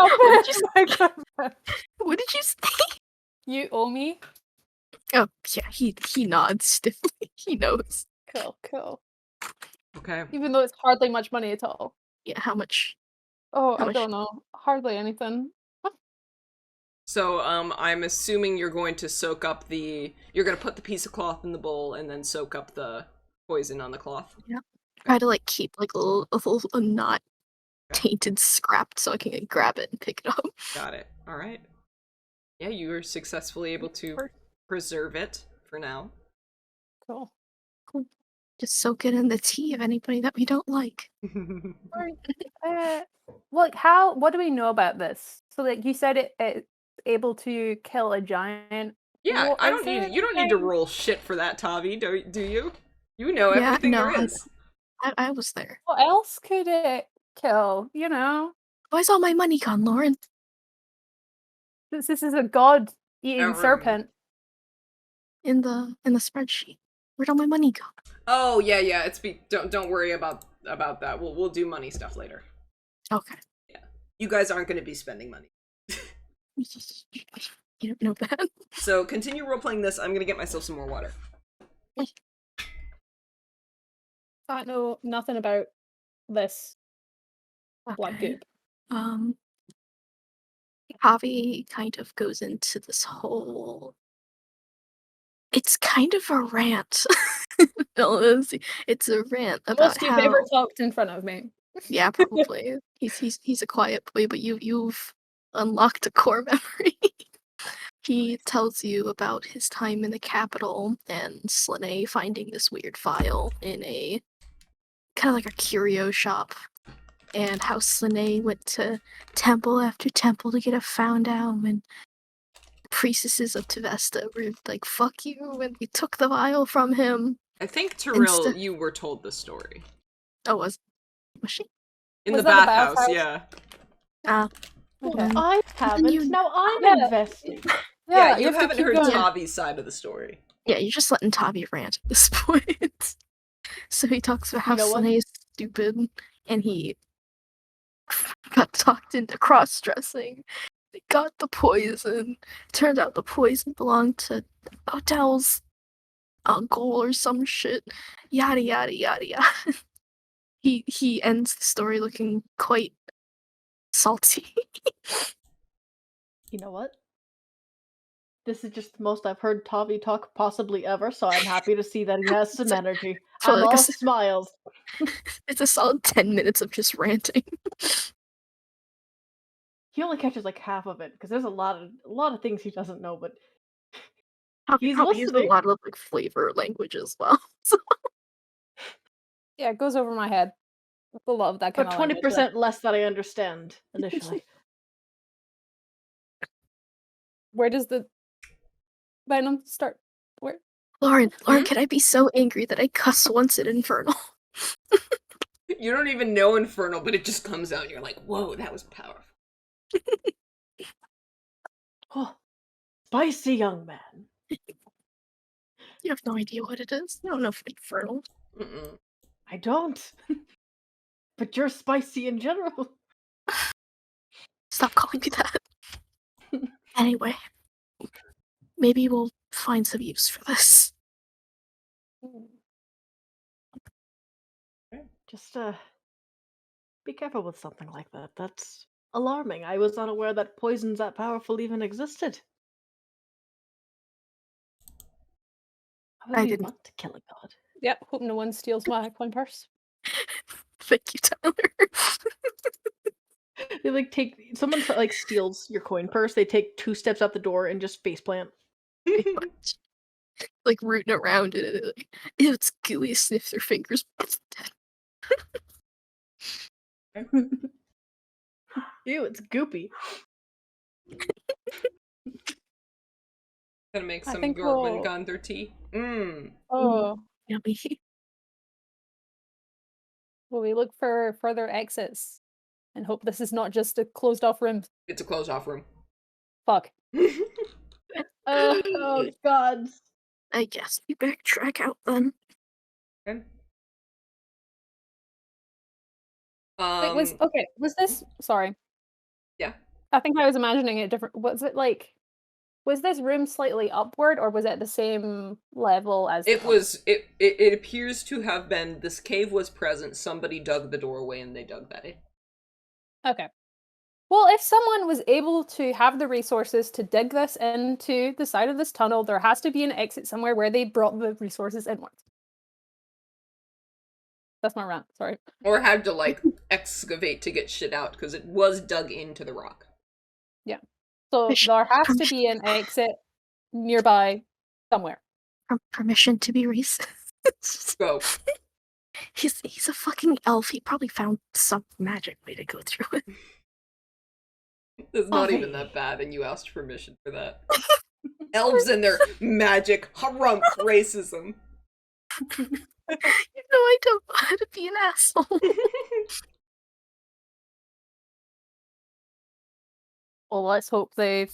put it in my coin purse. What did you say? You owe me? Oh yeah, he nods stiffly. He knows. Cool. Okay. Even though it's hardly much money at all. Yeah, how much? Oh, How I much? don't know. Hardly anything. So, I'm assuming you're going to soak up you're gonna put the piece of cloth in the bowl and then soak up the poison on the cloth. Try to keep a little not tainted scrap so I can grab it and pick it up. Got it. All right. Yeah, you were successfully able to preserve it for now. Cool. Just soak it in the tea of anybody that we don't like. What do we know about this? So, you said it's able to kill a giant. Yeah, Well, you don't need to anything- roll shit for that, Tavi, do you? You know Yeah, everything no, there is. I was there. What else could it kill? You know, Why's all my money gone, Lauren? since this is a god eating Don't serpent. In the spreadsheet. Where'd all my money go? Oh yeah. Don't worry about that. We'll do money stuff later. Okay. You guys aren't going to be spending money. You don't know that. So continue role playing this. I'm going to get myself some more water. I know nothing about this blood Okay. goop. Tavi kind of goes into this whole It's kind of a rant. No, it's a rant about Most you've ever how. talked in front of me. Yeah, probably. He's a quiet boy, but you've unlocked a core memory. He tells you about his time in the capital and Slane finding this weird file in a kind of like a curio shop, and how Slane went to temple after temple to get it found out, and priestesses of Tevesta were like, "Fuck you," and they took the vial from him. I think Tiril, you were told the story. Oh, was she? In Was the that the bathhouse, bathhouse? yeah. Okay. I haven't. you- Now I'm Yeah. invested. Yeah, you have to haven't keep heard going. Tavi's side of the story. Yeah, you're just letting Tavi rant at this point. So he talks about how You know what? Slane is stupid, and he got talked into cross-dressing. They got the poison. Turned out the poison belonged to Odell's uncle or some shit. Yada yada yada yada. He ends the story looking quite salty. You know what? This is just the most I've heard Tavi talk possibly ever, so I'm happy to see that he has some energy. So, I'm like, all smiles. It's a solid 10 minutes of just ranting. He only catches like half of it because there's a lot of things he doesn't know, but Tavi he's probably uses a listening. lot of like flavor language as well. So, Yeah, it goes over my head. A lot of that kind But of 20% less that I understand initially. Where does the venom start? Where? Lauren, can I be so angry that I cuss once at Infernal? You don't even know Infernal, but it just comes out and you're like, whoa, that was powerful. Oh, spicy young man. You have no idea what it is. You don't know Infernal. Mm-mm. I don't. But you're spicy in general. Stop calling me that. Anyway, maybe we'll find some use for this. Just be careful with something like that. That's alarming. I was unaware that poisons that powerful even existed. How I would you didn't. want to kill a god? Yep, hope no one steals my coin purse. Thank you, Tyler. They like someone like steals your coin purse. They take 2 steps out the door and just faceplant. Pretty much. Like rooting around it. Like, ew, it's gooey. Sniff their fingers. Ew, it's goopy. Gonna make I some think we'll- Jörmungandr tea. Oh, Yummy. will we look for further exits and hope this is not just a closed off room? It's a closed off room. Fuck. Oh god. I guess we backtrack out then. Okay. Wait, was this sorry. Yeah. I think I was imagining it different. Was this room slightly upward or was it the same level as It was it appears to have been this cave was present, somebody dug the doorway and they dug that in. Okay. Well, if someone was able to have the resources to dig this into the side of this tunnel, there has to be an exit somewhere where they brought the resources inwards. That's my rant, sorry. Or had to like excavate to get shit out because it was dug into the rock. Yeah. So there has to be an exit nearby somewhere. Permission to be racist. Go. He's a fucking elf. He probably found some magic way to go through it. It's not even that bad, and you asked permission for that. Elves and their magic harumph racism. You know I don't know how to be an asshole. Well, let's hope they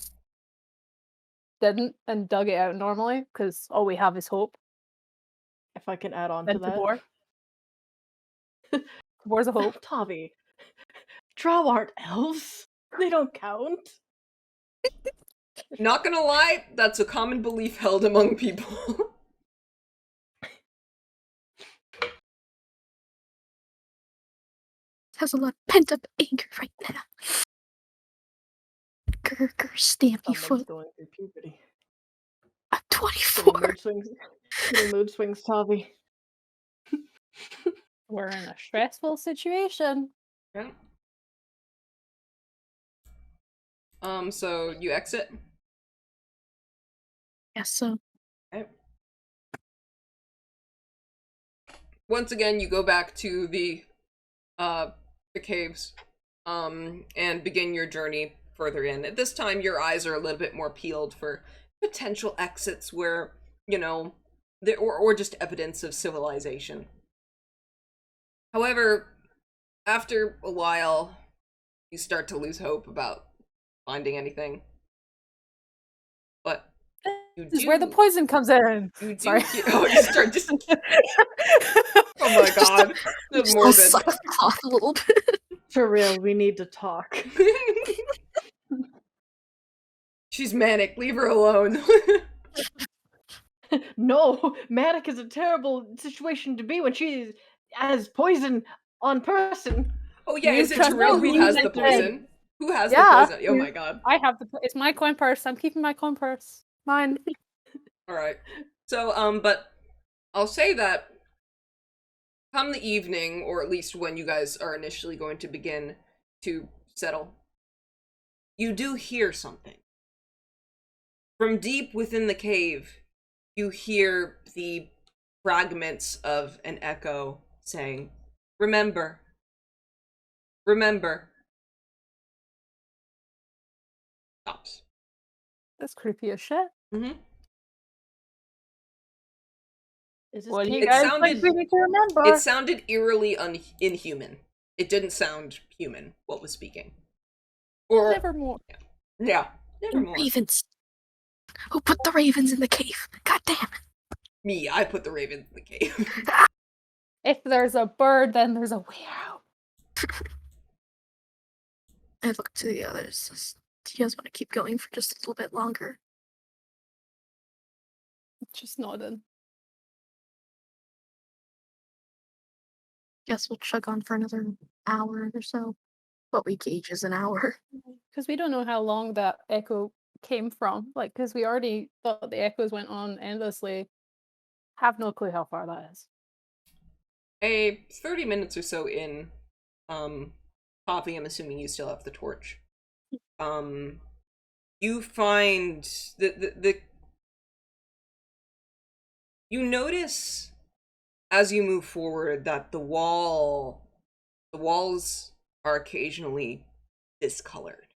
didn't and dug it out normally, because all we have is hope. If I can add on to And that. Tibor. Tibor's a hope. Tavi. Drow aren't elves. They don't count. Not gonna lie, that's a common belief held among people. Has a lot of pent up anger right now. Grr, stampy Someone's foot. going through puberty. I'm 24. Getting mood swings, Tavi. We're in a stressful situation. Yeah. So you exit. Yes, so. Okay. Once again, you go back to the caves, and begin your journey further in. At this time, your eyes are a little bit more peeled for potential exits where, you know, or just evidence of civilization. However, after a while, you start to lose hope about finding anything. But you This is where the poison comes in. You do. Sorry. Oh, you start just. Oh my god, the Just morbid. suck the cloth a little bit. Tiril, we need to talk. She's manic. Leave her alone. No, manic is a terrible situation to be when she has poison on person. Oh yeah, You is it trust Tiril me, who has you the said. poison? Who has the Yeah. poison? Oh my god. I have it's my coin purse. I'm keeping my coin purse. Mine. Alright. So, but I'll say that come the evening, or at least when you guys are initially going to begin to settle, you do hear something. From deep within the cave, you hear the fragments of an echo saying, "Remember. Remember." Stops. That's creepy as shit. Mm-hmm. Is this What do you It guys sounded- think we need to remember? It sounded eerily inhuman. It didn't sound human, what was speaking. Or, Nevermore. yeah, nevermore. Ravens. Who put the ravens in the cave? God damn it. Me, I put the raven in the cave. If there's a bird, then there's a way out. I look to the others. Do you guys want to keep going for just a little bit longer? Just nodding. Guess we'll chug on for another hour or so. What we gauge is an hour. Because we don't know how long that echo came from. Like, because we already thought the echoes went on endlessly. Have no clue how far that is. 30 minutes or so in, Tavi, I'm assuming you still have the torch. You find you notice as you move forward that the walls are occasionally discolored.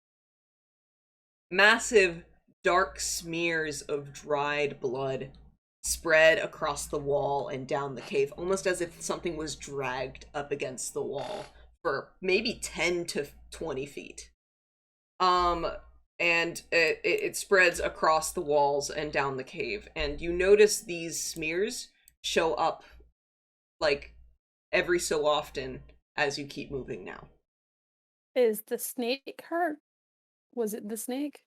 Massive dark smears of dried blood spread across the wall and down the cave, almost as if something was dragged up against the wall for maybe 10 to 20 feet. And it spreads across the walls and down the cave, and you notice these smears show up like every so often as you keep moving now. Is the snake hurt? Was it the snake?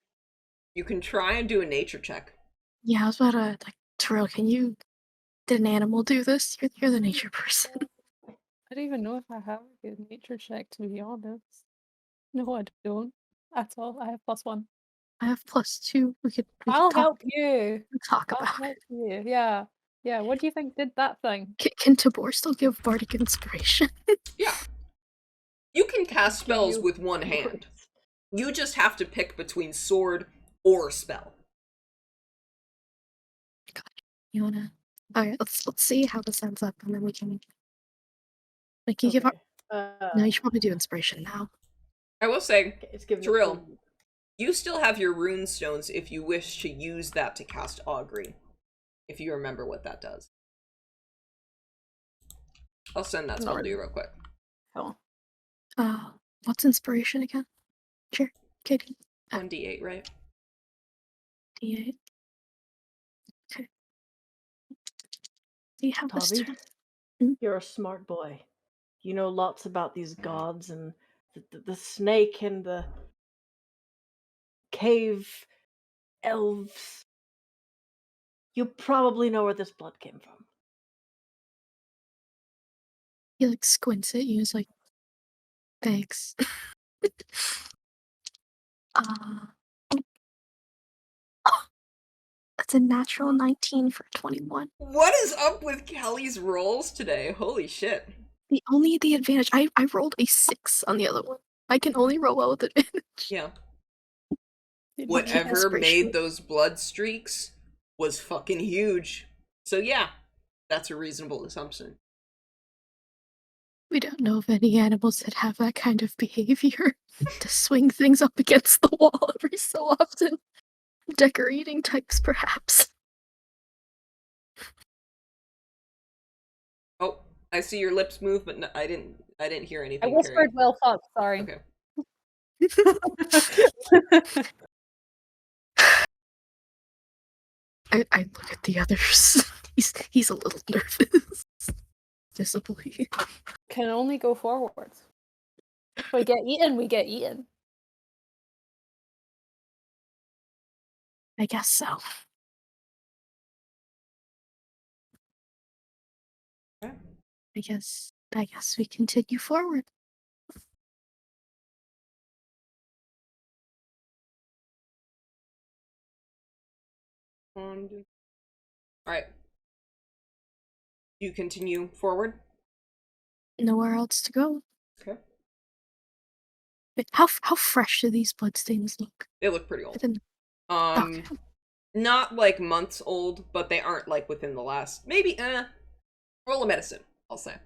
You can try and do a nature check. Yeah, I was about to, Tiril, did an animal do this? You're the nature person. I don't even know if I have a good nature check, to be honest. No, I don't. At all. I have +1. I have +2. We could I'll talk, help you. talk I'll about help it. you. Yeah. Yeah, what do you think did that thing? Can Tibor still give bardic inspiration? Yeah. You can cast spells you- with one hand. You just have to pick between sword or spell. You wanna? Alright, let's see how this ends up, and then we can. Like, you give up. No, you should probably do inspiration now. I will say, It's given Tiril, you still have your rune stones if you wish to use that to cast augury. If you remember what that does. I'll send that spell to you real quick. Oh. What's inspiration again? Sure, Katie. 1d8, right? D8. Okay. Do you have this? Tavi, you're a smart boy. You know lots about these gods and the snake and the cave elves. You probably know where this blood came from. He like squints at you. He's like, thanks. Oh, That's a natural 19 for 21. What is up with Kelly's rolls today? Holy shit. The advantage, I rolled a 6 on the other one. I can only roll well with advantage. Yeah. Okay, Whatever aspiration. made those blood streaks was fucking huge. So yeah, that's a reasonable assumption. We don't know of any animals that have that kind of behavior to swing things up against the wall every so often. Decorating types, perhaps. Oh, I see your lips move, but no, I didn't hear anything. I whispered, Carrie. well, fuck, sorry. Okay. I look at the others. He's a little nervous. Visibly. Can only go forwards. If we get eaten, we get eaten. I guess so. Okay. I guess we continue forward. Alright. You continue forward? Nowhere else to go. Okay. Wait, how fresh do these bloodstains look? They look pretty old. Okay. Not like months old, but they aren't like within the last maybe roll a medicine, I'll say.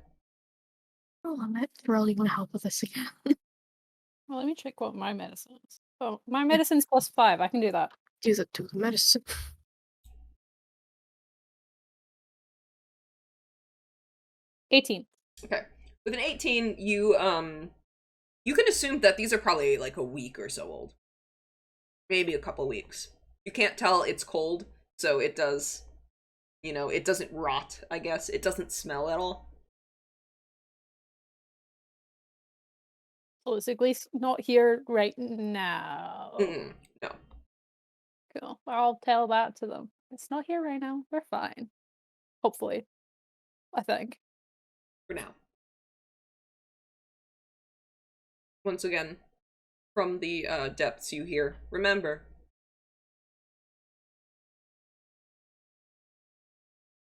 Oh, I might really want to help with this again. Well, let me check what my medicine is. Oh, my medicine's +5. I can do that. Do the medicine. 18. Okay. With an 18, you can assume that these are probably like a week or so old. Maybe a couple weeks. You can't tell it's cold, so it does, it doesn't rot, I guess. It doesn't smell at all. So it's at least not here right now. No. Cool. I'll tell that to them. It's not here right now. We're fine. Hopefully. I think. For now. Once again, from the depths you hear, remember.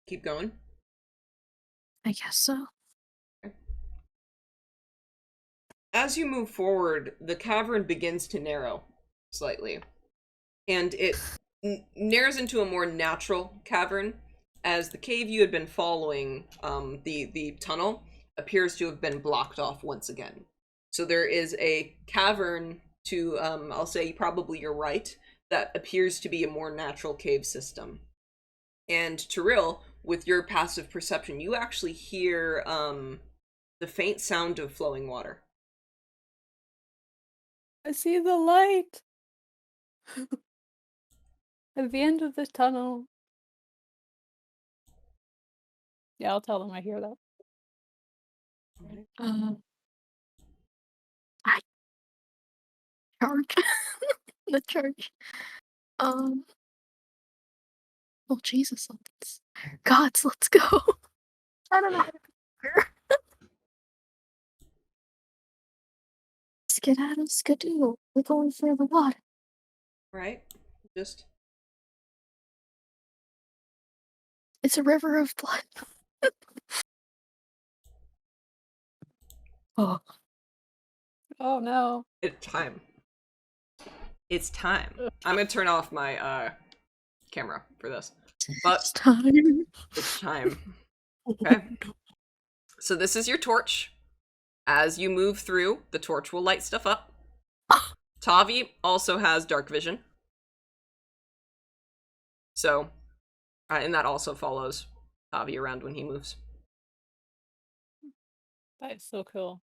Keep going. I guess so. As you move forward, the cavern begins to narrow slightly. And it narrows into a more natural cavern, as the cave you had been following, the tunnel, appears to have been blocked off once again. So there is a cavern to, I'll say probably your right, that appears to be a more natural cave system. And Tiril, with your passive perception, you actually hear the faint sound of flowing water. I see the light at the end of this tunnel. Yeah, I'll tell them I hear that. I charge the church. Oh Jesus, gods, let's go. I don't know. Skedaddle, skadoodle. We're going for the water. Right? Just. It's a river of blood. Oh. Oh no. It's time. It's time. I'm gonna turn off my camera for this. But it's time. It's time. Okay. So this is your torch. As you move through, the torch will light stuff up. Tavi also has dark vision. So, and that also follows Tavi around when he moves. That is so cool.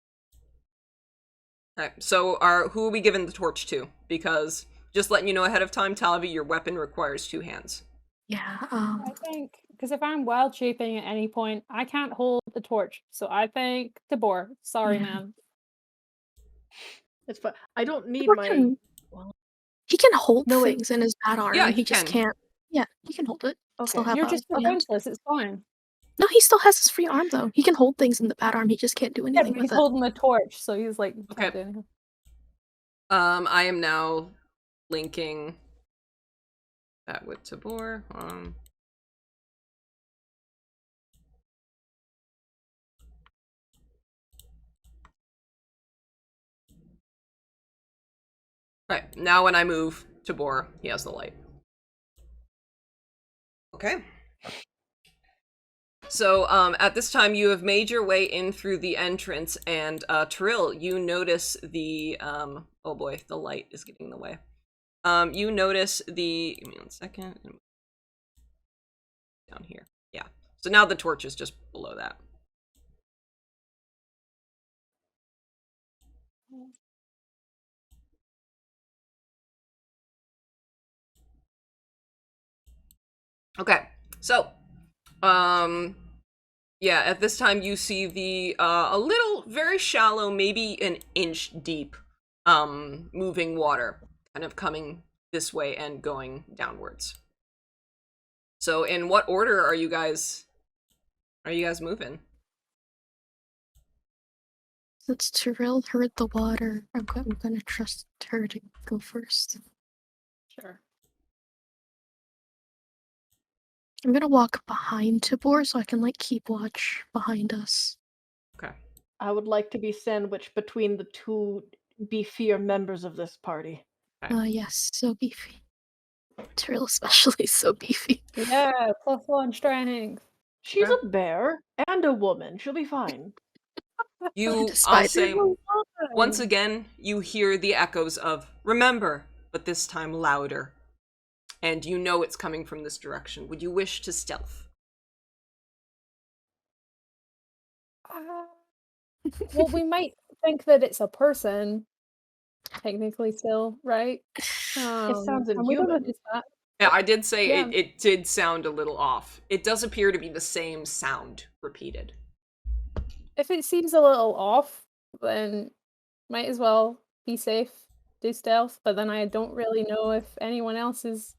Okay, so who are we giving the torch to? Because, just letting you know ahead of time, Tavi, your weapon requires 2 hands. Yeah, I think, because if I'm wild shaping at any point, I can't hold the torch. So I think Tibor. Sorry, man. It's fine. I don't need Tibor my. He can hold things in his bad arm. Yeah, he just can't. Yeah, he can hold it. Okay. Still have You're just defenseless. It's fine. No, he still has his free arm though. He can hold things in the bad arm. He just can't do anything Yeah, with he's it. holding the torch, so he's like. Okay. Doing... I am now linking that with Tibor. Right, now when I move Tibor, he has the light. Okay. So, at this time, you have made your way in through the entrance, and, Tiril, you notice the, oh boy, the light is getting in the way. You notice the, give me 1 second, down here, yeah. So now the torch is just below that. Okay, so, yeah, at this time you see the, a little, very shallow, maybe an inch deep, moving water, kind of coming this way and going downwards. So in what order are you guys moving? Since Tiril heard the water, I'm gonna trust her to go first. Sure. I'm gonna walk behind Tibor so I can like keep watch behind us. Okay. I would like to be sandwiched between the two beefier members of this party. Okay. Yes, so beefy. Tiril especially so beefy. Yeah, +1 strength. She's Okay. a bear and a woman. She'll be fine. You, Despite I'll say, her- once again, you hear the echoes of "Remember," but this time louder. And you know it's coming from this direction. Would you wish to stealth? Well, we might think that it's a person, technically still, right? It sounds And we don't know inhuman. if it's that. Yeah, I did say Yeah. it did sound a little off. It does appear to be the same sound repeated. If it seems a little off, then might as well be safe, do stealth, but then I don't really know if anyone else is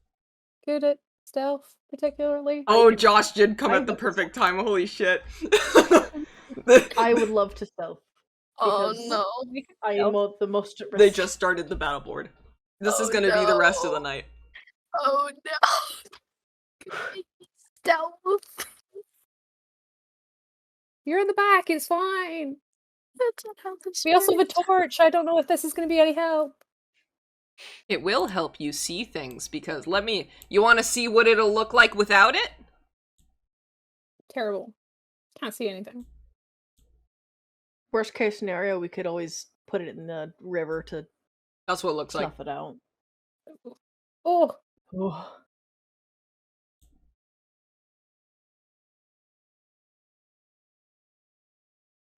good at stealth, particularly. Oh, Josh did come I at the would- perfect time. Holy shit. I would love to stealth. Oh Because no. We could I stealth. am the most at risk. They just started the battle board. This is Oh, going to be the rest of the no. night. Oh no. Stealth. You're in the back, it's fine. That's not how this We also have a works. torch. I don't know if this is going to be any help. It will help you see things because you want to see what it'll look like without it? Terrible. Can't see anything. Worst case scenario, we could always put it in the river to That's what it looks like. snuff it out. Oh, Oh.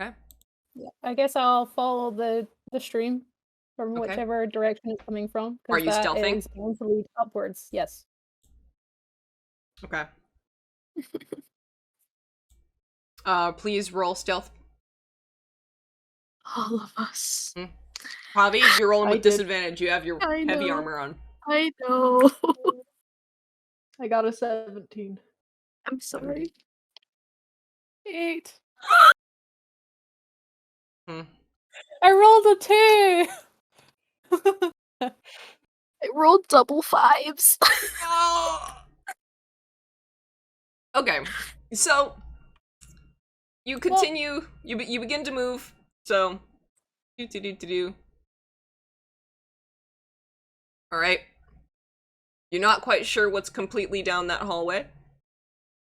Okay. yeah. I guess I'll follow the stream from Okay. whichever direction it's coming from. 'cause Are you that stealthing? is going to lead upwards. Yes. Okay. Please roll stealth. All of us. Tavi, you're rolling I with did. disadvantage. You have your I heavy know. armor on. I know. I got a 17. I'm sorry. 8. Hmm. I rolled a 2. I rolled double fives. Okay, so you continue. You begin to move. So, do. All right. You're not quite sure what's completely down that hallway,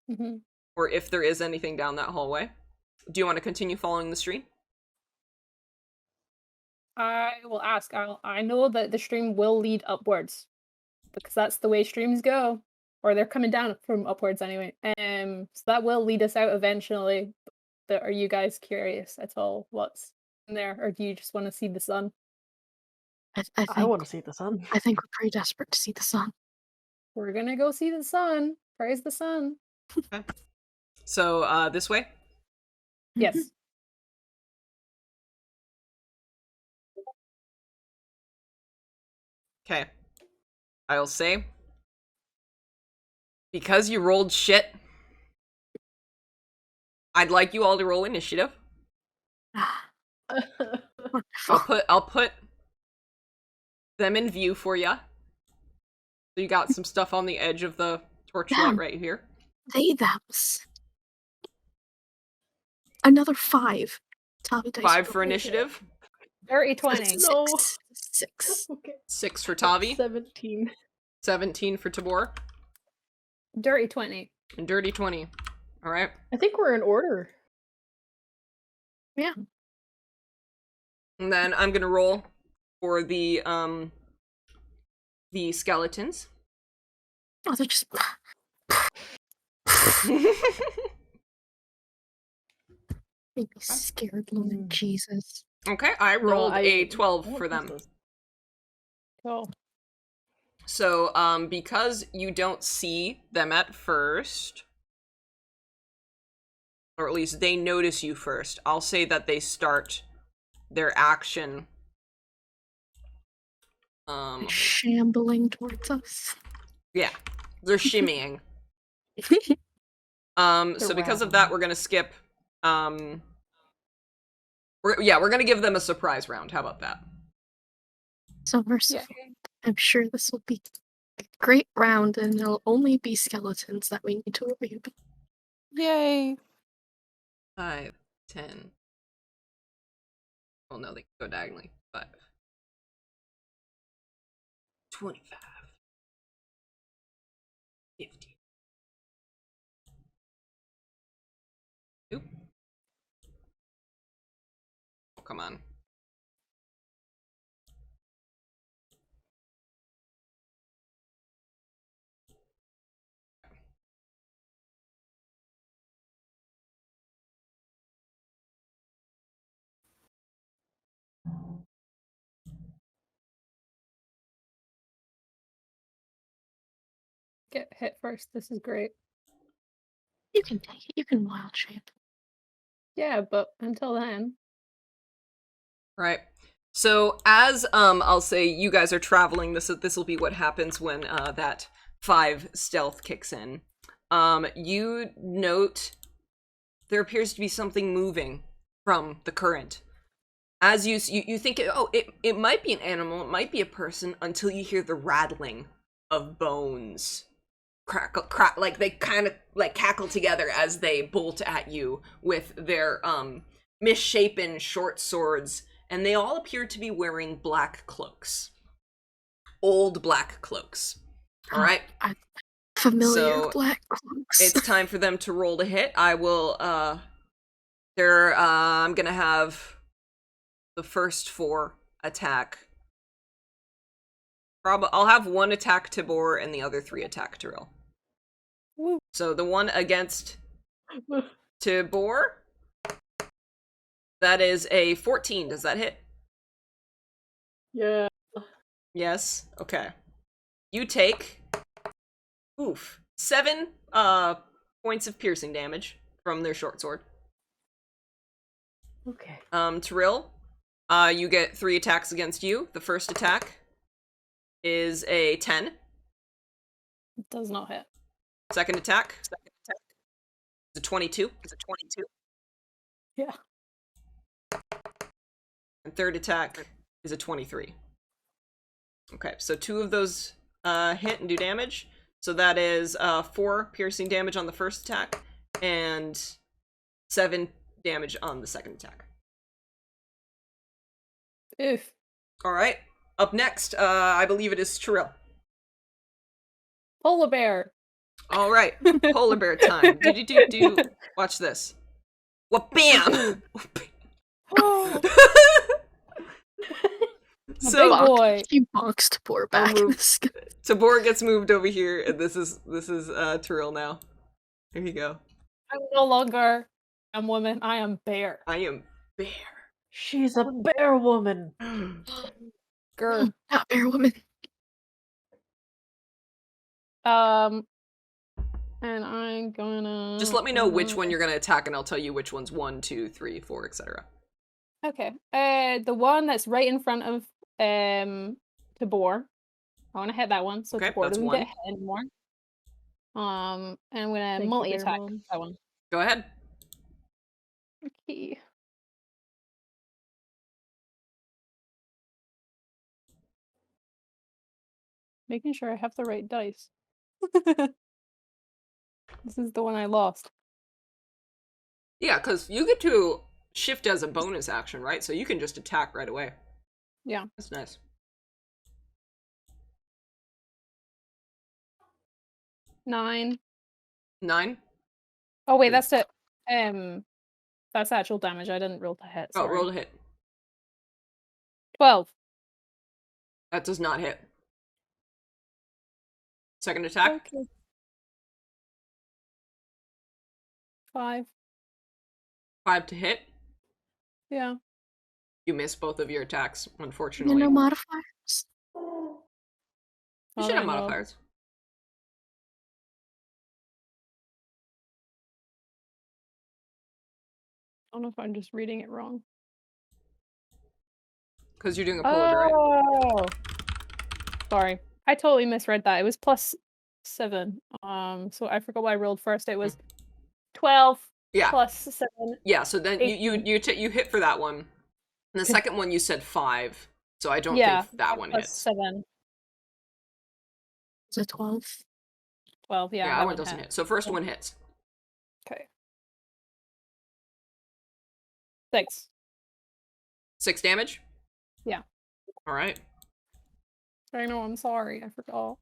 Mhm. or if there is anything down that hallway. Do you want to continue following the stream? I will ask. I know that the stream will lead upwards because that's the way streams go, or they're coming down from upwards anyway. So that will lead us out eventually. But are you guys curious at all what's in there, or do you just want to see the sun? I I think want to see the sun. I think we're pretty desperate to see the sun. We're gonna go see the sun. Praise the sun. So, this way. Yes. Okay. I'll say, because you rolled shit, I'd like you all to roll initiative. Wonderful. I'll put them in view for ya. So you got some stuff on the edge of the torchlight right here. They thems. Another 5. Tavi dice 5 for roll. initiative. Dirty 20. Six. No. 6. Okay. 6 for Tavi. 17. 17 for Tibor. Dirty 20. And dirty 20. Alright. I think we're in order. Yeah. And then I'm gonna roll for the skeletons. Oh, they're just. Make me scared, Lord Jesus. Okay, I rolled a 12 for them. Cool. So, because you don't see them at first, or at least they notice you first, I'll say that they start their action. Shambling towards us. Yeah, they're shimmying. So because of that, we're gonna skip. We're gonna give them a surprise round. How about that? So merciful. Yeah. I'm sure this will be a great round, and there'll only be skeletons that we need to worry about. Yay! 5, 10. Oh no, they can go diagonally. 5, 25, 50. Oop. Oh, come on. Get hit first. This is great. You can take it. You can wild shape. Yeah, but until then. Right. So as I'll say you guys are traveling, this will be what happens when that 5 stealth kicks in. You note there appears to be something moving from the current. As you think it might be an animal, it might be a person, until you hear the rattling of bones. Crackle, like they kind of like cackle together as they bolt at you with their misshapen short swords, and they all appear to be wearing black cloaks. Old black cloaks. All right. Familiar black cloaks. It's time for them to roll to hit. I will I'm gonna have the first 4 attack. I'll have 1 attack Tibor and the other 3 attack Tiril. Woo. So the one against Tibor, that is a 14. Does that hit? Yeah. Yes. Okay. You take 7 points of piercing damage from their short sword. Okay. Tiril, you get 3 attacks against you. The first attack is a 10. It does not hit. Second attack is a 22. Yeah. And third attack is a 23. Okay, so 2 of those hit and do damage. So that is 4 piercing damage on the first attack and 7 damage on the second attack. Oof. Alright, up next, I believe it is Tiril. Polar bear. Alright, polar bear time. Do. Watch this. What bam! So big boy. He boxed Tabor back. Tabor gets moved over here, and this is Tiril now. Here you go. I'm no longer a woman. I am bear. I am bear. She's a bear woman. Grr. Not bear woman. And I'm gonna Just let me know which one you're gonna attack, and I'll tell you which one's 1, 2, 3, 4, etc. Okay. The one that's right in front of Tibor. I want to hit that one, so Okay, Tibor that's doesn't 1. get hit anymore. And I'm gonna Thank you, multi-attack Bear Mom. that one. Go ahead. Okay. Making sure I have the right dice. This is the one I lost. Yeah, because you get to shift as a bonus action, right? So you can just attack right away. Yeah. That's nice. Nine. 9? Oh wait, that's it. That's actual damage. I didn't roll to hit. Oh, Sorry. roll to hit. 12. That does not hit. Second attack? Okay. 5. 5 to hit. Yeah. You miss both of your attacks, There unfortunately. are no modifiers. You Not should that have I know of. modifiers. I don't know if I'm just reading it wrong. Because you're doing a boulder, right? Oh. Sorry. I totally misread that. It was +7. So I forgot what I rolled first. It was 12 Yeah. +7. Yeah, so then 18. you hit for that one. And the second one you said 5. So I don't Yeah, think that one hits. +7. Is it 12? 12, yeah. Yeah, that one hit. doesn't hit. So first one hits. Okay. 6. 6 damage? Yeah. Alright. I know, I'm sorry. I forgot.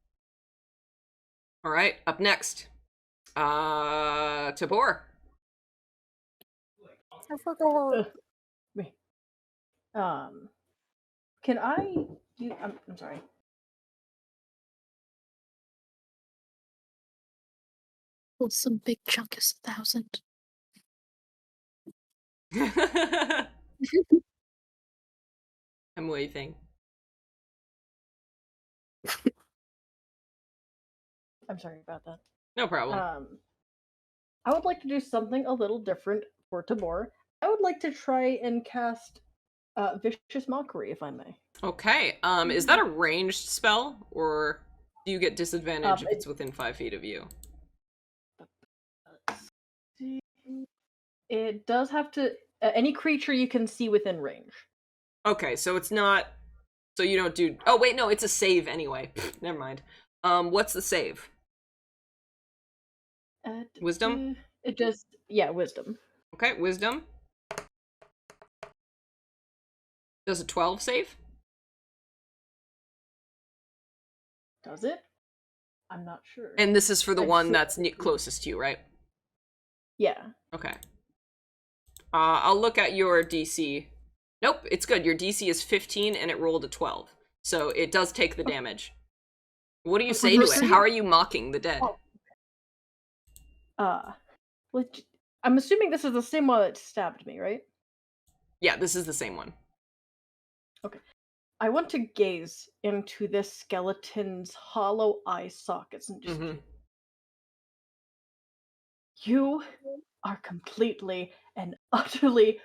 Alright, up next. Tibor. I forgot. Me. Can I do? I'm sorry. Well, some big chunk is 1,000. I'm waving. I'm sorry about that. No problem. I would like to do something a little different for Tibor. I would like to try and cast Vicious Mockery, if I may. Okay. Is that a ranged spell, or do you get disadvantage if it's within 5 feet of you? It does have to. Any creature you can see within range. Okay, so it's not. So you don't do. Oh wait, no, it's a save anyway. Never mind. What's the save? Wisdom? It just wisdom. Okay, wisdom. Does a 12 save? Does it? I'm not sure. And this is for the one that's closest to you, right? Yeah. Okay. I'll look at your DC. Nope, it's good. Your DC is 15 and it rolled a 12. So it does take the damage. What do you say to it? How are you mocking the dead? I'm assuming this is the same one that stabbed me, right? Yeah, this is the same one. Okay. I want to gaze into this skeleton's hollow eye sockets and just You are completely and utterly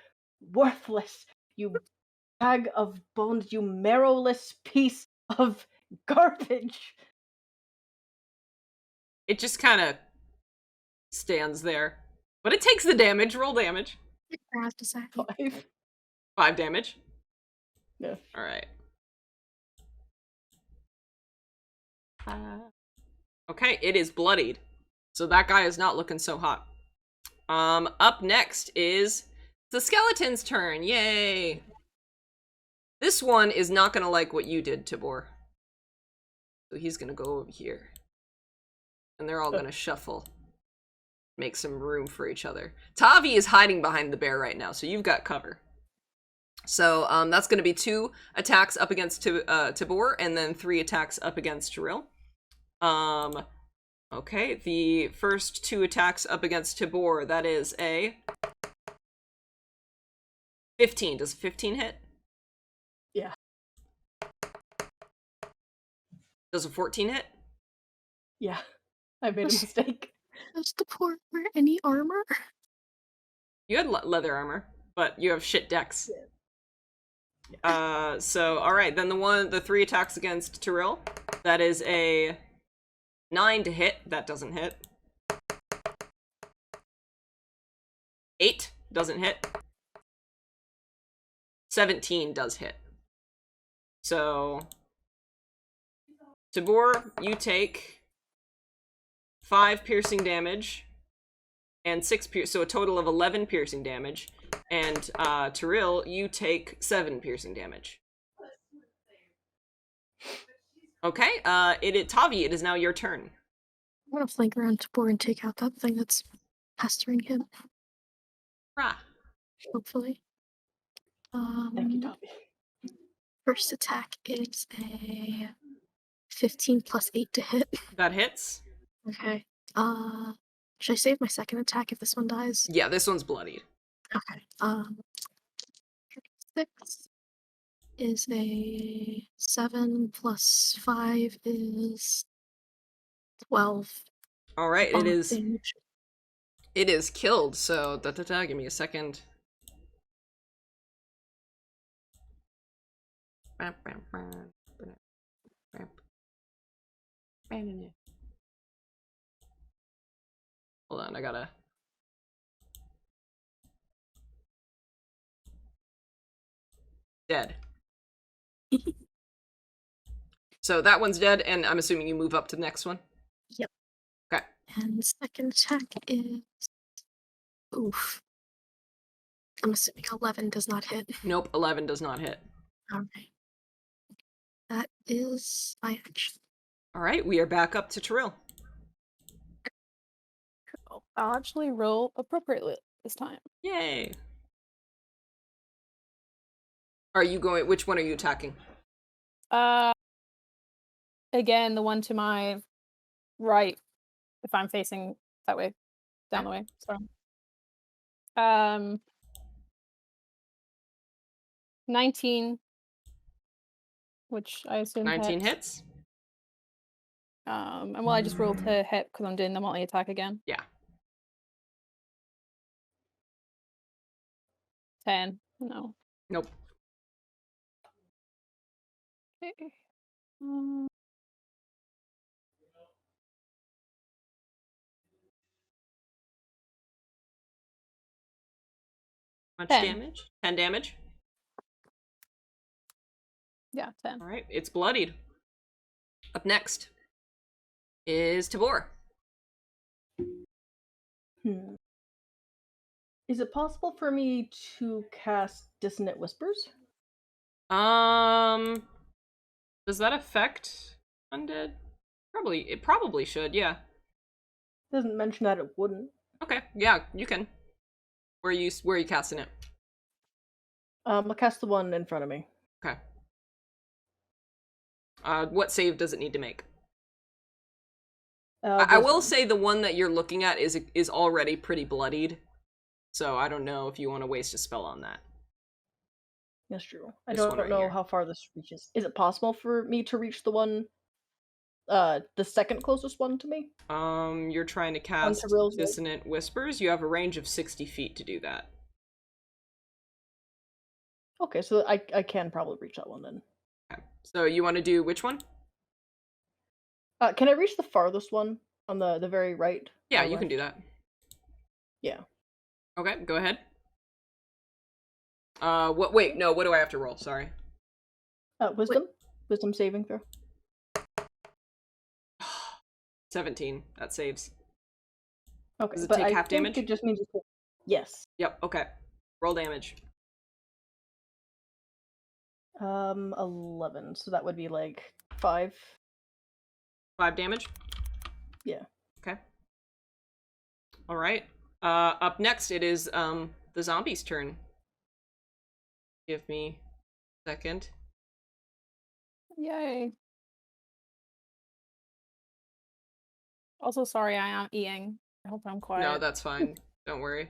worthless, you bag of bones, you marrowless piece of garbage. It just kind of stands there. But it takes the damage. Roll damage. I have to say. 5. 5 damage? Yeah. Alright. Okay, it is bloodied. So that guy is not looking so hot. Up next is the skeleton's turn. Yay! This one is not gonna like what you did, Tibor. So he's gonna go over here. And they're all gonna shuffle. Make some room for each other. Tavi is hiding behind the bear right now, so you've got cover. So that's gonna be 2 attacks up against Tibor, and then 3 attacks up against Tiril. Okay, the first 2 attacks up against Tibor, that is a 15. Does 15 hit? Yeah. Does a 14 hit? Yeah. I made a mistake. Does the poor wear any armor? You had leather armor, but you have shit dex. So, alright, then the 3 attacks against Tiril, that is a 9 to hit. That doesn't hit. 8 doesn't hit. 17 does hit. So Tibor, you take 5 piercing damage and 6 so a total of 11 piercing damage. And Tiril, you take 7 piercing damage. Okay, Tavi, it is now your turn. I'm gonna flank around Tibor and take out that thing that's pestering him. Rah. Hopefully. Thank you, Tavi. First attack is a 15 plus 8 to hit. That hits. Okay. Should I save my second attack if this one dies? Yeah, this one's bloodied. Okay. 6 is a 7 plus 5 is 12. All right, it is. Damage. It is killed. So give me a second. Hold on, I gotta. Dead. So that one's dead, and I'm assuming you move up to the next one? Yep. Okay. And the second attack is... Oof. I'm assuming 11 does not hit. Nope, 11 does not hit. Alright. That is my action. Alright, we are back up to Tiril. I'll actually roll appropriately this time. Yay! Are you going... Which one are you attacking? Again, the one to my right, if I'm facing that way, down the way. Sorry. 19, which I assume 19 hits? And well, I just rolled to hit because I'm doing the multi-attack again. Yeah. 10. No. Nope. Okay. Much 10. damage? 10 damage? Yeah, 10. Alright, it's bloodied. Up next is Tibor. Is it possible for me to cast Dissonant Whispers? Does that affect undead? It probably should, yeah. Doesn't mention that it wouldn't. Okay, yeah, you can. Where are you casting it? I'll cast the one in front of me. Okay. What save does it need to make? I will say the one that you're looking at is already pretty bloodied, so I don't know if you want to waste a spell on that. That's true. I This one don't right know here. how far this reaches. Is it possible for me to reach the one, the second closest one to me? You're trying to cast Tiril's way? Dissonant Whispers. You have a range of 60 feet to do that. Okay, so I can probably reach that one then. Okay. So you want to do which one? Can I reach the farthest one on the very right? Yeah, or you can left? do that. Yeah. Okay, go ahead. Wait, no, what do I have to roll? Sorry. Wisdom? Wisdom saving throw. 17. That saves. Okay, Does it but take I half think damage? it just means yes. Yep, okay. Roll damage. 11. So that would be like 5. 5 damage? Yeah. Okay. Alright. Up next it is the zombie's turn. Give me a second. Yay. Also, sorry, I am eating. I hope I'm quiet. No, that's fine. Don't worry.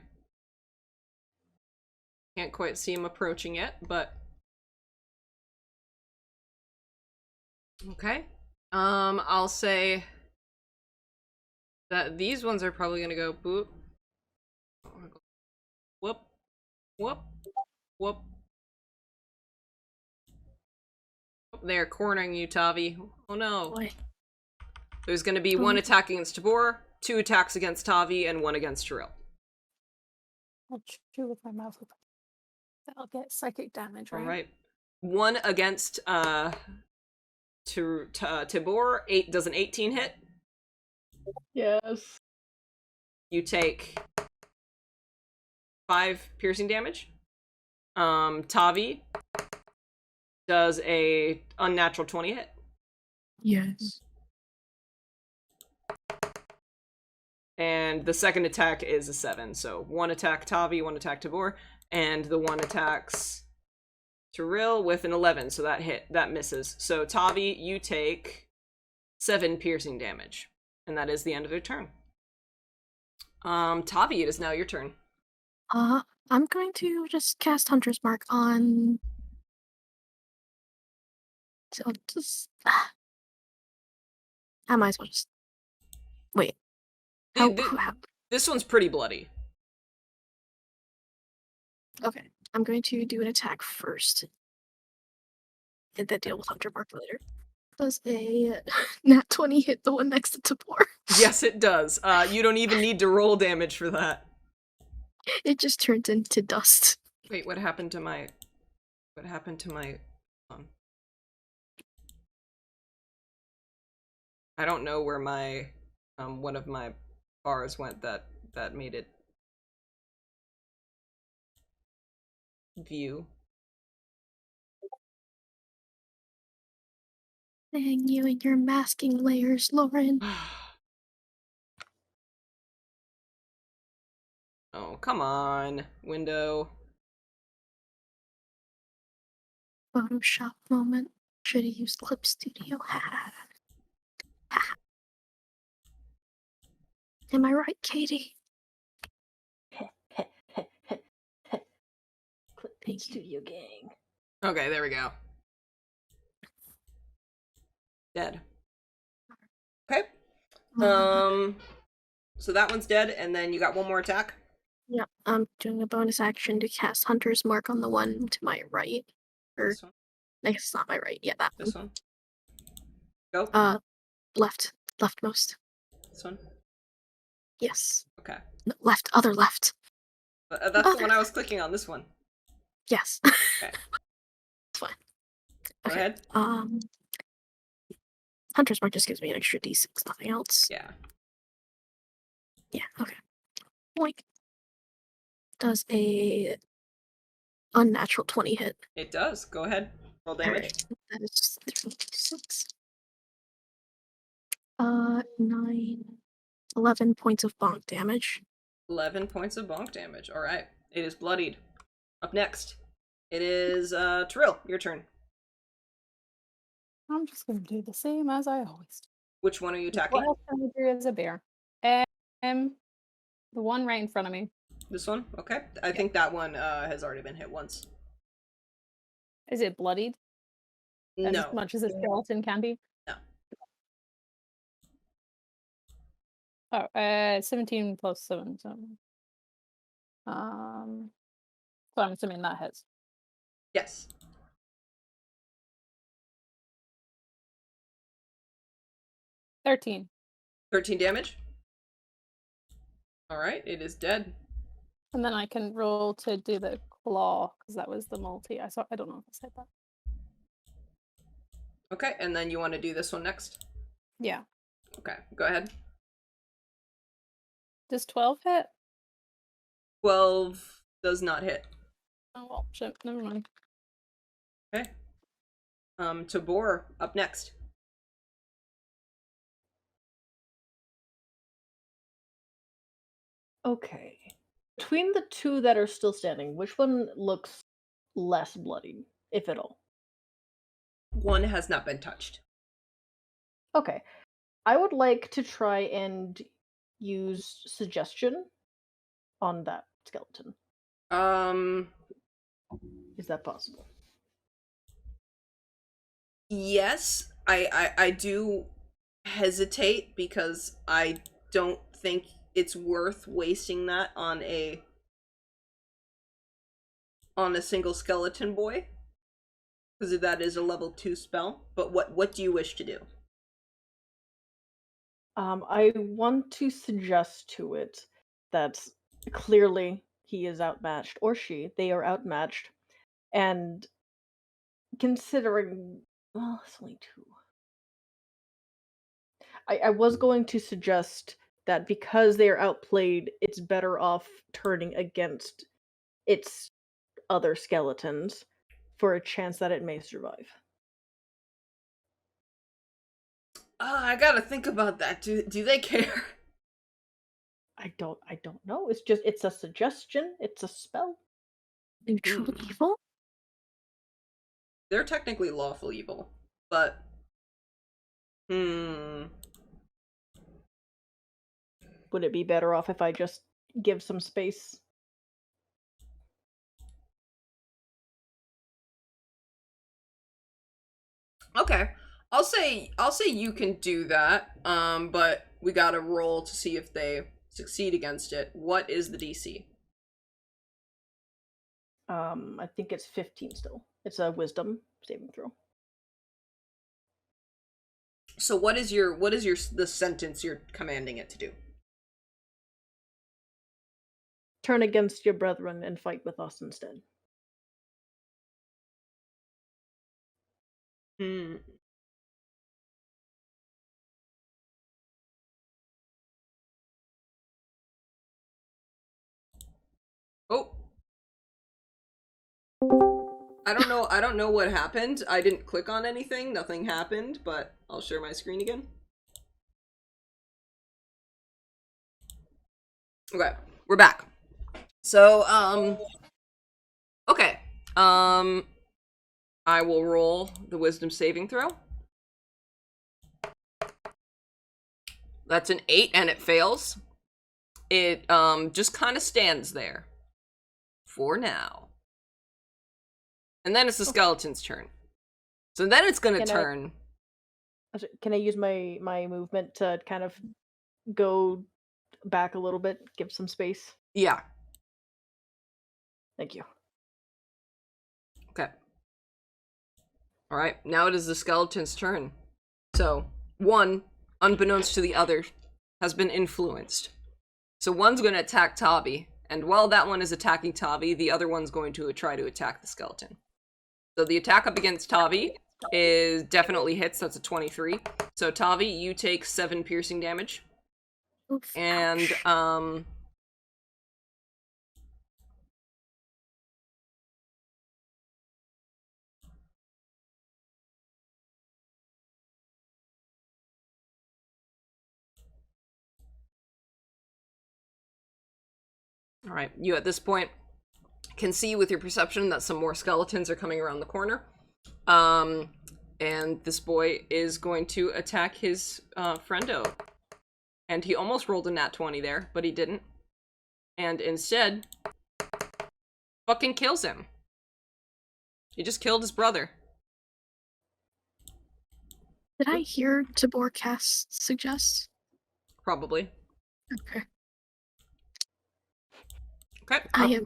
Can't quite see him approaching yet, but... Okay. I'll say that these ones are probably gonna go boop. Whoop. Whoop. Whoop. They're cornering you, Tavi. Oh no. Boy. There's gonna be one attack against Tibor, 2 attacks against Tavi, and 1 against Tiril. I'll chew with my mouth open. That'll get psychic damage, right? Alright. 1 against Tibor, does an 18 hit? Yes. You take 5 piercing damage. Tavi does a unnatural 20 hit. Yes. And the second attack is a 7. So 1 attack Tavi, 1 attack Tibor, and the 1 attacks Tiril with an 11. So that misses. So Tavi, you take 7 piercing damage, and that is the end of their turn. Tavi, it is now your turn. I'm going to just cast Hunter's Mark on. So just. I might as well just. Wait. This one's pretty bloody. Okay, I'm going to do an attack first. And then deal with Hunter Mark later. Does a nat 20 hit the one next to Tibor? Yes, it does. You don't even need to roll damage for that. It just turns into dust. Wait, what happened to my... I don't know where my... one of my bars went that made it... view. Dang you and your masking layers, Lauren. Oh, come on, window. Photoshop moment. Should have used Clip Studio. Am I right, Katie? Clip Studio gang. Okay, there we go. Dead. Okay. So that one's dead, and then you got one more attack? Yeah, I'm doing a bonus action to cast Hunter's Mark on the one to my right. Or, This one? I guess it's not my right. Yeah, that This one? Go. left. Leftmost. This one? Yes. Okay. No, left. Other left. That's the one I was clicking on, this one. Yes. Okay. It's fine. Go ahead. Hunter's Mark just gives me an extra d6, nothing else. Yeah. Yeah, okay. Boink. Does a unnatural 20 hit. It does. Go ahead. Roll damage. Alright, that is 3d6. 9, 11 points of bonk damage. 11 points of bonk damage. Alright. It is bloodied. Up next, it is Tiril. Your turn. I'm just going to do the same as I always do. Which one are you attacking? What else can we do as a bear? The one right in front of me. This one? Okay. I think that one has already been hit once. Is it bloodied? No. As much as a skeleton can be? No. Oh, 17 plus 7. So I'm assuming that hits. Yes. 13. 13 damage. Alright, it is dead. And then I can roll to do the claw, because that was the multi. I don't know if I said that. Okay, and then you want to do this one next? Yeah. Okay, go ahead. Does 12 hit? 12 does not hit. Oh, well, shit. Never mind. Okay. Tibor, up next. Okay. Between the two that are still standing, which one looks less bloody, if at all? One has not been touched. Okay. I would like to try and use suggestion on that skeleton. Is that possible? Yes, I do hesitate because I don't think it's worth wasting that on a single skeleton boy, because that is a level 2 spell. But what do you wish to do? I want to suggest to it that clearly he is outmatched, or she. They are outmatched, and considering, well, it's only 2. I was going to suggest that because they are outplayed, it's better off turning against its other skeletons for a chance that it may survive. I gotta think about that. Do they care? I don't know. It's a suggestion. It's a spell. Neutral evil? They're technically lawful evil, but Would it be better off if I just give some space? Okay. I'll say you can do that. But we gotta roll to see if they succeed against it. What is the DC? I think it's 15 still. It's a wisdom saving throw. So what is the sentence you're commanding it to do? Turn against your brethren and fight with us instead. Oh. I don't know what happened. I didn't click on anything. Nothing happened, but I'll share my screen again. Okay, we're back. So, okay. I will roll the wisdom saving throw. That's an 8 and it fails. It just kind of stands there for now. And then it's the skeleton's turn. So then it's gonna turn. Can I use my movement to kind of go back a little bit, give some space? Yeah. Thank you. Okay. Alright, now it is the skeleton's turn. So, one, unbeknownst to the other, has been influenced. So one's going to attack Tavi, and while that one is attacking Tavi, the other one's going to try to attack the skeleton. So the attack up against Tavi is definitely hits, that's a 23. So Tavi, you take 7 piercing damage. Oof, And, ouch. Alright, you at this point can see with your perception that some more skeletons are coming around the corner. And this boy is going to attack his friendo. And he almost rolled a nat 20 there, but he didn't. And instead, fucking kills him. He just killed his brother. Did I hear Tibor cast suggest? Probably. Okay. Okay. I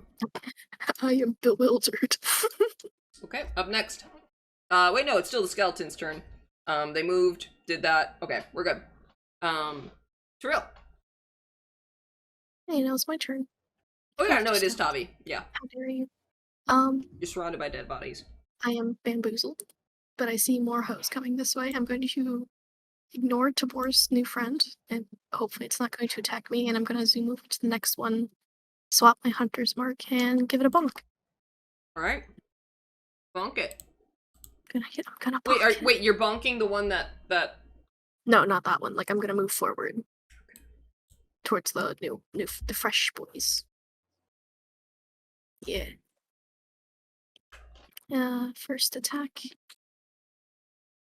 am bewildered. Okay, up next. Wait, no, it's still the skeleton's turn. They moved, did that. Okay, we're good. Tiril. Hey, now it's my turn. Oh yeah, no, it is Tavi. Yeah. How dare you? You're surrounded by dead bodies. I am bamboozled, but I see more hoes coming this way. I'm going to ignore Tibor's new friend, and hopefully it's not going to attack me, and I'm going to zoom over to the next one, swap my hunter's mark, and give it a bonk. Alright. Bonk it. I'm gonna bonk it. Wait, you're bonking the one that... No, not that one. Like, I'm gonna move forward. Towards the the fresh boys. Yeah. First attack.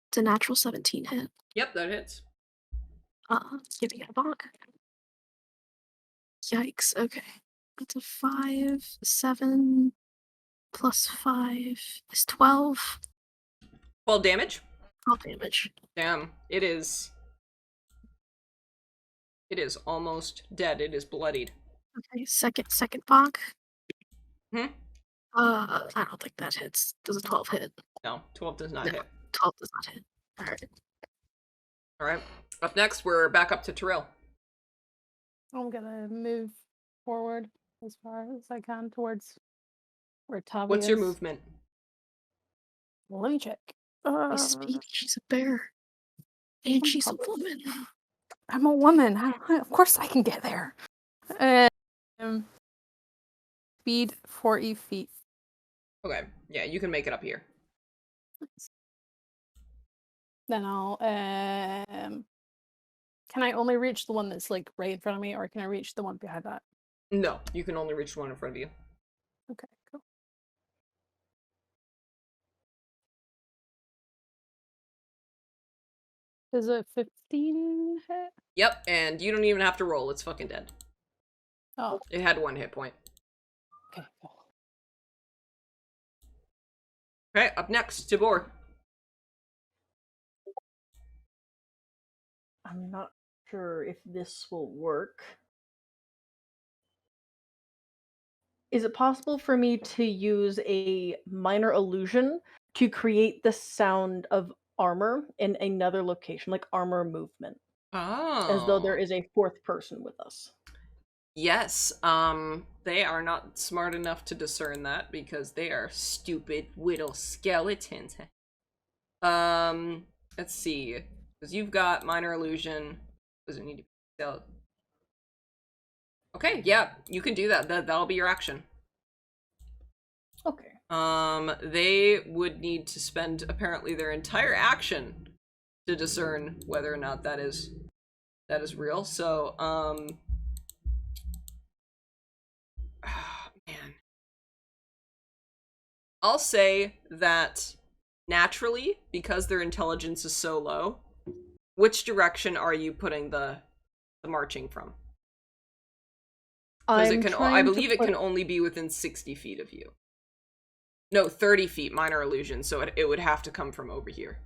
It's a natural 17 hit. Yep, that hits. Giving it a bonk. Yikes, okay. That's a 5, 7, plus 5 is 12. 12 damage? 12 damage. Damn, it is almost dead. It is bloodied. Okay, second bonk. Hmm? I don't think that hits. Does a 12 hit? No, 12 does not No, hit. 12 does not hit. Alright. Alright. Up next, we're back up to Tiril. I'm gonna move forward as far as I can towards where Tavi What's is. your movement? Let me check. He's speedy. She's a bear. And she's a woman. I'm a woman. Of course I can get there. Speed 40 feet. Okay, yeah, you can make it up here. Then I'll can I only reach the one that's like right in front of me, or can I reach the one behind that? No, you can only reach the one in front of you. Okay, cool. Is it 15 hit? Yep, and you don't even have to roll. It's fucking dead. Oh, It had 1 hit point. okay, cool. Okay, up next, Tibor. I'm not sure if this will work. Is it possible for me to use a minor illusion to create the sound of armor in another location, like armor movement, as though there Oh. is a fourth person with us? Yes, they are not smart enough to discern that because they are stupid little skeletons. Let's see. Because you've got minor illusion. Doesn't need to be skeleton. Okay, yeah, you can do that. That'll be your action. Okay. They would need to spend apparently their entire action to discern whether or not that is real. So, man. I'll say that naturally, because their intelligence is so low, which direction are you putting the marching from? Because I believe it can only be within 60 feet of you. No, 30 feet, minor illusion, so it would have to come from over here.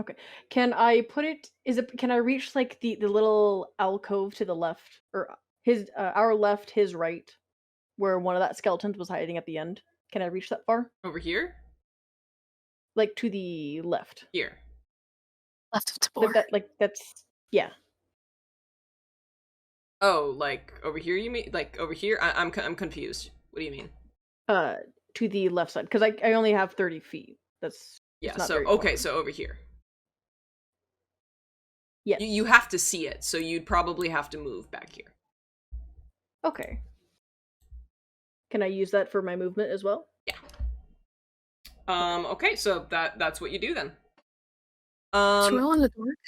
Okay. Can I put it? Can I reach like the little alcove to the left, or our left, his right, where one of that skeletons was hiding at the end? Can I reach that far? Over here? Like to the left. Here. Left of Tibor. That's yeah. Oh, like over here you mean? Like over here? I'm confused. What do you mean? To the left side, because I only have 30 feet. That's Yeah, not so very okay, far. so over here. Yes. You have to see it, so you'd probably have to move back here. Okay. Can I use that for my movement as well? Yeah. Okay, so that's what you do then. Tiril in the dark.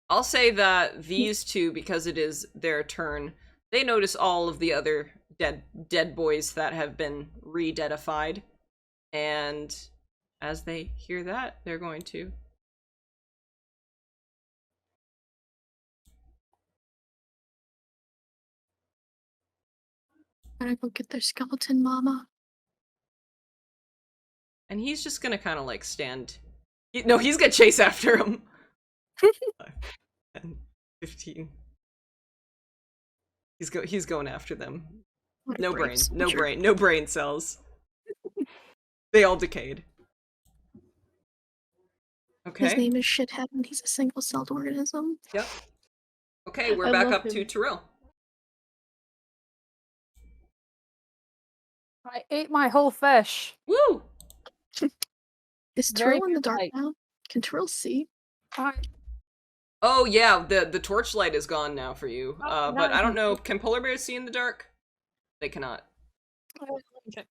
I'll say that these two, because it is their turn, they notice all of the other dead boys that have been re-deadified, and as they hear that, they're going to Gotta go get their skeleton mama. and he's just gonna kind of like stand. No, he's gonna chase after him. 10, 15. He's going after them. What a No brave brain, soldier. no brain cells. They all decayed. Okay. His name is Shithead and he's a single-celled organism. Yep. Okay, we're I back love up him. to Tiril. I ate my whole fish. Woo! Is Very Tiril in the good dark light. now? Can Tiril see? Oh yeah, the torchlight is gone now for you. Oh, But I don't nice. know. Can polar bears see in the dark? They cannot. Let me check.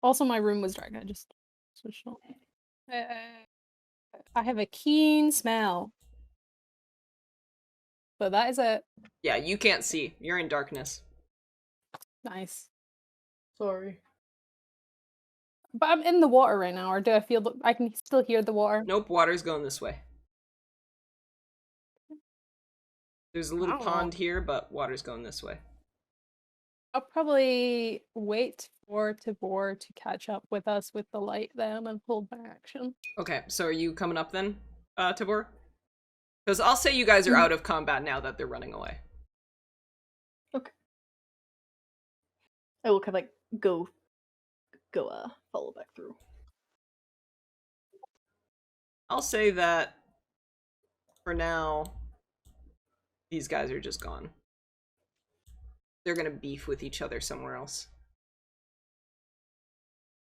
Also, my room was dark. I just switched on. I have a keen smell. But that is it. Yeah, you can't see. You're in darkness. Nice. Sorry. But I'm in the water right now, or do I feel I can still hear the water? Nope, water's going this way. There's a little I don't know. pond here, but water's going this way. I'll probably wait for Tibor to catch up with us with the light then and hold my action. Okay, so are you coming up then, Tibor? Because I'll say you guys are out of combat now that they're running away. Okay. I will kind of like go follow back through. I'll say that for now, these guys are just gone. They're gonna beef with each other somewhere else.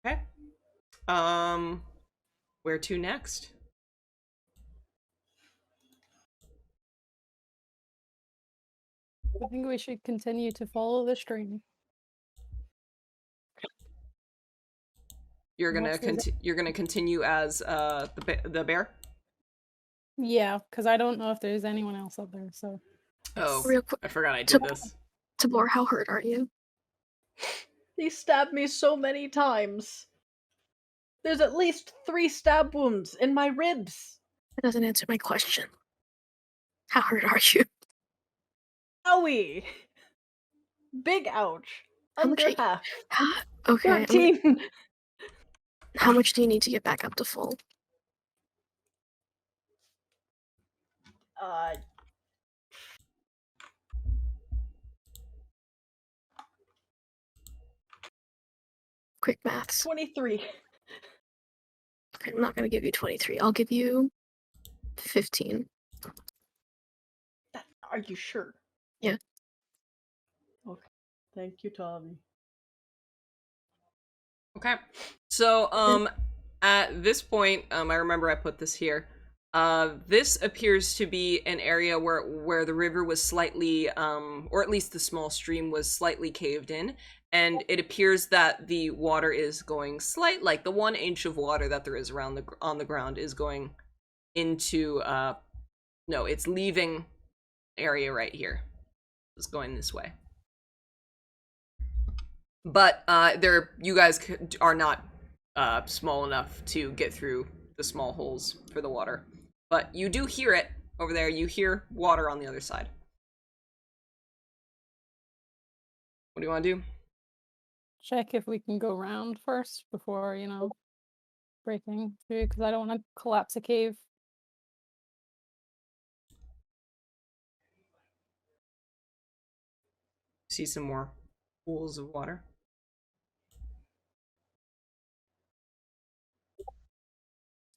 Okay. Where to next? I think we should continue to follow the stream. You're Unless gonna continue as the bear. Yeah, because I don't know if there's anyone else up there. So Oh, Real quick, I forgot I did this. Tibor, how hurt are you? He stabbed me so many times. There's at least 3 stab wounds in my ribs. That doesn't answer my question. How hurt are you? Owie! Big ouch. How much Under half. Okay. 13! How much do you need to get back up to full? Quick maths. 23. Okay, I'm not gonna give you 23. I'll give you 15. Are you sure? Yeah. Okay. Thank you, Tavi. Okay. So, at this point, I remember I put this here. This appears to be an area where the river was slightly, or at least the small stream was slightly caved in, and it appears that the water is going like the 1 inch of water that there is around on the ground is going into, no, it's leaving area right here. It's going this way. But you guys are not small enough to get through the small holes for the water. But you do hear it over there. You hear water on the other side. What do you want to do? check if we can go round first before, breaking through, because I don't want to collapse a cave. See some more pools of water.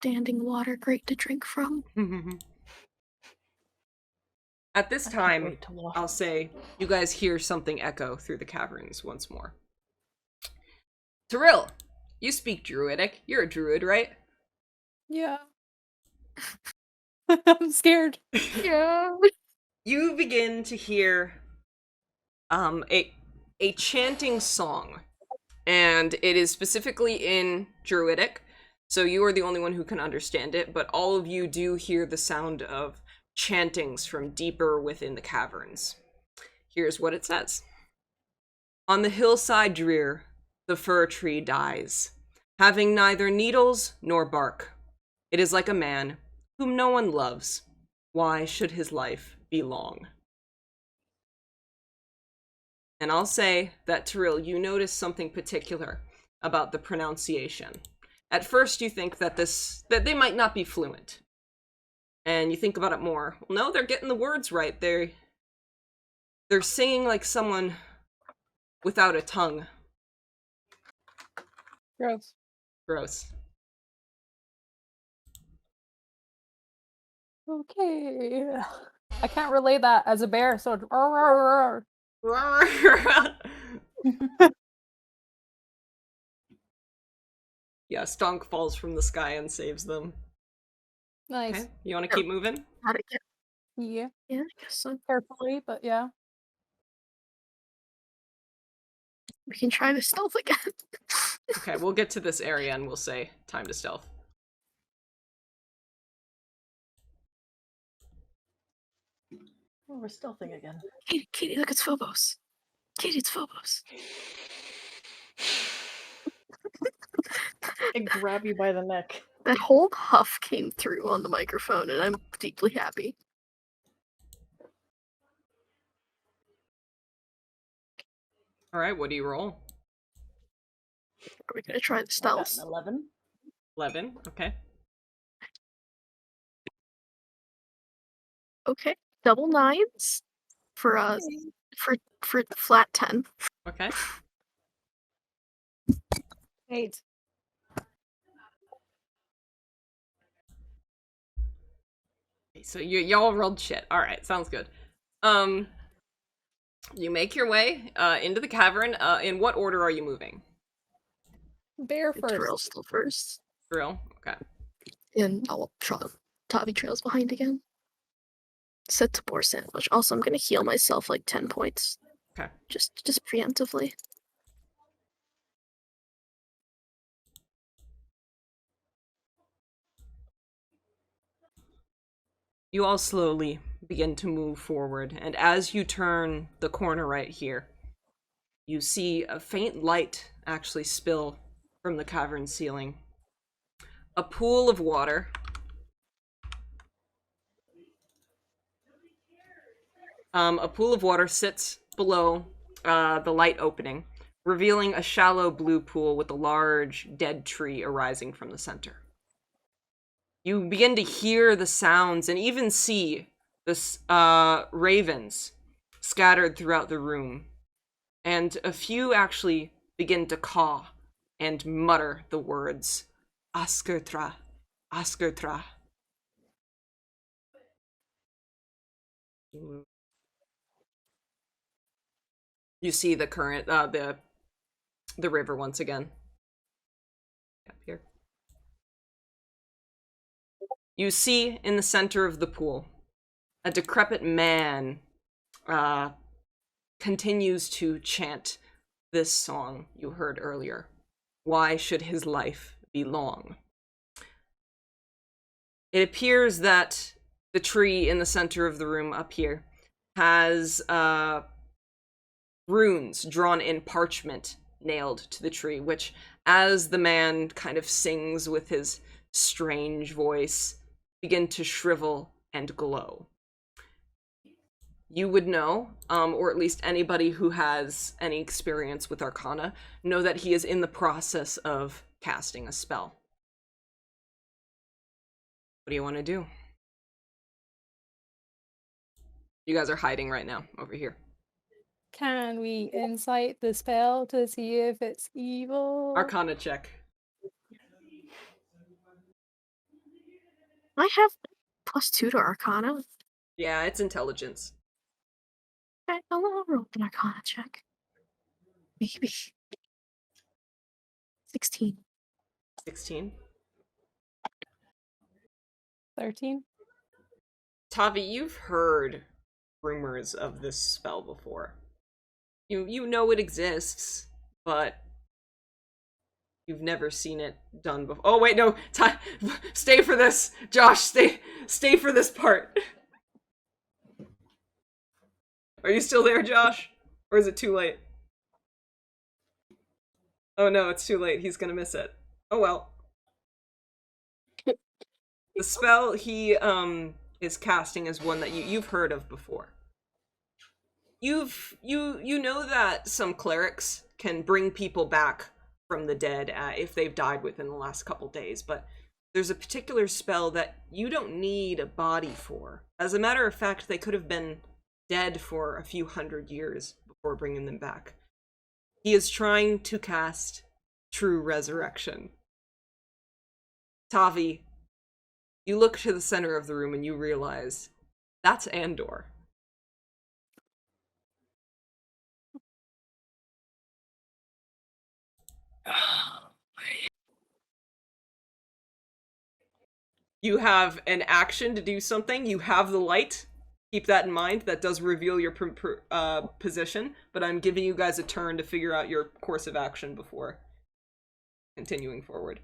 Standing water, great to drink from. At this I can't time, wait to wash. I'll say you guys hear something echo through the caverns once more. Tiril, you speak Druidic. You're a druid, right? Yeah. I'm scared. Yeah. You begin to hear a chanting song, and it is specifically in Druidic, so you are the only one who can understand it, but all of you do hear the sound of chantings from deeper within the caverns. Here's what it says. On the hillside drear, the fir tree dies, having neither needles nor bark. It is like a man whom no one loves. Why should his life be long? And I'll say that, Tiril, you notice something particular about the pronunciation. At first you think that they might not be fluent. And you think about it more. Well, no, they're getting the words right. They're singing like someone without a tongue. Gross. Gross. Okay. I can't relay that as a bear, so Yeah, Stonk falls from the sky and saves them. nice. Okay, you want to keep moving? How'd it get? Yeah. Yeah, I guess so. Carefully, but yeah. We can try the stealth again. Okay, we'll get to this area and we'll say time to stealth. Oh, we're stealthing again. Katie, look, it's Phobos. Katie, it's Phobos. I grab you by the neck. That whole huff came through on the microphone, and I'm deeply happy. Alright, what do you roll? Are we gonna try the I got stealth? an 11. 11, okay. Okay, double nines for for flat 10. Okay. 8. So y'all rolled shit. Alright, sounds good. You make your way into the cavern. In what order are you moving? Bear first. Tiril still first. Tiril? Okay. And Tavi trails behind again. set Tibor sandwich. Also, I'm gonna heal myself like 10 points. Okay. Just preemptively. You all slowly begin to move forward, and as you turn the corner right here, you see a faint light actually spill from the cavern ceiling. A pool of water. A pool of water sits below the light opening, revealing a shallow blue pool with a large dead tree arising from the center. You begin to hear the sounds and even see the ravens scattered throughout the room. And a few actually begin to caw and mutter the words, Askertra, Askertra. You see the current, the river once again. Up here. You see in the center of the pool, a decrepit man continues to chant this song you heard earlier. Why should his life be long? It appears that the tree in the center of the room up here has runes drawn in parchment nailed to the tree, which, as the man kind of sings with his strange voice, begin to shrivel and glow. You would know, or at least anybody who has any experience with Arcana, know that he is in the process of casting a spell. What do you want to do? You guys are hiding right now, over here. Can we insight the spell to see if it's evil? Arcana check. I have +2 to Arcana. Yeah, it's intelligence. Okay, I'll roll an Arcana check. Maybe. 16. 16. 13. Tavi, you've heard rumors of this spell before. You know it exists, but you've never seen it done before. Oh wait, no, stay for this, Josh. Stay for this part. Are you still there, Josh? Or is it too late? Oh no, it's too late. He's gonna miss it. Oh well. The spell he is casting is one that you've heard of before. You know that some clerics can bring people back from the dead if they've died within the last couple days, but there's a particular spell that you don't need a body for. As a matter of fact, they could have been dead for a few hundred years before bringing them back. He is trying to cast true resurrection. Tavi, you look to the center of the room and you realize that's Andor. You have an action to do something. You have the light. Keep that in mind. That does reveal your position, but I'm giving you guys a turn to figure out your course of action before continuing forward.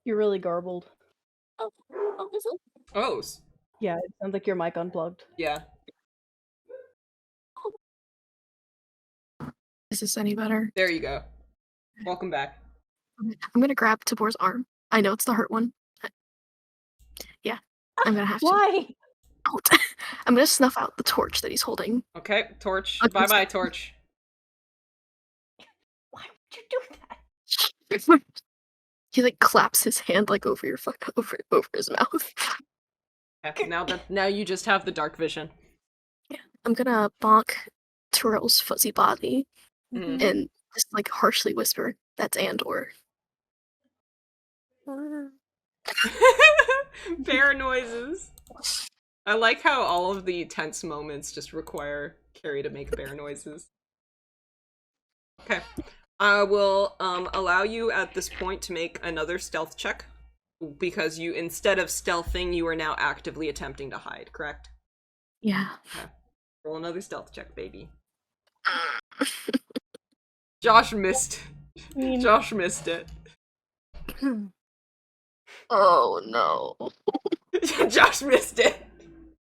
You're really garbled. Is it? Oh, Yeah, it sounds like your mic unplugged. yeah. Is this any better? There you go. Welcome back. I'm gonna grab Tibor's arm. I know it's the hurt one. Yeah, I'm gonna have to. Why? Out. I'm gonna snuff out the torch that he's holding. Okay, torch. Okay, Bye-bye, torch. Why would you do that? He like claps his hand like over his mouth. Okay, now you just have the dark vision. Yeah, I'm gonna bonk Tiril's fuzzy body Mhm. and just like harshly whisper, "That's Andor." Bear noises. I like how all of the tense moments just require Carrie to make bear noises. Okay. I will allow you at this point to make another stealth check, because you, instead of stealthing, you are now actively attempting to hide, correct? Yeah. Okay. Roll another stealth check, baby. Josh missed. Josh missed it. Oh no. Josh missed it.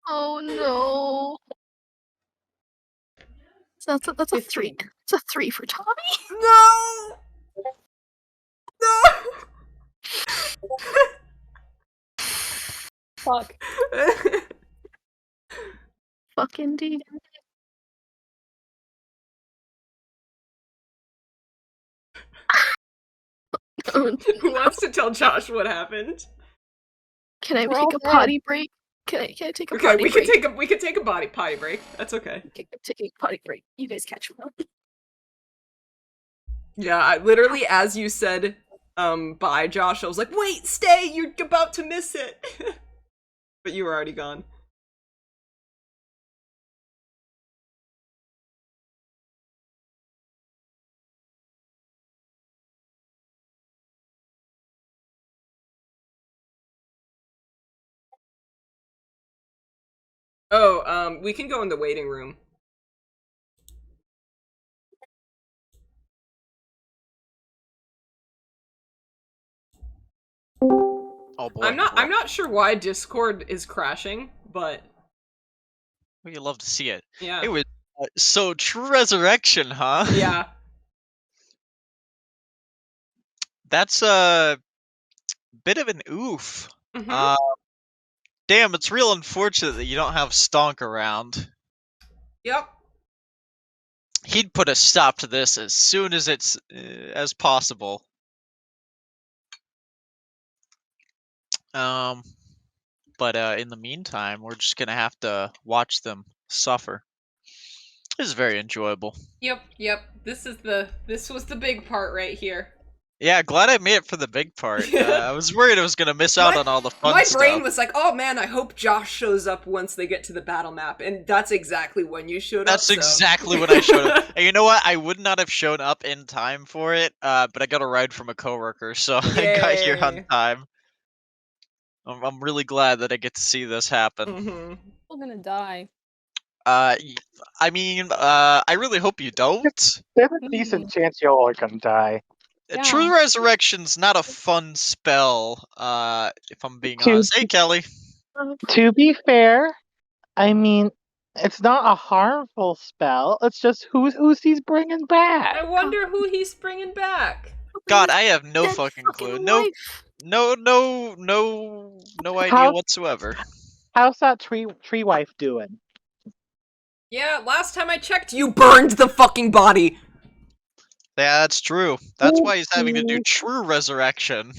Oh no. So that's a 3. 15. It's a 3 for Tavi. No! No! Fuck. Fuck indeed. Oh, Who wants to tell Josh what happened? can I We're all take a dead. potty break? Can I take a Okay, potty we break? can take a potty break. That's okay. Okay, I'm taking a potty break. You guys catch me up. Yeah, I literally, as you said, bye, Josh, I was like, wait, stay, you're about to miss it. But you were already gone. Oh, we can go in the waiting room. Oh boy. I'm not sure why Discord is crashing, but Well, you love to see it. yeah. It was so true resurrection, huh? Yeah. That's a bit of an oof. Mhm. Damn, it's real unfortunate that you don't have Stonk around. Yep. He'd put a stop to this as soon as it's as possible. But in the meantime, we're just gonna have to watch them suffer. This is very enjoyable. Yep. This was the big part right here. Yeah, glad I made it for the big part. I was worried I was gonna miss out on all the fun My stuff. brain was like, oh man, I hope Josh shows up once they get to the battle map, and that's exactly when you showed up. That's exactly when I showed up. And you know what? I would not have shown up in time for it, but I got a ride from a coworker, so I got here on Yay. time. I'm really glad that I get to see this happen. Mm-hmm. I'm gonna die. I mean, I really hope you don't. There's a decent chance you're all gonna die. Yeah. True Resurrection's not a fun spell, if I'm being To- honest. Hey, Kelly. To be fair, I mean, it's not a harmful spell. It's just who's he's bringing back. I wonder who he's bringing back. God, I have no Dead fucking clue. wife. No idea How- whatsoever. How's that tree wife doing? Yeah, last time I checked, you burned the fucking body. Yeah, that's true. That's why he's having to do True Resurrection.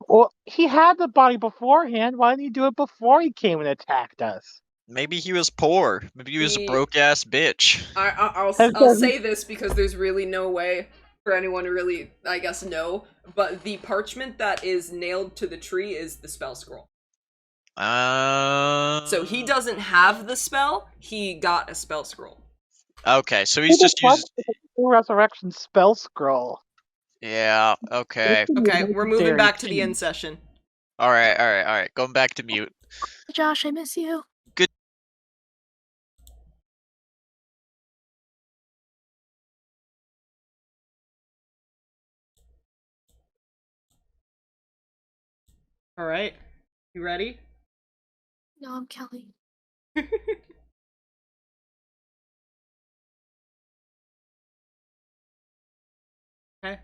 Well, he had the body beforehand. Why didn't he do it before he came and attacked us? Maybe he was poor. Maybe he was a He- broke-ass bitch. I'll say this because there's really no way for anyone to really, I guess, know. But the parchment that is nailed to the tree is the spell scroll. So he doesn't have the spell. He got a spell scroll. Okay, so he's just used. Resurrection spell scroll. Yeah. Okay. Okay, we're moving Very back to the cheap. end session. All right. Going back to mute. Josh, I miss you. All right, you ready? No, I'm Kelly. Okay,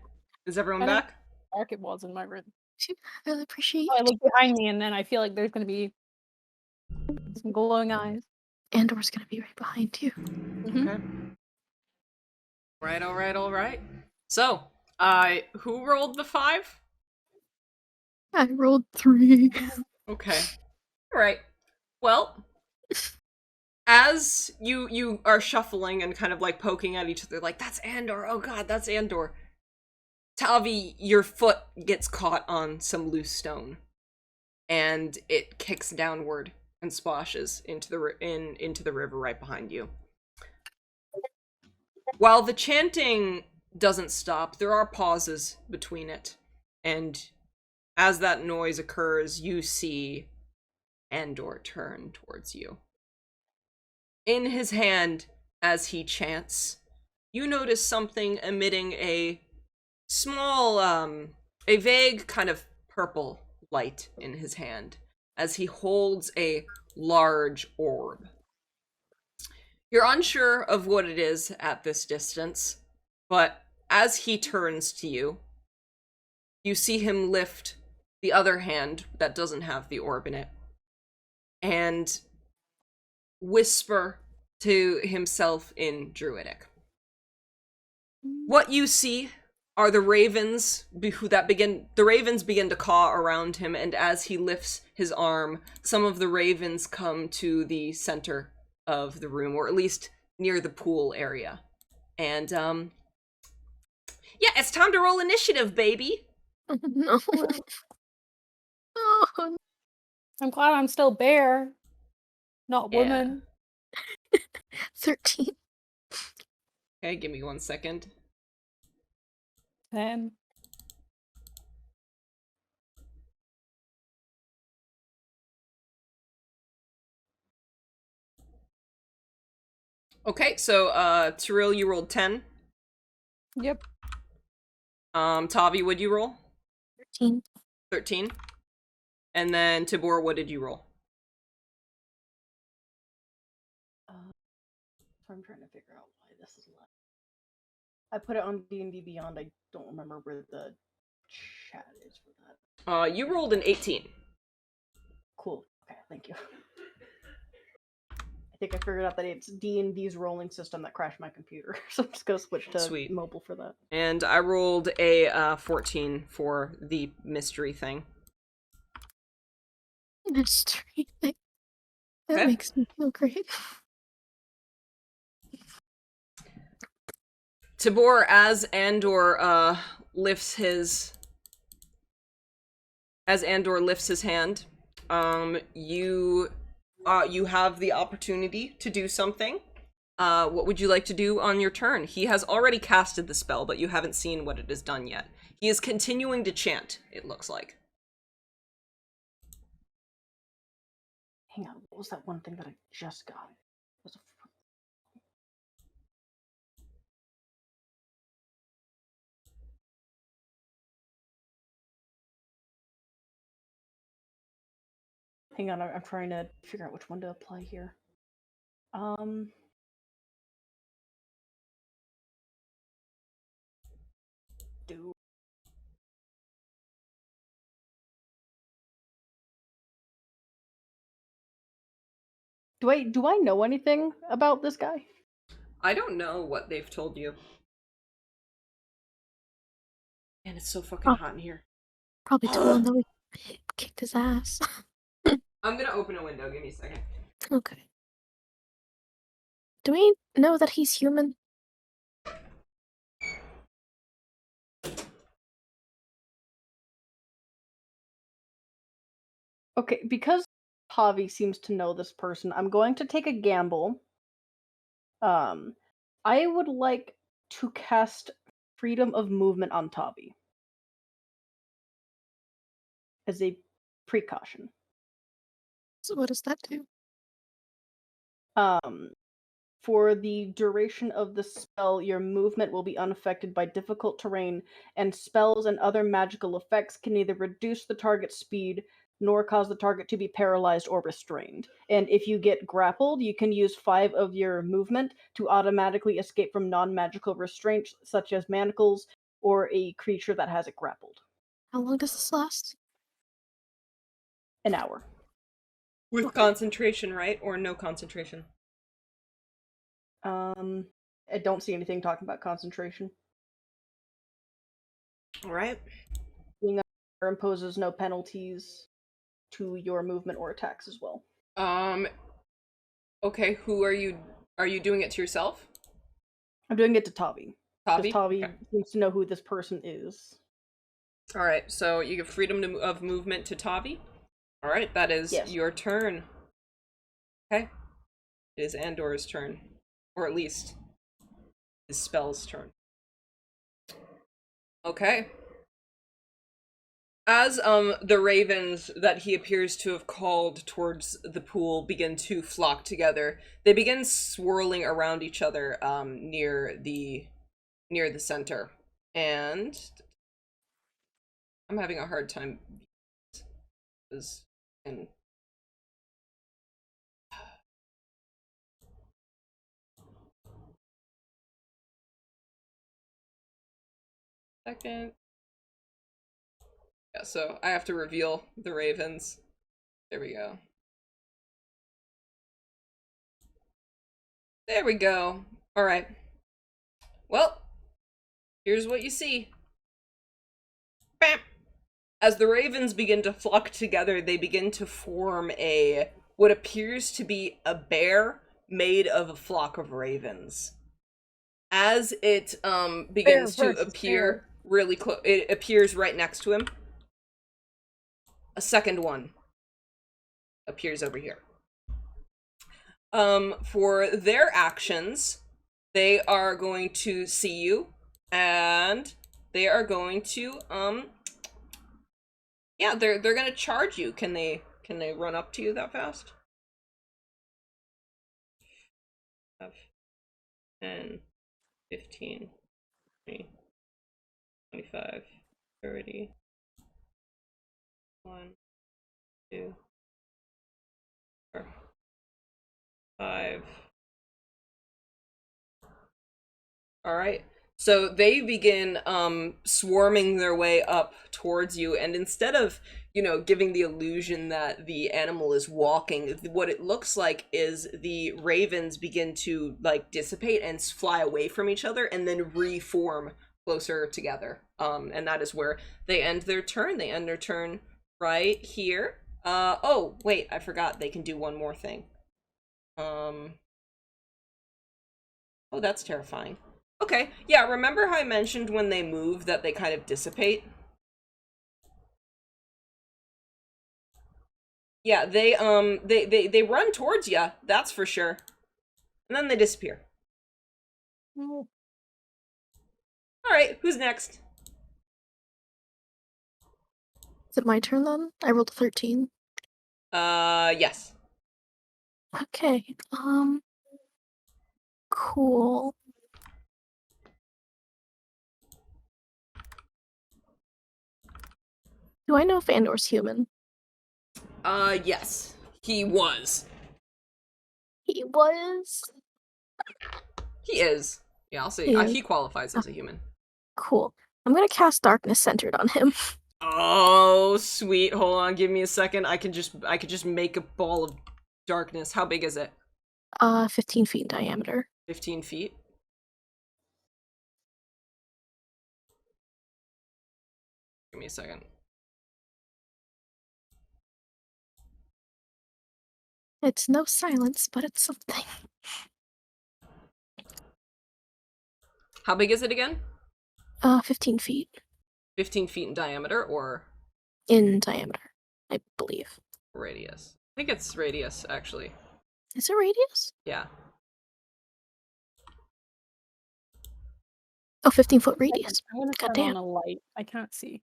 is everyone I don't- back? Dark it was in my room. I really appreciate I you. look behind me and then I feel like there's gonna be some glowing eyes. Andor's gonna be right behind you. Mhm. Okay. All right. So, who rolled the 5? I rolled 3. Okay. All right. Well, as you are shuffling and kind of like poking at each other, like that's Andor. Oh God, that's Andor. Tavi, your foot gets caught on some loose stone, and it kicks downward and splashes into the into the river right behind you. While the chanting doesn't stop, there are pauses between it. And as that noise occurs, you see Andor turn towards you. In his hand, as he chants, you notice something emitting a small, a vague kind of purple light in his hand as he holds a large orb. You're unsure of what it is at this distance, but as he turns to you, you see him lift the other hand that doesn't have the orb in it and whisper to himself in Druidic. What you see are the ravens begin to caw around him, and as he lifts his arm, some of the ravens come to the center of the room, or at least near the pool area. And yeah, it's time to roll initiative, baby. No. Oh, I'm glad I'm still bear, not Yeah. woman. 13. Okay, give me 1 second. 10. Okay, so Tiril, you rolled 10. Yep. Tavi, what'd you roll? 13. 13. And then Tibor, what did you roll? So I'm trying to figure out why this is left. I put it on D&D Beyond. I don't remember where the chat is for that. You rolled an 18. Cool. Okay, thank you. I think I figured out that it's D&D's rolling system that crashed my computer, so I'm just gonna switch to Sweet. mobile for that. And I rolled a 14 for the mystery thing. Mystery thing. That Okay. makes me feel great. Tibor, as Andor lifts his hand, you have the opportunity to do something. What would you like to do on your turn? He has already casted the spell, but you haven't seen what it has done yet. He is continuing to chant, it looks like. Hang on, what was that one thing that I just got? It was a Hang on, I'm trying to figure out which one to apply here. Do I know anything about this guy? I don't know what they've told you. Man, it's so fucking hot in here. Probably told him that we kicked his ass. I'm gonna open a window, give me a second. Okay. Do we know that he's human? Okay, because Tavi seems to know this person, I'm going to take a gamble. I would like to cast Freedom of Movement on Tavi as a precaution. So what does that do? For the duration of the spell, your movement will be unaffected by difficult terrain, and spells and other magical effects can neither reduce the target's speed nor cause the target to be paralyzed or restrained. And if you get grappled, you can use 5 of your movement to automatically escape from non-magical restraints, such as manacles or a creature that has it grappled. How long does this last? An hour. With concentration, right? Or no concentration? I don't see anything talking about concentration. Alright. Being that imposes no penalties to your movement or attacks as well. Okay, who are you doing it to yourself? I'm doing it to Tavi. Tavi? Tavi Okay. seems to know who this person is. Alright, so you give freedom of movement to Tavi? Alright, that is your turn. Okay. It is Andor's turn. Or at least his spell's turn. Okay. As the ravens that he appears to have called towards the pool begin to flock together, they begin swirling around each other near the center. And I'm having a hard time and second. Yeah, so I have to reveal the ravens. There we go. There we go. All right. Well, here's what you see. Bam! As the ravens begin to flock together, they begin to form what appears to be a bear made of a flock of ravens. As it begins to appear really close, it appears right next to him. A second one appears over here. For their actions, they are going to see you, and they are going to yeah, they're gonna charge you. Can they run up to you that fast? 10, 15, 20, 25, 30, 1, 2, 4, 5. All right. So they begin swarming their way up towards you, and instead of, giving the illusion that the animal is walking, what it looks like is the ravens begin to dissipate and fly away from each other and then reform closer together. And that is where they end their turn. They end their turn right here. Oh, wait, I forgot they can do one more thing. Oh, that's terrifying. Okay, yeah, remember how I mentioned when they move that they kind of dissipate? Yeah, they run towards you, that's for sure. And then they disappear. Oh. Alright, who's next? Is it my turn then? I rolled a 13. Yes. Okay, cool. Do I know if Andor's human? Yes. He was. He was? He is. Yeah, I'll say he qualifies as a human. Cool. I'm gonna cast darkness centered on him. Oh, sweet. Hold on, give me a second. I could just make a ball of darkness. How big is it? 15 feet in diameter. 15 feet. Give me a second. It's no silence, but it's something. How big is it again? 15 feet. 15 feet in diameter or In diameter, I believe. radius? I think it's radius, actually. Is it radius? Yeah. Oh, 15-foot radius. I'm gonna turn Goddamn. on a light. I can't see.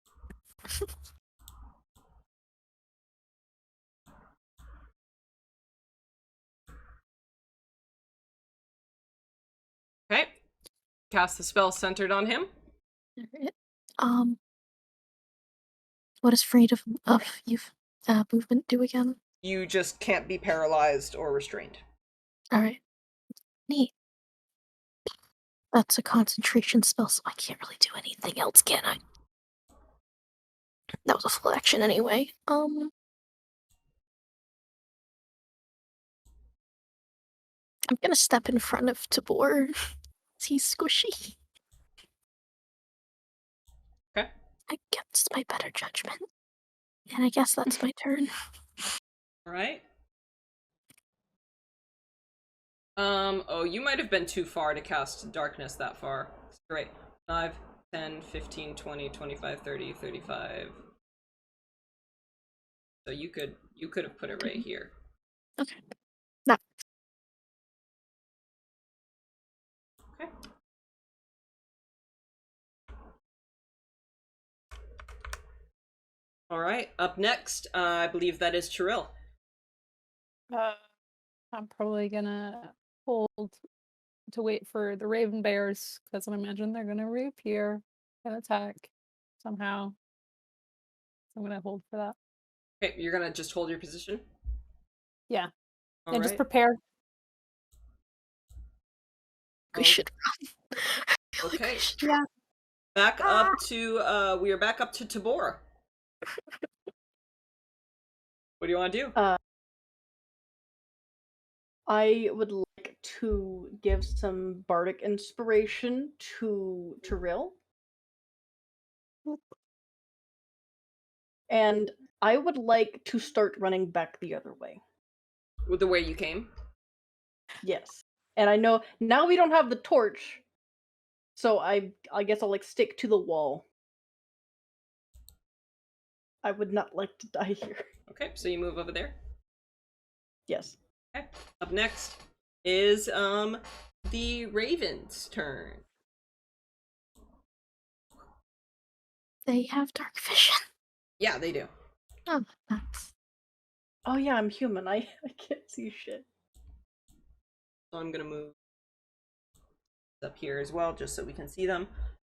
Okay. Cast the spell centered on him. Alright. What does freedom of youth movement do again? You just can't be paralyzed or restrained. Alright. Neat. That's a concentration spell, so I can't really do anything else, can I? That was a full action anyway. I'm gonna step in front of Tibor. He's squishy. Okay. Against my better judgment. And I guess that's my turn. Alright. Oh, you might have been too far to cast darkness that far. Great. 5, 10, 15, 20, 25, 30, 35. So you could have put it right here. Okay. No. Okay. All right. Up next, I believe that is Tiril. I'm probably gonna hold to wait for the Raven Bears, because I imagine they're gonna reappear and attack somehow. So I'm gonna hold for that. Okay, you're gonna just hold your position? Yeah. All And right. just prepare. We Oh, should run. I feel like okay. we should Yeah. run. Back up to, we are back up to Tibor. What do you want to do? I would like to give some bardic inspiration to Tiril. And I would like to start running back the other way. With the way you came? Yes. And I know now we don't have the torch, so I guess I'll like stick to the wall. I would not like to die here. Okay, so you move over there. Yes. Okay. Up next is the Raven's turn. They have dark vision. Yeah, they do. Oh, that's... Oh yeah, I'm human. I can't see shit. So I'm gonna move up here as well, just so we can see them.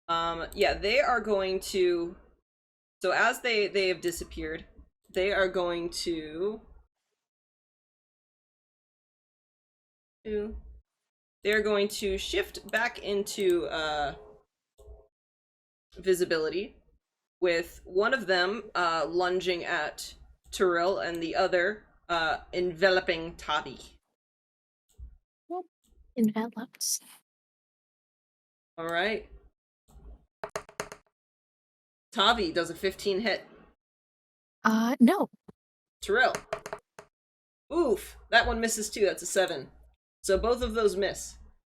Yeah, they are going to. So as they have disappeared, they are going to. They're going to shift back into visibility, with one of them lunging at Tiril and the other enveloping Tavi. envelopes. All right. Tavi does a 15 hit. No. Tiril. Oof, that one misses too. That's a 7. So both of those miss.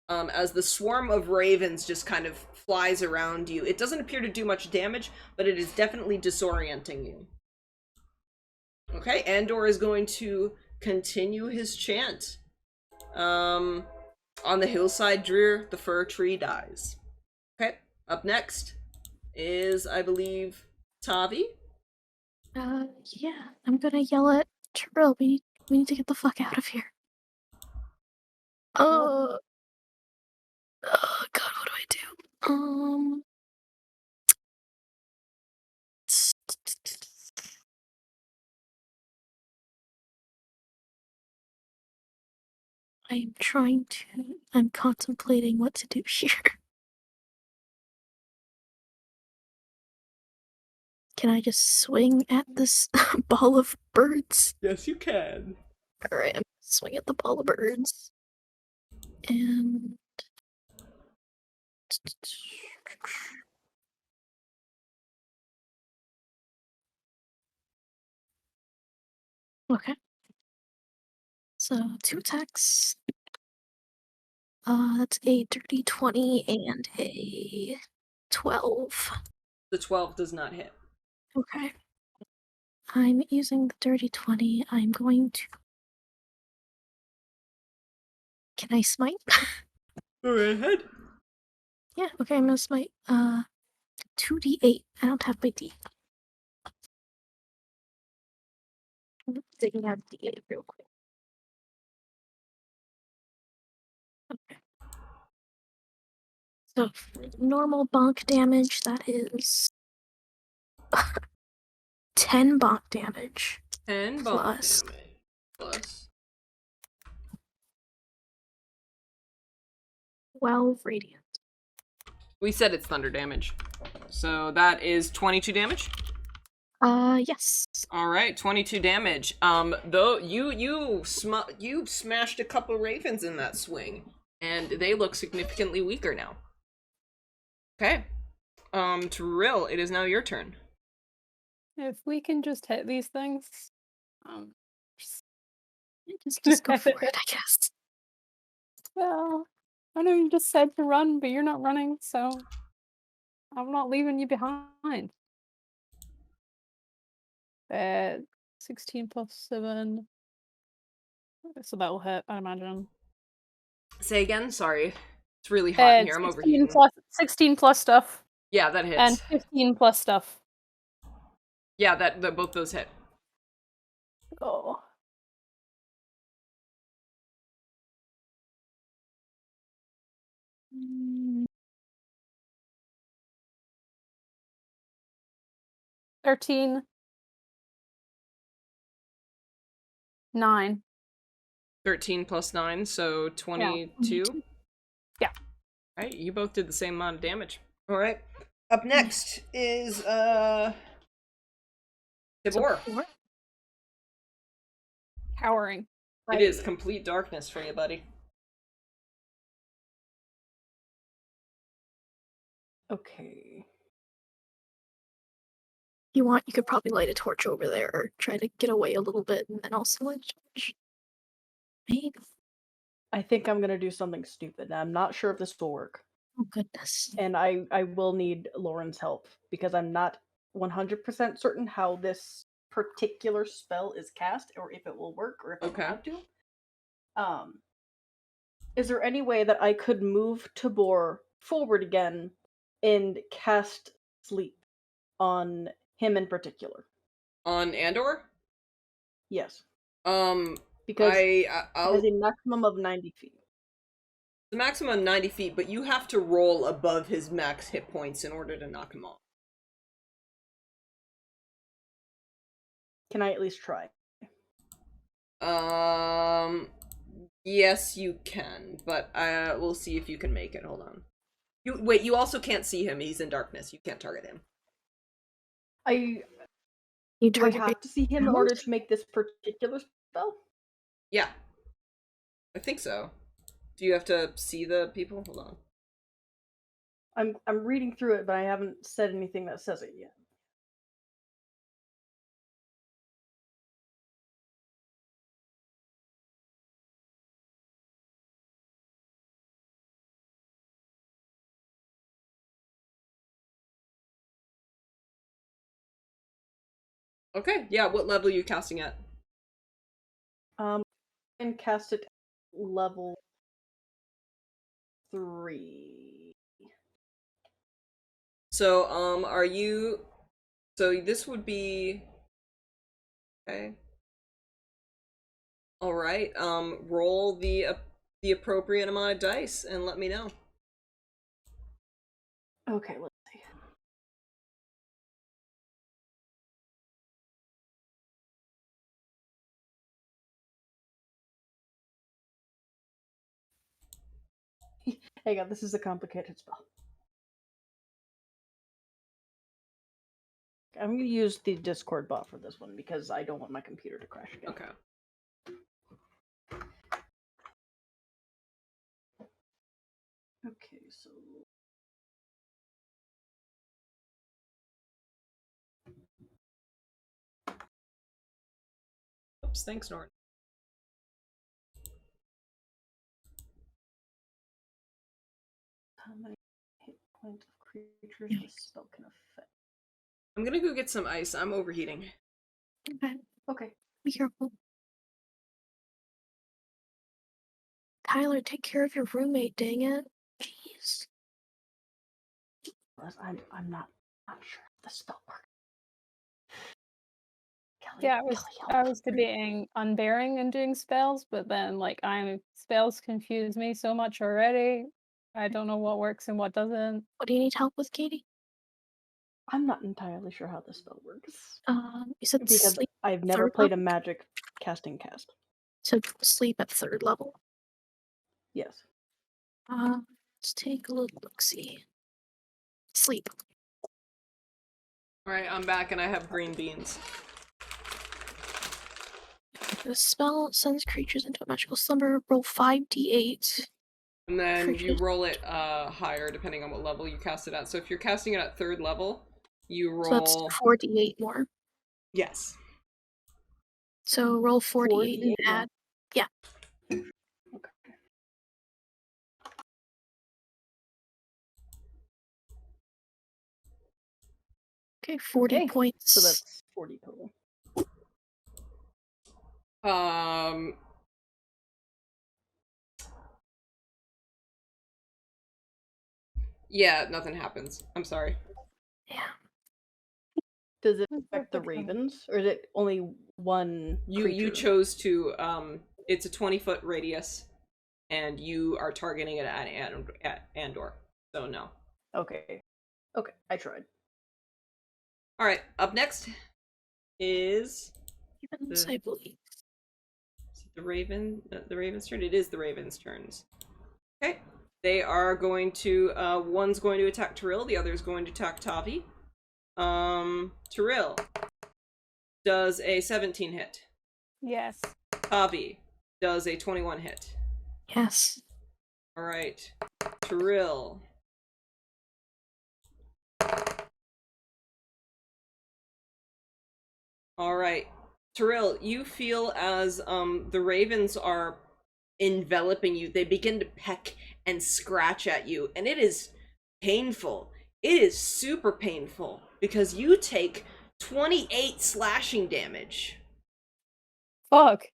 As the swarm of ravens just kind of flies around you. It doesn't appear to do much damage, but it is definitely disorienting you. Okay, Andor is going to continue his chant. On the hillside drear, the fir tree dies. Okay, up next is, I believe, Tavi. Yeah. I'm gonna yell at Tiril. We need to get the fuck out of here. Oh God, what do I do? I'm contemplating what to do here. Can I just swing at this ball of birds? Yes, you can. Alright, I'm gonna swing at the ball of birds. And... Okay. So, 2 attacks. That's a dirty 20 and a 12. The 12 does not hit. Okay. I'm using the dirty 20. I'm going to... Can I smite? Go ahead. Yeah, okay, I'm gonna smite. 2d8. I don't have my d. I'm digging out d8 real quick. Okay. So, for normal bonk damage, that is 10 bonk damage. 10 Plus. bonk damage. Plus. 12 radiant. We said it's thunder damage. So that is 22 damage. Yes. All right, 22 damage. Though you smashed a couple ravens in that swing, and they look significantly weaker now. Okay. Tiril, it is now your turn. If we can just hit these things, Just go for it, I guess. well, I know you just said to run, but you're not running, so I'm not leaving you behind. 16 plus 7. So that will hit, I imagine. Say again? Sorry. It's really hot in here. I'm overheating. 16 plus stuff. Yeah, that hits. And 15 plus stuff. Yeah, that both those hit. Oh. Mm. 13. 9. 13 plus 9, so 22. Yeah. Alright, you both did the same amount of damage. Alright. Up next is Tibor. Cowering. It is complete darkness for you, buddy. Okay. If you want, you could probably light a torch over there or try to get away a little bit and then also light a torch. Maybe. I think I'm gonna do something stupid. I'm not sure if this will work. Oh, goodness. And I will need Lauren's help because I'm not 100% certain how this particular spell is cast or if it will work or if Okay. I want to. Is there any way that I could move Tibor forward again and cast sleep on him in particular? On Andor? Yes. I'll Because it has a maximum of 90 feet. the maximum 90 feet, but you have to roll above his max hit points in order to knock him off. Can I at least try? Yes, you can, but we'll see if you can make it. Hold on. You also can't see him. He's in darkness. You can't target him. You Do I target have to see him in order to make this particular spell? Yeah. I think so. Do you have to see the people? Hold on. I'm reading through it, but I haven't said anything that says it yet. Okay, yeah, what level are you casting at? And cast it level 3. So, are you... So this would be... Okay. Alright, roll the appropriate amount of dice and let me know. Okay, let's see. Hang on, this is a complicated spell. I'm going to use the Discord bot for this one because I don't want my computer to crash again. Okay. Okay, so... Oops, thanks, Norton. How many hit points of creatures this spell can affect? I'm gonna go get some ice. I'm overheating. Okay. Okay. Be careful. Tyler, take care of your roommate, dang it. Jeez. I'm not sure if the spell works. Kelly, Yeah, Kelly, help. I was debating unbearing and doing spells, but then spells confuse me so much already. I don't know what works and what doesn't. What do you need help with, Katie? I'm not entirely sure how this spell works. You said Because sleep. I've never third played a level? magic casting cast. So sleep at 3rd level. Yes. Let's take a look-see. Sleep. Alright, I'm back and I have green beans. The spell sends creatures into a magical slumber. Roll 5d8. And then you Creatures. roll it higher depending on what level you cast it at. So if you're casting it at 3rd level, you roll... So that's 4d8 more. Yes. So roll 4d8 and 4d8 more. add. Yeah. Okay. Okay, 40 Okay, points. So that's 40 total. Yeah, nothing happens. I'm sorry. Yeah. Does it affect the ravens, or is it only one You creature? chose to it's a 20-foot radius, and you are targeting it at Andor. So no. Okay. Okay, I tried. All right. Up next is Ravens, I believe. the Raven's turn. It is the Raven's turns. Okay. They are going to one's going to attack Tiril, the other is going to attack Tavi. Tiril does a 17 hit. Yes. Tavi does a 21 hit. Yes. All right. Tiril. All right. Tiril, you feel as the ravens are enveloping you, they begin to peck and scratch at you, and it is painful. It is super painful because you take 28 slashing damage. Fuck.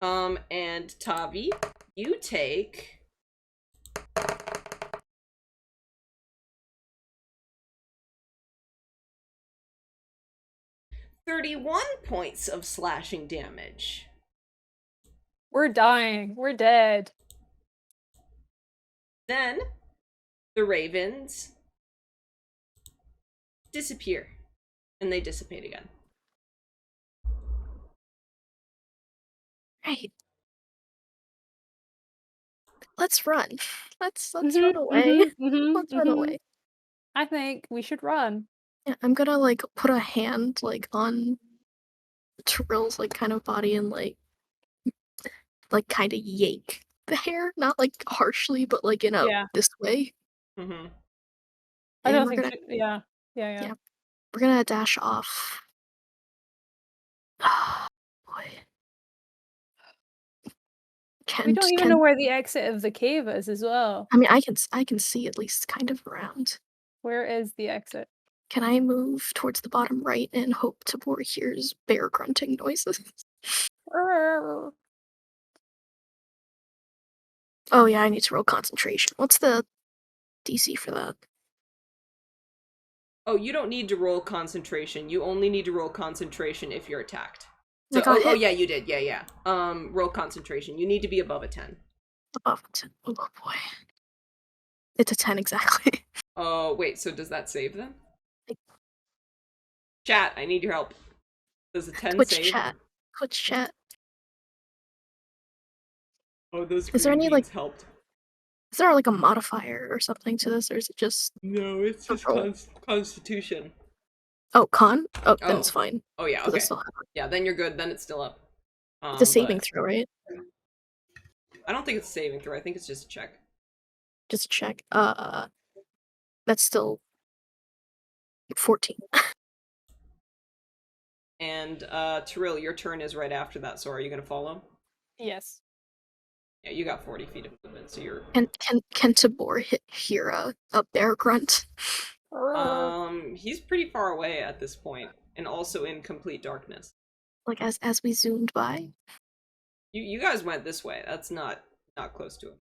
And Tavi, you take 31 points of slashing damage. We're dying. We're dead. Then the ravens disappear, and they dissipate again. Right. Let's run. Let's Mhm, run away. Let's run mhm. away. I think we should run. Yeah, I'm gonna like put a hand like on Triril's like kind of body and like kind of yank the hair, not like harshly, but like in a Yeah. this way. Mm-hmm. I And don't we're think. gonna Yeah. Yeah. We're gonna dash off. Oh, boy. We don't even know where the exit of the cave is as well. I mean, I can see at least kind of around. Where is the exit? Can I move towards the bottom right and hope Tibor hears bear grunting noises? Oh yeah, I need to roll concentration. What's the DC for that? Oh, you don't need to roll concentration. You only need to roll concentration if you're attacked. So, I got oh hit. yeah, you did. Yeah. Roll concentration. You need to be above a 10. Above 10. Oh boy. It's a 10 exactly. Oh, wait, so does that save then? Chat, I need your help. Does a 10 Twitch save? chat. Twitch chat. Oh, those Is there green any, beans helped. Is there like a modifier or something to this, or is it just... No, it's just constitution. Oh, con? Oh, then it's fine. Oh yeah, 'cause I okay. still have it. Yeah, then you're good. Then it's still up. It's a saving throw, right? I don't think it's a saving throw. I think it's just a check. Just a check. That's still 14. And Tiril, your turn is right after that. So are you gonna follow? Yes. Yeah, you got 40 feet of movement, so you're. And can Tibor hear a bear grunt? He's pretty far away at this point, and also in complete darkness. Like as we zoomed by? You guys went this way. That's not close to him.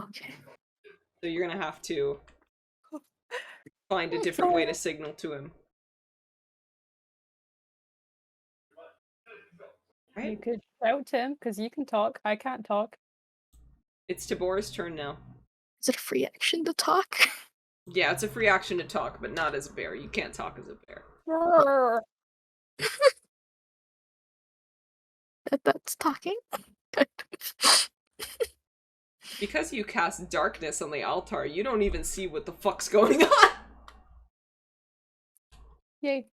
Okay. So you're gonna have to find a different way to signal to him. Right? You could shout to him because you can talk. I can't talk. It's Tibor's turn now. Is it a free action to talk? Yeah, it's a free action to talk, but not as a bear. You can't talk as a bear. That's talking? Because you cast darkness on the altar, you don't even see what the fuck's going on. Yay.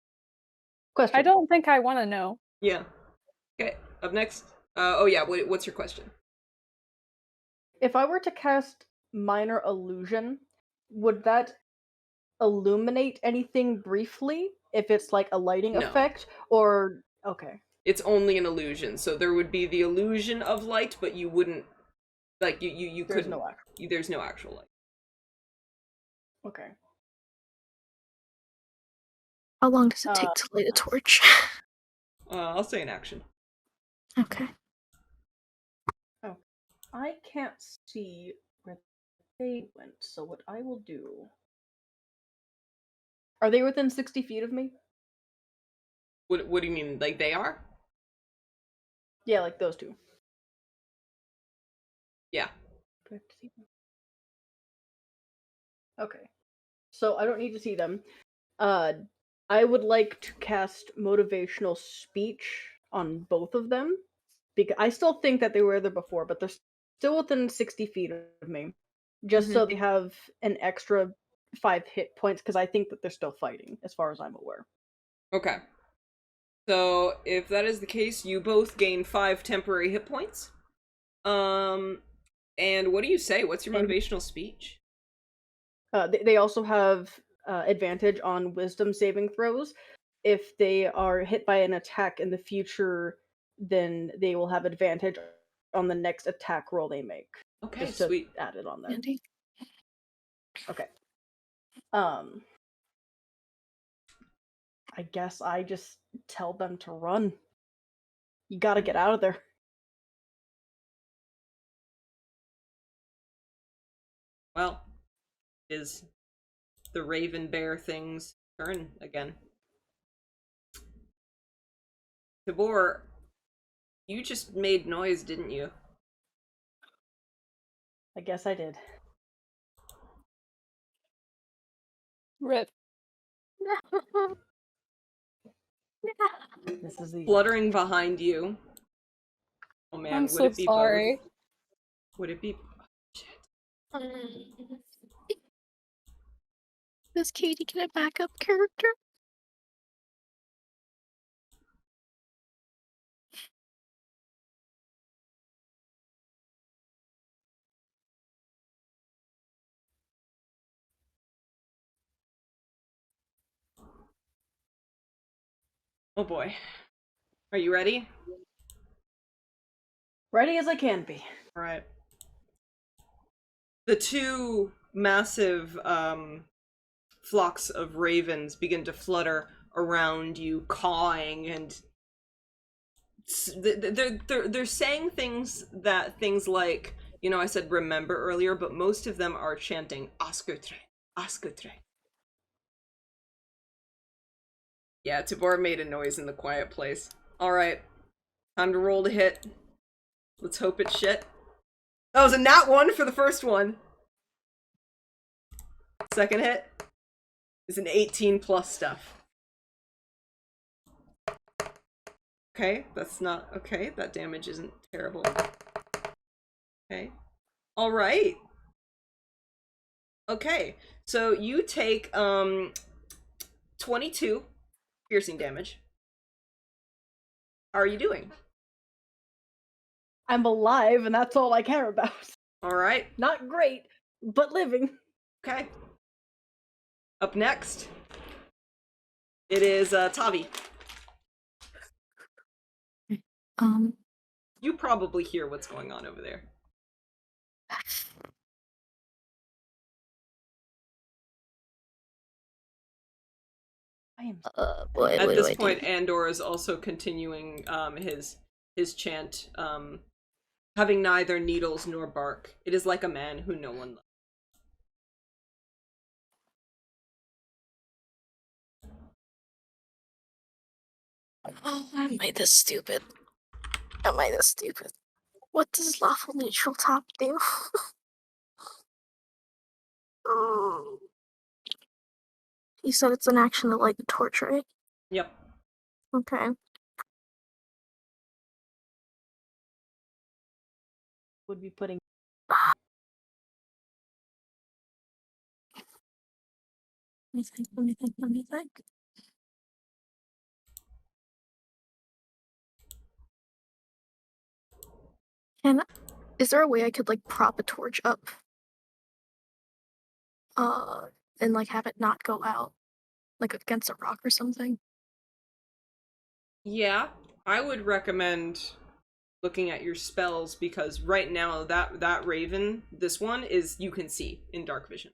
Question. I don't think I want to know. Yeah. Okay, up next. Oh yeah, what's your question? If I were to cast Minor Illusion, would that illuminate anything briefly? If it's like a lighting No. effect? Or... Okay. It's only an illusion, so there would be the illusion of light, but you wouldn't... Like, you There's couldn't... no actual... There's no actual light. Okay. How long does it take to light a torch? I'll say an action. Okay. Oh. I can't see where they went, so what I will do Are they within 60 feet of me? What do you mean? Like they are? Yeah, like those two. Yeah. Do I have to see them? Okay. So I don't need to see them. I would like to cast motivational speech on both of them. Because I still think that they were there before, but they're still within 60 feet of me. Just so they have an extra 5 hit points, because I think that they're still fighting, as far as I'm aware. Okay. So if that is the case, you both gain 5 temporary hit points. And what do you say? What's your motivational speech? They also have advantage on wisdom saving throws. If they are hit by an attack in the future, then they will have advantage on the next attack roll they make. Okay, Just to sweet. add it on there. Andy? Okay. I guess I just tell them to run. You gotta get out of there. Well, is the Raven Bear thing's turn again. Tibor, you just made noise, didn't you? I guess I did. Rip. This is the Fluttering behind you. Oh man, I'm would so it be sorry. both? Would it be... Shit. Does Katie get a backup character? Oh boy. Are you ready? ready as I can be. Alright. The two massive flocks of ravens begin to flutter around you, cawing, and they're saying things like, you know, I said remember earlier, but most of them are chanting Askutre, Askutre. Yeah, Tibor made a noise in the quiet place. Alright. Time to roll to hit. Let's hope it's shit. That was a nat 1 for the first one. Second hit is an 18 plus stuff. Okay, that's not okay. That damage isn't terrible. Okay. All right. Okay. So you take 22 piercing damage. How are you doing? I'm alive, and that's all I care about. All right. Not great, but living. Okay. Up next, it is Tavi. You probably hear what's going on over there. I am. Boy, At what this do I point, do? Andor is also continuing his chant, having neither needles nor bark. It is like a man who no one loves. Oh, am I this stupid? Am I this stupid? What does lawful neutral top do? You said it's an action to light the torch, right? Yep. Okay. Would be putting. Let me think. Is there a way I could, like, prop a torch up? And, like, have it not go out? Like, against a rock or something? Yeah, I would recommend looking at your spells, because right now that raven, this one, is you can see in dark vision.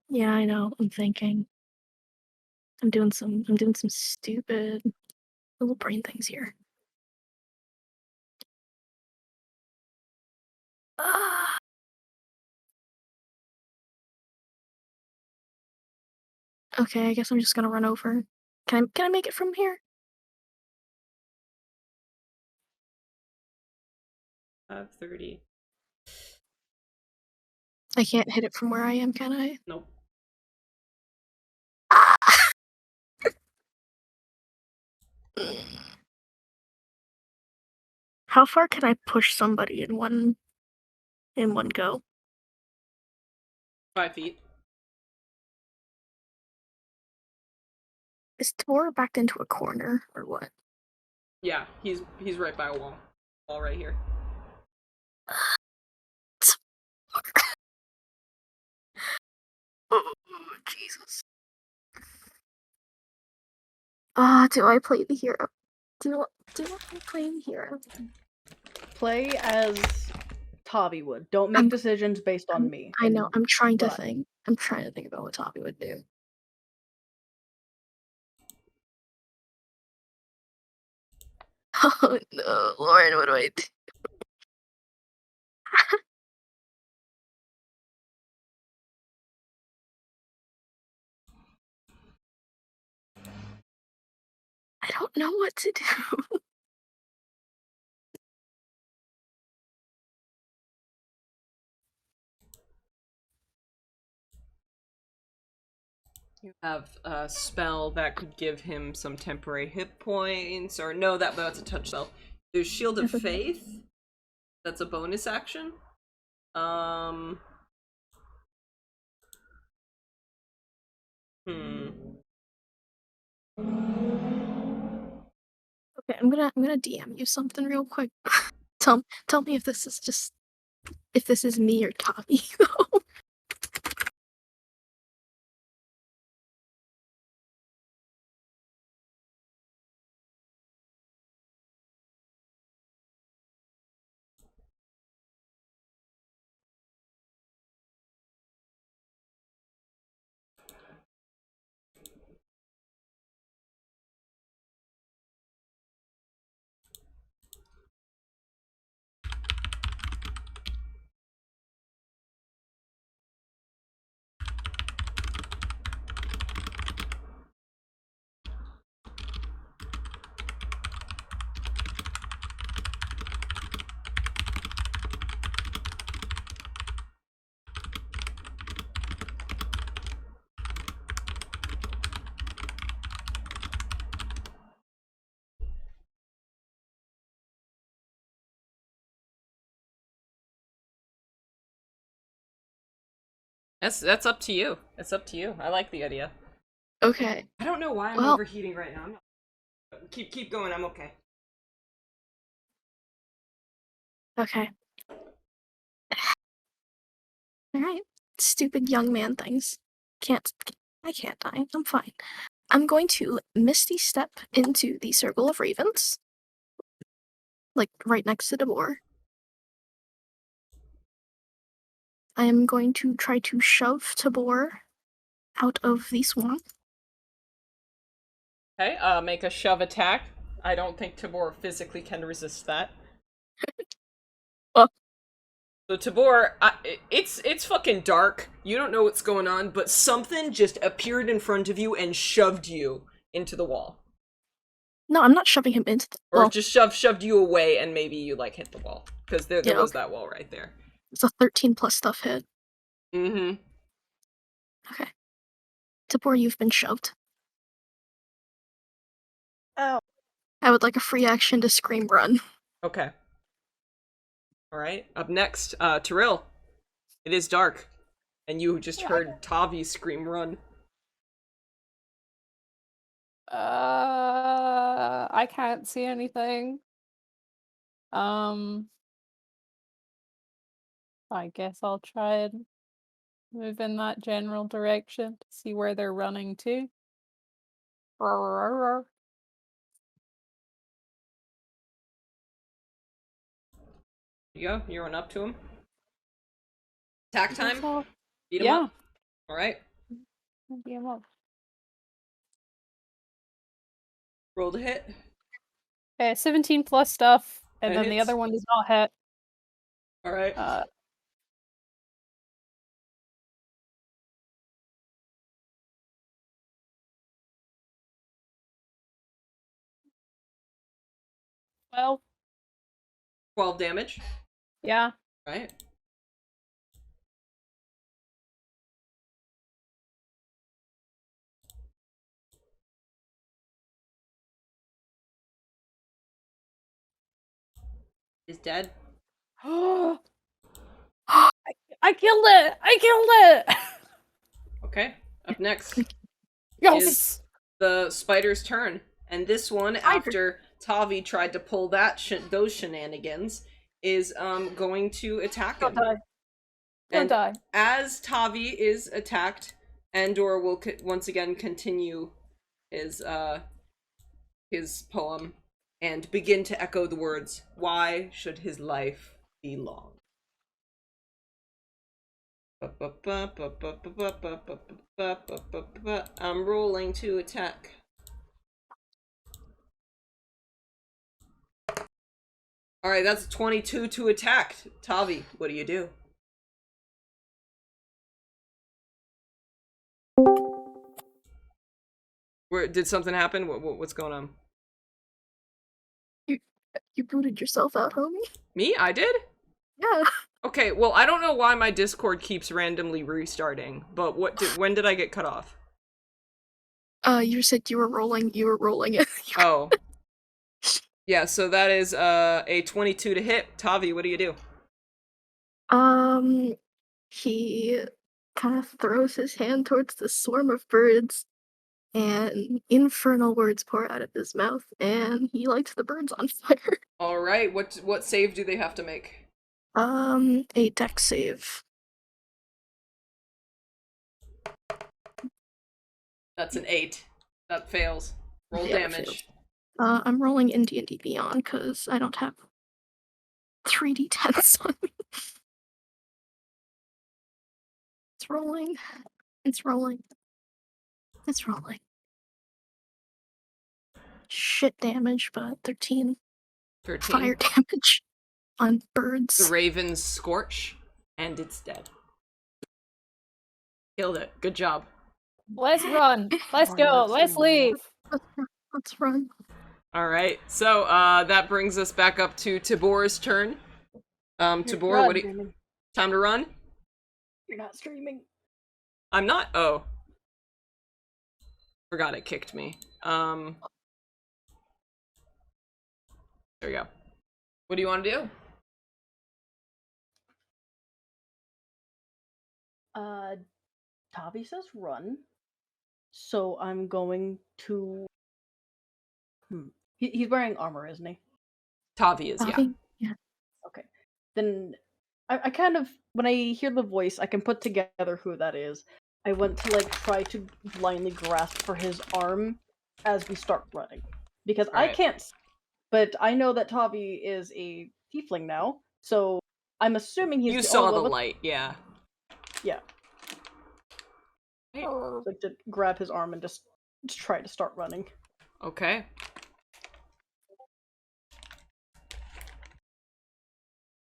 Yeah, I know. I'm thinking. I'm doing some stupid little brain things here. Ah. Okay, I guess I'm just gonna run over. Can I make it from here? 5:30. I can't hit it from where I am, can I? Nope. Ah! How far can I push somebody in one go? 5 feet. Is Tibor backed into a corner or what? Yeah, he's right by a wall. Wall right here. Oh, Jesus. Do I play the hero? Do I play the hero? Play as Tavi would. Don't make decisions based on me. I know. I'm trying to but- think. I'm trying to think about what Tavi would do. Oh no, Lauren, what do I do? I don't know what to do. You have a spell that could give him some temporary hit points, or no, that's a touch spell. There's Shield of Faith. That's a bonus action. Okay, I'm gonna DM you something real quick. tell me if this is me or Tavi though. That's up to you. It's up to you. I like the idea. Okay. I don't know why I'm Well- overheating right now. Keep going. I'm okay. Okay. Alright. Stupid young man things. I can't die. I'm fine. I'm going to Misty Step into the Circle of Ravens. Like, right next to Tibor. I am going to try to shove Tibor out of the swamp. Okay, make a shove attack. I don't think Tibor physically can resist that. Oh. So Tibor, it's fucking dark. You don't know what's going on, but something just appeared in front of you and shoved you into the wall. No, I'm not shoving him into the Or just shoved you away and maybe you like hit the wall. Because there Yeah, was okay. that wall right there. It's a 13 plus stuff hit. Mm-hmm. Okay. Tibor, you've been shoved. Ow. I would like a free action to scream run. Okay. Alright, up next, Tiril. It is dark. And you just heard Tavi scream run. I can't see anything. I guess I'll try and move in that general direction to see where they're running to. You go, you run up to him. Attack time? Beat him Yeah. up? Alright. Beat him up. Roll to hit. 17 plus stuff, and That then the hits. other one does not hit. Alright. Well, 12 damage. yeah. Right. Is dead. I killed it! I killed it! Okay. Up next Yes! is the spider's turn. And this one, after Tavi tried to pull those shenanigans, is going to attack him. Don't die. Don't die. As Tavi is attacked, Andor will once again continue his poem and begin to echo the words, "Why should his life be long?" I'm rolling to attack. Alright, that's 22 to attack. Tavi, what do you do? Did something happen? What's going on? You booted yourself out, homie? Me? I did? Yeah. Okay, well, I don't know why my Discord keeps randomly restarting, but when did I get cut off? You said you were rolling it. Oh. Yeah, so that is a 22 to hit. Tavi, what do you do? He kind of throws his hand towards the swarm of birds, and infernal words pour out of his mouth, and he lights the birds on fire. Alright, what save do they have to make? A dex save. That's an 8. That fails. Roll Yeah, damage. fails. I'm rolling in D&D Beyond because I don't have 3d10s on me. It's rolling. It's rolling. It's rolling. Shit damage, but 13 13. fire damage on birds. The ravens scorch, and it's dead. Killed it. Good job. Let's run. Let's go. Let's leave. Let's run. Alright, so that brings us back up to Tibor's turn. Tibor, Run, what do you... Damon. Time to run? You're not streaming. I'm not? Oh. Forgot it kicked me. There we go. What do you want to do? Tavi says run. So I'm going to... He's wearing armor, isn't he? Tavi is, yeah. Yeah. Okay. Then I kind of, when I hear the voice, I can put together who that is. I want to try to blindly grasp for his arm as we start running. Because I Right. can't, but I know that Tavi is a tiefling now, so I'm assuming he's You the saw only the one with- light, yeah. Yeah. Like to grab his arm and just try to start running. Okay.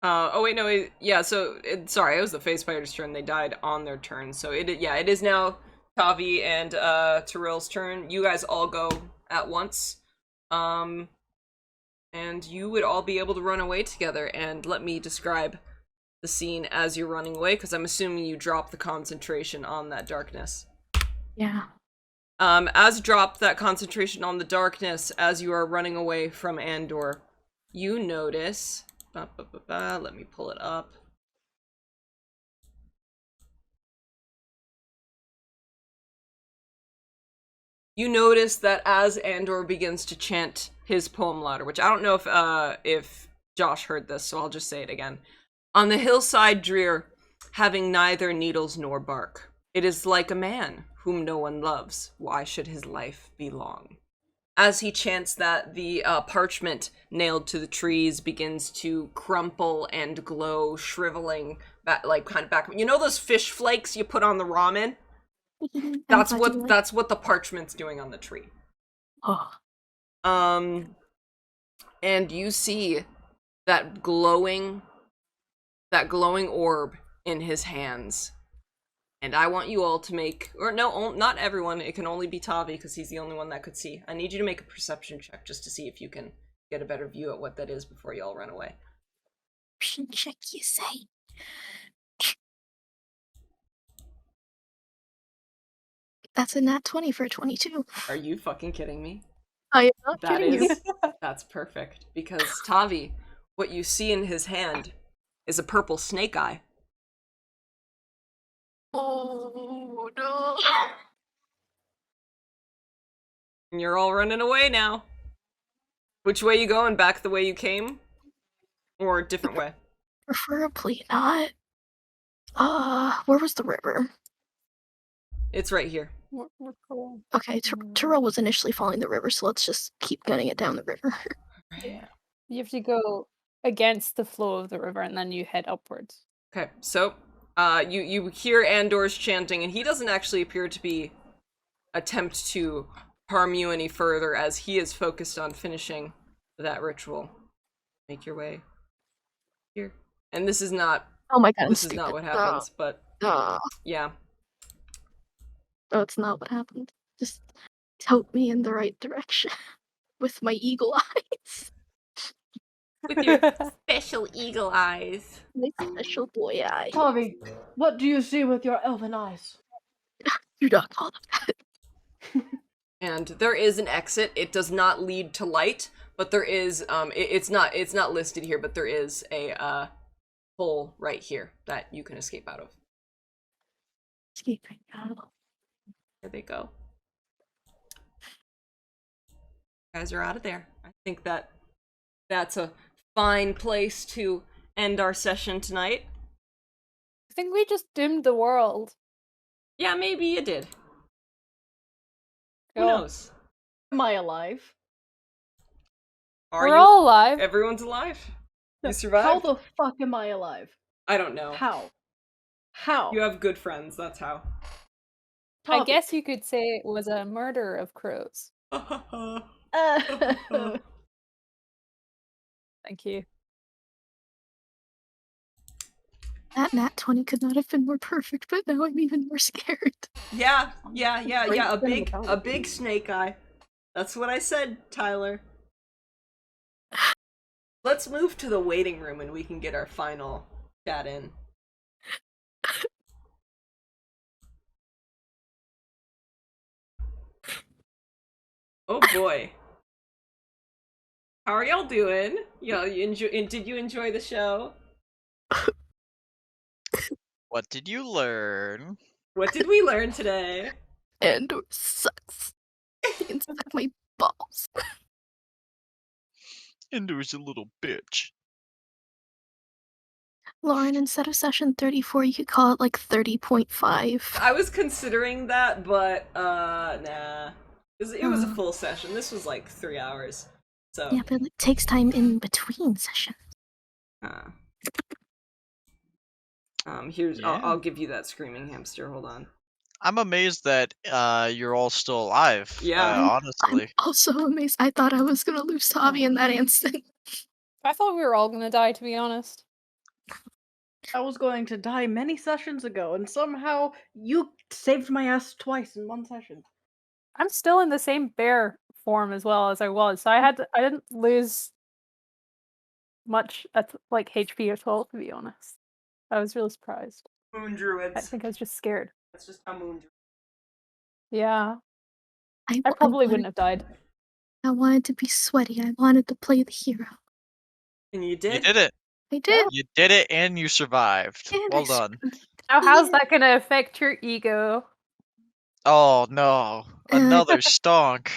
Oh wait, no, sorry, it was the Face Spider's turn. They died on their turn, so it is now Tavi and Tiril's turn. You guys all go at once. And you would all be able to run away together, and let me describe the scene as you're running away, because I'm assuming you drop the concentration on that darkness. Yeah. As drop that concentration on the darkness as you are running away from Andor, you notice... let me pull it up. You notice that as Andor begins to chant his poem louder, which I don't know if Josh heard this, so I'll just say it again. On the hillside drear, having neither needles nor bark, it is like a man whom no one loves. Why should his life be long? As he chants that, the parchment nailed to the trees begins to crumple and glow, shriveling back, kind of back. You know those fish flakes you put on the ramen? That's what the parchment's doing on the tree. Oh. And you see that glowing orb in his hands. And I want you all to make, or no, not everyone, it can only be Tavi because he's the only one that could see. I need you to make a perception check just to see if you can get a better view at what that is before you all run away. Perception check, you say? That's a nat 20 for a 22. Are you fucking kidding me? I am not That kidding you. is, that's perfect. Because Tavi, what you see in his hand is a purple snake eye. Oh no. And you're all running away now. Which way you going? Back the way you came? Or a different way? Preferably not. Where was the river? It's right here. We're cool. Okay, Tiril was initially following the river, so let's just keep gunning it down the river. Yeah. You have to go against the flow of the river and then you head upwards. Okay, so you hear Andor's chanting, and he doesn't actually appear to be attempt to harm you any further, as he is focused on finishing that ritual. Make your way here. And this is not Oh my god, this is not what happens, but yeah. No, it's not what happened. Just tote me in the right direction with my eagle eyes. With your special eagle eyes. My special boy eye. Tavi, what do you see with your elven eyes? Do not call them that. And there is an exit. It does not lead to light, but there is it's not listed here, but there is a hole right here that you can escape out of. Escaping out. There they go. You guys are out of there. I think that's a fine place to end our session tonight. I think we just doomed the world. Yeah, maybe you did. Who Cool. knows? Am I alive? Are We're you? all alive. Everyone's alive. You How survived? the fuck am I alive? I don't know. How? How? You have good friends, that's how. I Tavi. guess you could say it was a murder of crows. Thank you. That nat 20 could not have been more perfect, but now I'm even more scared. Yeah. Great A big cinematography. snake eye. That's what I said, Tyler. Let's move to the waiting room and we can get our final chat in. Oh boy. How are y'all doing? Did you enjoy the show? What did you learn? What did we learn today? Andor sucks. He can suck my balls. Endor's a little bitch. Lauren, instead of session 34, you could call it like 30.5. I was considering that, but nah. It was a full session. This was like 3 hours. So Yeah, but it takes time in between sessions. Here's Yeah. I'll give you that screaming hamster. Hold on. I'm amazed that you're all still alive. Yeah. Honestly. I'm also amazed. I thought I was gonna lose Tavi in that instant. I thought we were all gonna die, to be honest. I was going to die many sessions ago, and somehow you saved my ass twice in one session. I'm still in the same bear form as well as I was, so I didn't lose much like HP at all, to be honest. I was really surprised. Moon I druids. think I was just scared. That's just how moon druids. Yeah, I I probably wanted- wouldn't have died. I wanted to be sweaty. I wanted to play the hero. And you You did? did it. I did. You did it and you survived. And Well I done. Now, how's that gonna affect your ego? Oh no. Another stonk.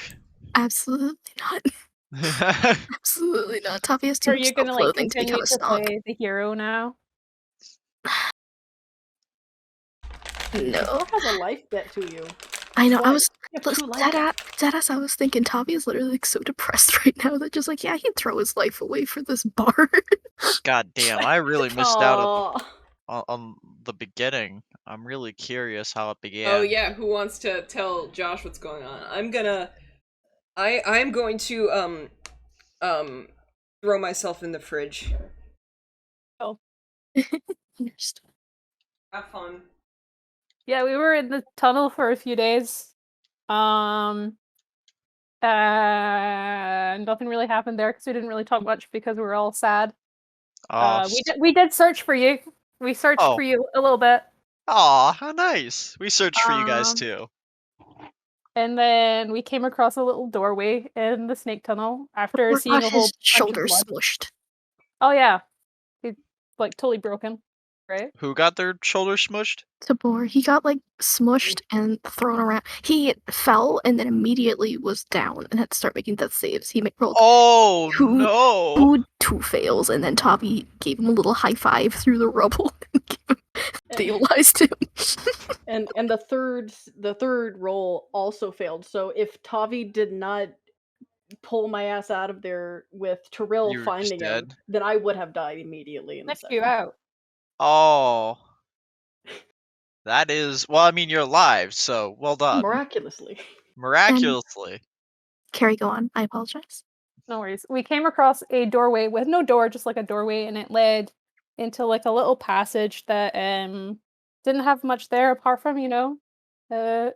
Absolutely not. Absolutely not. Tavi has too Are much you gonna like self-loathing to continue become a to stalk. play the hero now? No. What has a life debt to you? I know. I Why? was You have two life debts. deadass. I was thinking Tavi is literally like so depressed right now that just like, yeah, he'd throw his life away for this bar. God damn, I really missed out Aw. on the beginning. I'm really curious how it began. Oh yeah, who wants to tell Josh what's going on? I'm going to throw myself in the fridge. Understood. Have fun. Yeah, we were in the tunnel for a few days. Nothing really happened there because we didn't really talk much because we were all sad. Oh, We did search for you. We searched Oh. for you a little bit. Aw, how nice. We searched for you guys Um, too. And then we came across a little doorway in the snake tunnel after Or seeing got a whole his bunch of shoulder blood. smushed. Oh yeah, he's like totally broken, right? Who got their shoulder smushed? Tibor, he got like smushed and thrown around. He fell and then immediately was down and had to start making death saves. He rolled Oh two, no! two fails, and then Tavi gave him a little high five through the rubble and stabilized him. And the third roll also failed. So if Tavi did not pull my ass out of there with Tiril You were just finding him, dead? then I would have died immediately in the Lift you second. out. Oh. That is, well, I mean, you're alive, so well done. Miraculously. Miraculously. Carrie, go on. I apologize. No worries. We came across a doorway with no door, just like a doorway, and it led into like a little passage that didn't have much there apart from, you know, a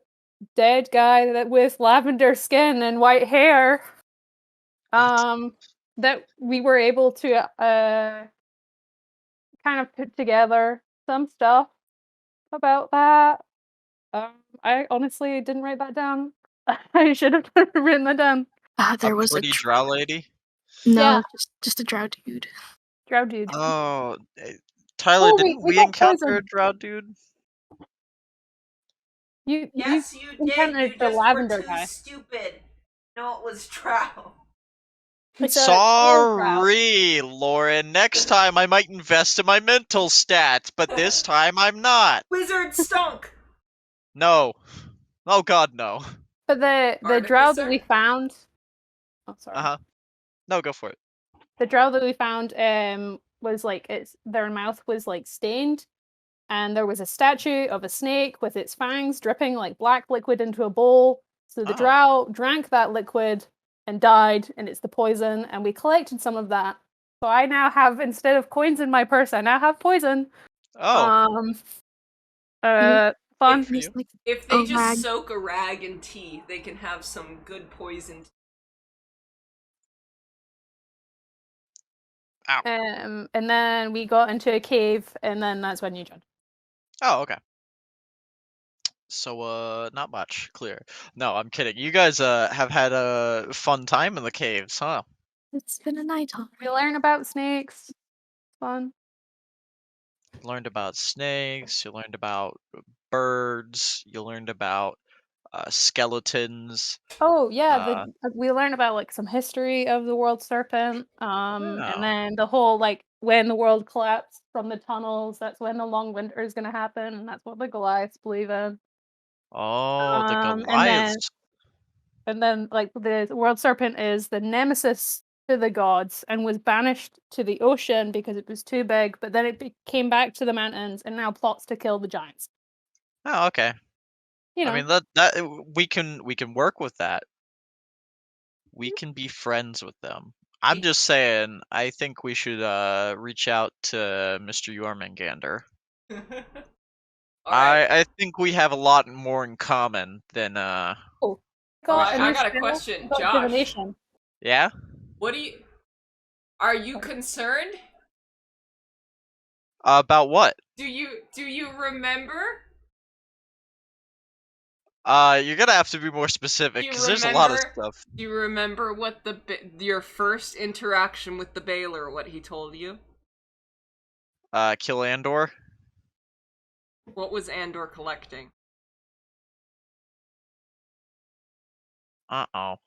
dead guy that with lavender skin and white hair. What? That we were able to kind of put together some stuff about that. I honestly didn't write that down. I should have written that down. There A was pretty drow lady? No, Yeah. just a drow dude. Drow dude. Oh, Tyler, Oh, didn't we we got encounter a poisoned. drow dude? Yes, you did. encountered You the just lavender were too guy. stupid. No, it was drow. It's a old drow. Sorry, Lauren. Next time I might invest in my mental stats, but this time I'm not. Wizard stunk. No. Oh god, no. But the drow that we Artificer? found. Oh, sorry. Uh-huh. No, go for it. The drow that we found was like their mouth was like stained, and there was a statue of a snake with its fangs dripping like black liquid into a bowl. So the Oh. drow drank that liquid and died, and it's the poison. And we collected some of that. So I now have, instead of coins in my purse, I now have poison. Oh. Fun. for you. If they A just rag. soak a rag in tea, they can have some good poison. Ow. And then we got into a cave, and then that's when you joined. Oh, okay. So, not much. Clear. No, I'm kidding. You guys, have had a fun time in the caves, huh? It's been a night already. We learn about snakes. Fun. You learned about snakes, you learned about birds, you learned about skeletons. Oh yeah, we learn about like some history of the world serpent. Oh. And then the whole like when the world collapsed from the tunnels, that's when the long winter is gonna happen, and that's what the Goliaths believe in. Oh, the And Goliaths. then like the world serpent is the nemesis to the gods and was banished to the ocean because it was too big, but then it came back to the mountains and now plots to kill the giants. Oh, okay. You know. I mean that we can work with that. We can be friends with them. I'm just saying, I think we should reach out to Mr. Jörmungandr. Alright. I think we have a lot more in common than Oh, I got a question, Josh. Divination. Yeah? What are you concerned? About what? Do you remember? You're gonna have to be more specific because there's a lot of stuff. Do you remember what your first interaction with the Baylor, what he told you? Kill Andor? What was Andor collecting? Uh-oh.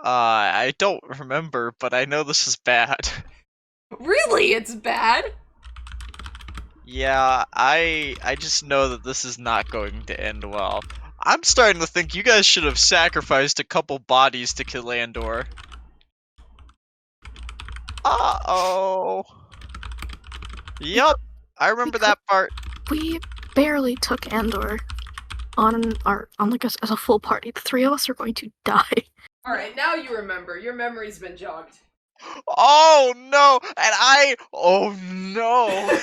I don't remember, but I know this is bad. Really? It's bad? Yeah, I just know that this is not going to end well. I'm starting to think you guys should have sacrificed a couple bodies to kill Andor. Uh-oh. Yup, I remember that part. We barely took Andor on like as a full party. The three of us are going to die. Alright, now you remember. Your memory's been jogged. Oh no! And oh no!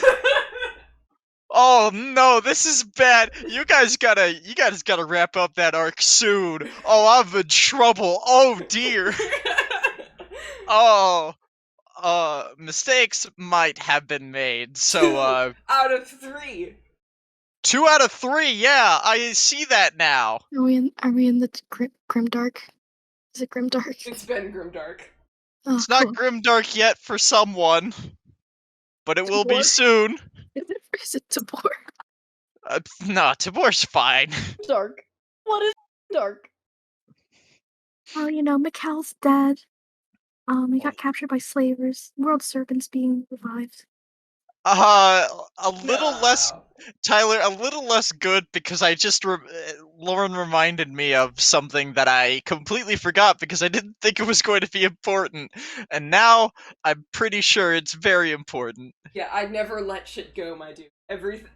Oh no, this is bad. You guys gotta wrap up that arc soon. Oh, I'm in trouble. Oh dear. Oh, mistakes might have been made. So, out of 3. 2 out of 3. Yeah, I see that now. Are we in the grimdark? Is it grimdark? It's been grimdark. Oh, It's not cool. grimdark yet for someone, but it will be Tibor? soon. Is it Tibor? No, Tibor's fine. Dark. What is dark? Oh, Mikhal's dead. He got captured by slavers. World Serpent's being revived. A little less, No. Tyler, a little less good because I just, Lauren reminded me of something that I completely forgot because I didn't think it was going to be important. And now I'm pretty sure it's very important. Yeah, I never let shit go, my dude.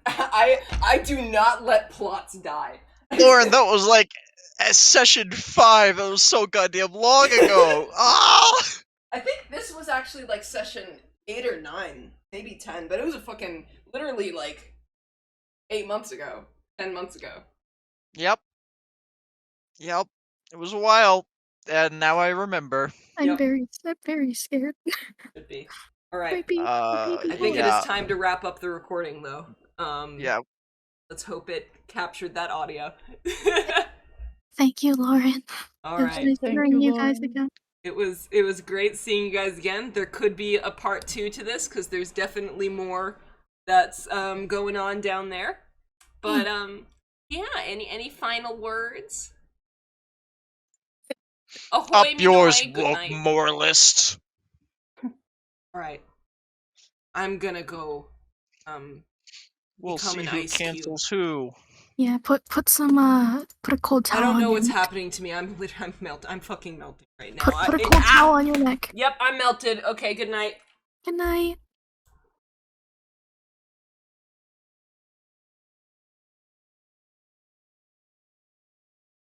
I do not let plots die. Lauren, that was like session 5. That was so goddamn long ago. Ah! I think this was actually like session 8 or 9, maybe 10, but it was a fucking literally like 8 months ago, 10 months ago. Yep. It was a while, and now I remember. I'm Yep. very scared. Should be. All right. I think it is time to wrap up the recording, though. Yeah. Let's hope it captured that audio. Thank you, Lauren. All It was right. nice Thank hearing you, you guys Lauren. again. It was great seeing you guys again. There could be a part 2 to this because there's definitely more that's going on down there. But yeah. Any final words? Ahoy, Up Minoy, yours, good woke night. moralist. All right. I'm gonna go. We'll become see an who ice cube. cancels who. Yeah, put a cold towel I don't on know your what's neck. happening to me. I'm fucking melting right now. Put a cold towel on your neck. Yep, I'm melted. Okay, good night. Good night.